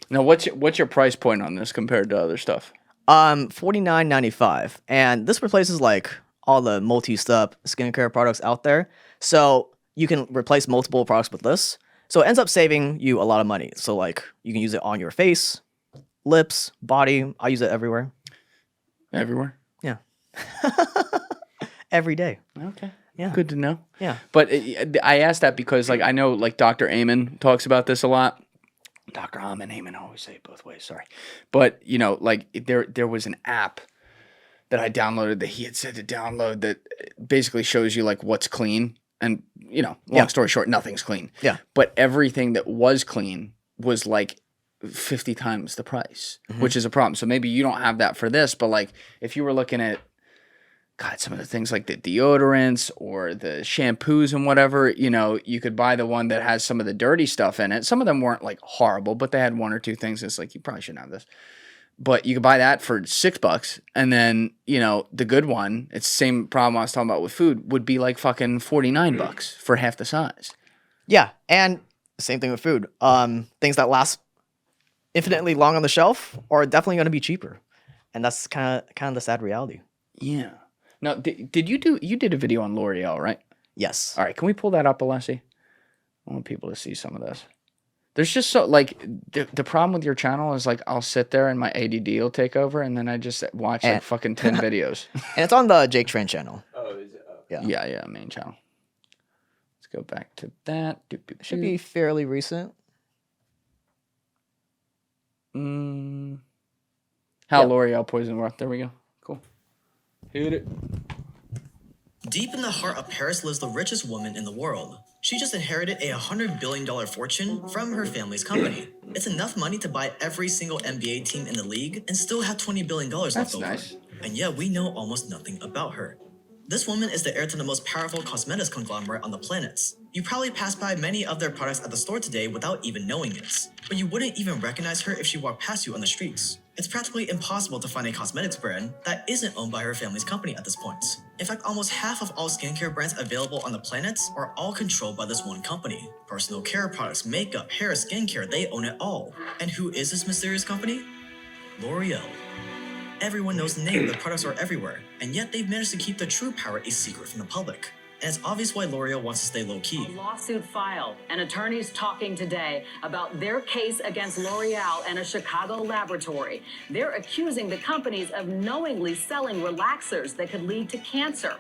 Now, what's your price point on this compared to other stuff? $49.95, and this replaces like all the multi-step skincare products out there. So you can replace multiple products with this. So it ends up saving you a lot of money. So like you can use it on your face, lips, body. I use it everywhere. Everywhere? Yeah. Every day. Okay. Yeah. Good to know. Yeah. But I asked that because like I know like Dr. Amen talks about this a lot. Dr. Amen, I always say it both ways, sorry. But, like there was an app that I downloaded that he had said to download that basically shows you like what's clean. And, long story short, nothing's clean. Yeah. But everything that was clean was like 50 times the price, which is a problem. So maybe you don't have that for this, but like if you were looking at, God, some of the things like the deodorants or the shampoos and whatever, you could buy the one that has some of the dirty stuff in it. Some of them weren't like horrible, but they had one or two things. It's like, you probably shouldn't have this. But you could buy that for $6. And then, the good one, it's the same problem I was talking about with food, would be like fucking $49 for half the size. Yeah. And same thing with food. Things that last infinitely long on the shelf are definitely going to be cheaper. And that's kind of the sad reality. Yeah. Now, you did a video on L'Oreal, right? Yes. All right, can we pull that up, Alessi? I want people to see some of this. There's just so, like, the problem with your channel is, like, I'll sit there and my ADD will take over, and then I just watch, like, fucking 10 videos. And it's on the Jake Tran channel. Oh, is it? Oh. Yeah, main channel. Let's go back to that. Should be fairly recent. How L'Oreal poisoned worth. There we go. Cool. Hit it. Deep in the heart of Paris lives the richest woman in the world. She just inherited a $100 billion fortune from her family's company. It's enough money to buy every single NBA team in the league and still have $20 billion left over. Nice. And yet we know almost nothing about her. This woman is the heir to the most powerful cosmetics conglomerate on the planet. You probably passed by many of their products at the store today without even knowing it. But you wouldn't even recognize her if she walked past you on the streets. It's practically impossible to find a cosmetics brand that isn't owned by her family's company at this point. In fact, almost half of all skincare brands available on the planet are all controlled by this one company. Personal care products, makeup, hair, skincare, they own it all. And who is this mysterious company? L'Oreal. Everyone knows the name, the products are everywhere, and yet they've managed to keep the true power a secret from the public. And it's obvious why L'Oreal wants to stay low-key. A lawsuit filed, and attorneys talking today about their case against L'Oreal and a Chicago laboratory. They're accusing the companies of knowingly selling relaxers that could lead to cancer.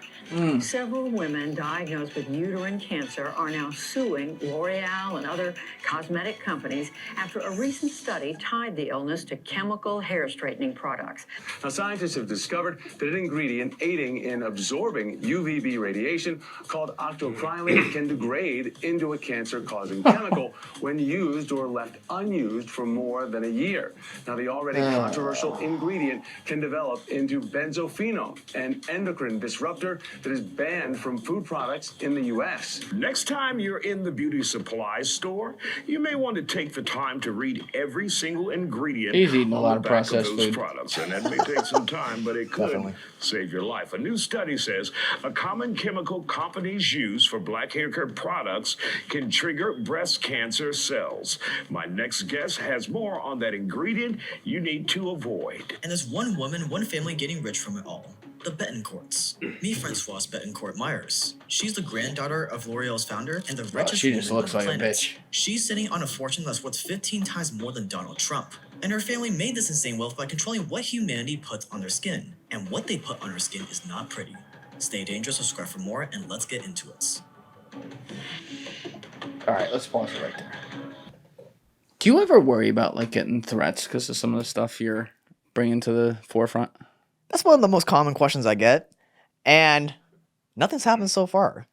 Several women diagnosed with uterine cancer are now suing L'Oreal and other cosmetic companies after a recent study tied the illness to chemical hair straightening products. Now, scientists have discovered that an ingredient aiding in absorbing UVB radiation called octocrylene can degrade into a cancer-causing chemical when used or left unused for more than a year. Now, the already controversial ingredient can develop into benzophenone, an endocrine disruptor that is banned from food products in the U.S. Next time you're in the beauty supply store, you may want to take the time to read every single ingredient He's eating a lot on the of back processed of those food. products, and that may take some time, but it could save your life. A new study says a common chemical companies use for black hair care products can trigger breast cancer cells. My next guest has more on that ingredient you need to avoid. And there's one woman, one family getting rich from it all. The Betancourts. Meet Francoise Betancourt Myers. She's the granddaughter of L'Oreal's founder and the richest she woman just on looks the like a planet. bitch. She's sitting on a fortune that's worth 15 times more than Donald Trump. And her family made this insane wealth by controlling what humanity puts on their skin. And what they put on her skin is not pretty. Stay dangerous, subscribe for more, and let's get into it. All right, let's pause it right there. Do you ever worry about like getting threats because of some of the stuff you're bringing to the forefront? That's one of the most common questions I get, and nothing's happened so far.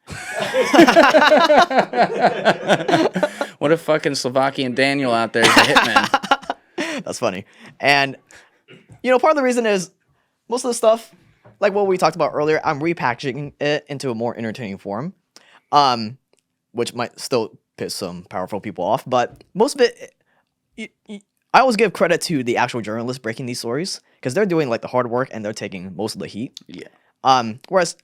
What if fucking Slovakian Daniel out there is a hitman? That's funny. And, part of the reason is most of the stuff, like what we talked about earlier, I'm repackaging it into a more entertaining form, which might still piss some powerful people off. But most of it, I always give credit to the actual journalists breaking these stories because they're doing like the hard work and they're taking most of the heat. Yeah. Whereas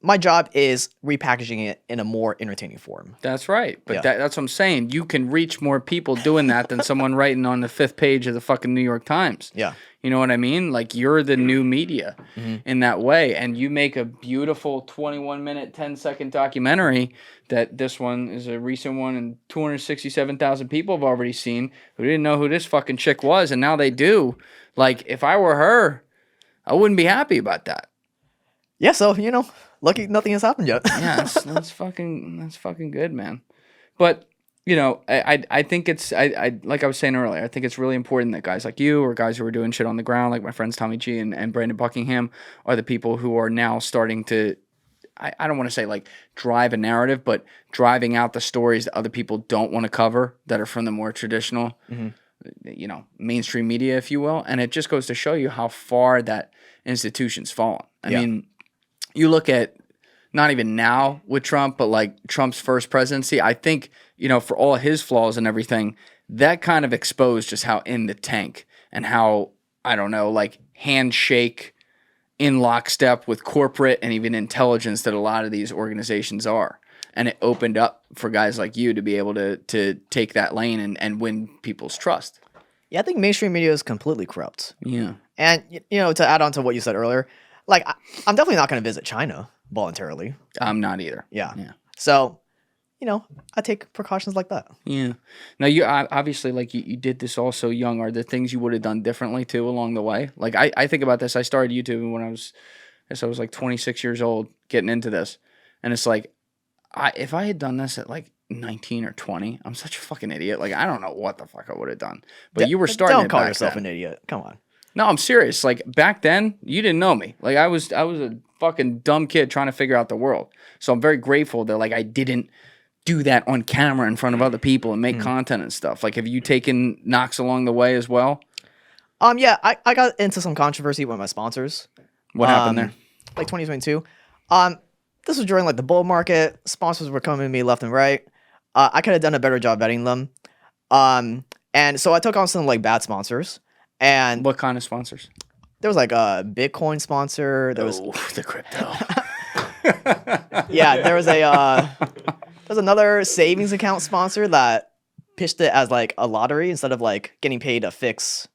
my job is repackaging it in a more entertaining form. That's right. But that's what I'm saying. You can reach more people doing that than someone writing on the 5th page of the fucking New York Times. Yeah. You know what I mean? Like, you're the new media in that way. And you make a beautiful 21-minute, 10-second documentary that this one is a recent one and 267,000 people have already seen who didn't know who this fucking chick was. And now they do. Like, if I were her, I wouldn't be happy about that. Yeah, so, lucky nothing has happened yet. Yeah, that's fucking good, man. But I think it's I like I was saying earlier, I think it's really important that guys like you or guys who are doing shit on the ground, like my friends Tommy G and Brandon Buckingham, are the people who are now starting to I don't want to say like drive a narrative, but driving out the stories that other people don't want to cover that are from the more traditional, mainstream media, if you will. And it just goes to show you how far that institution's fallen. I mean, you look at not even now with Trump, but like Trump's first presidency, I think, for all his flaws and everything, that kind of exposed just how in the tank and how, I don't know, like handshake in lockstep with corporate and even intelligence that a lot of these organizations are. And it opened up for guys like you to be able to take that lane and win people's trust. Yeah, I think mainstream media is completely corrupt. Yeah. And, to add on to what you said earlier, like, I'm definitely not going to visit China voluntarily. I'm not either. Yeah. So, I take precautions like that. Yeah. Now, you obviously, like, you did this all so young. Are there things you would have done differently, too, along the way? Like, I think about this. I started YouTube when I was like 26 years old, getting into this. And it's like, if I had done this at, like, 19 or 20, I'm such a fucking idiot. Like, I don't know what the fuck I would have done. But you were starting Don't it call back yourself then. an idiot. Come on. No, I'm serious. Like, back then, you didn't know me. Like, I was a fucking dumb kid trying to figure out the world. So I'm very grateful that, like, I didn't do that on camera in front of other people and make content and stuff. Like, have you taken knocks along the way as well? Yeah, I got into some controversy with my sponsors. What happened there? Like 2022. This was during, like, the bull market. Sponsors were coming to me left and right. I could have done a better job vetting them. And so I took on some, like, bad sponsors. And what kind of sponsors? There was like a Bitcoin sponsor. There was the crypto. Yeah, there was another savings account sponsor that pitched it as like a lottery instead of like getting paid a fixed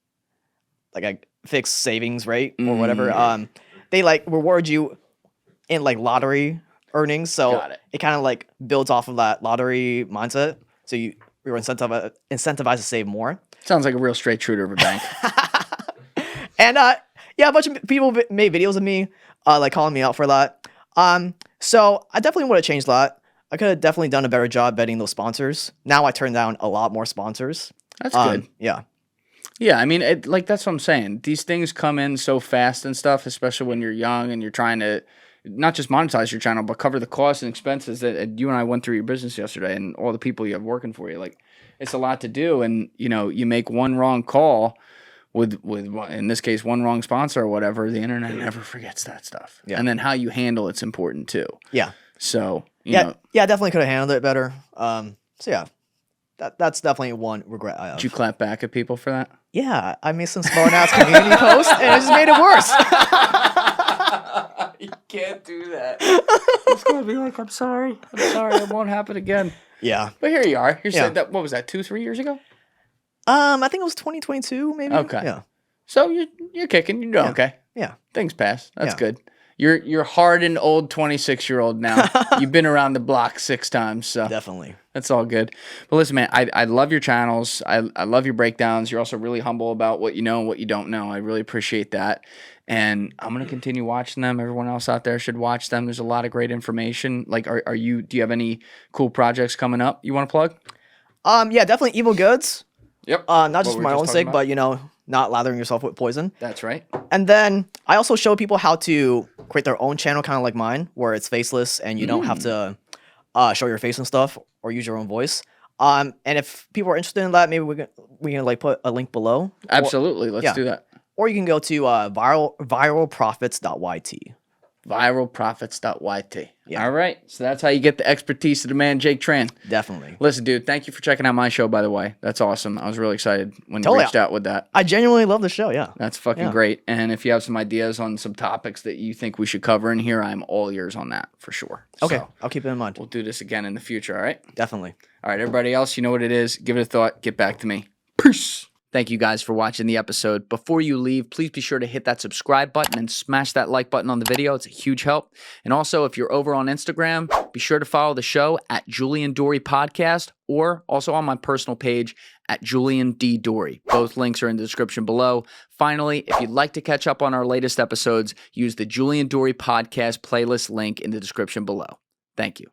savings rate or whatever. They like reward you in like lottery earnings, so it kind of like builds off of that lottery mindset. So you were incentivized to save more. Sounds like a real straight shooter of a bank. And a bunch of people made videos of me, like calling me out for that. So I definitely would have changed that. I could have definitely done a better job vetting those sponsors. Now I turn down a lot more sponsors. That's good. Yeah. Yeah, I mean, that's what I'm saying. These things come in so fast and stuff, especially when you're young and you're trying to not just monetize your channel, but cover the costs and expenses that you and I went through your business yesterday and all the people you have working for you. Like, it's a lot to do, and you make one wrong call with in this case one wrong sponsor or whatever. The internet never forgets that stuff. Yeah. And then how you handle it's important too. Yeah. So I definitely could have handled it better. So yeah, that's definitely one regret I have. Did you clap back at people for that? Yeah, I made some smart ass community posts and I just made it worse. You can't do that. It's gonna be like, I'm sorry, it won't happen again. Yeah. But here you are. You said that, what was that, 2-3 years ago? I think it was 2022, maybe. Okay. Yeah. So you're kicking, you're doing okay. Yeah. Things pass. That's good. You're hardened old 26-year-old now. You've been around the block 6 times, so definitely. That's all good. But listen, man, I love your channels. I love your breakdowns. You're also really humble about what you know and what you don't know. I really appreciate that. And I'm gonna continue watching them. Everyone else out there should watch them. There's a lot of great information. Like, do you have any cool projects coming up you want to plug? Yeah, definitely Evil Goods. Yep. Not just for my own sake, but, not lathering yourself with poison. That's right. And then I also show people how to create their own channel, kind of like mine, where it's faceless and you don't have to show your face and stuff or use your own voice. And if people are interested in that, maybe we can like put a link below. Absolutely. Let's do that. Or you can go to viralprofits.yt. Viralprofits.yt. Yeah. All right. So that's how you get the expertise of the man, Jake Tran. Definitely. Listen, dude, thank you for checking out my show, by the way. That's awesome. I was really excited when you reached out with that. I genuinely love the show, yeah. That's fucking great. And if you have some ideas on some topics that you think we should cover in here, I'm all ears on that for sure. Okay. So I'll keep it in mind. We'll do this again in the future, all right? Definitely. All right, everybody else, you know what it is. Give it a thought. Get back to me. Peace. Thank you guys for watching the episode. Before you leave, please be sure to hit that subscribe button and smash that like button on the video. It's a huge help. And also, if you're over on Instagram, be sure to follow the show at Julian Dorey Podcast or also on my personal page at Julian D. Dorey. Both links are in the description below. Finally, if you'd like to catch up on our latest episodes, use the Julian Dorey Podcast playlist link in the description below. Thank you.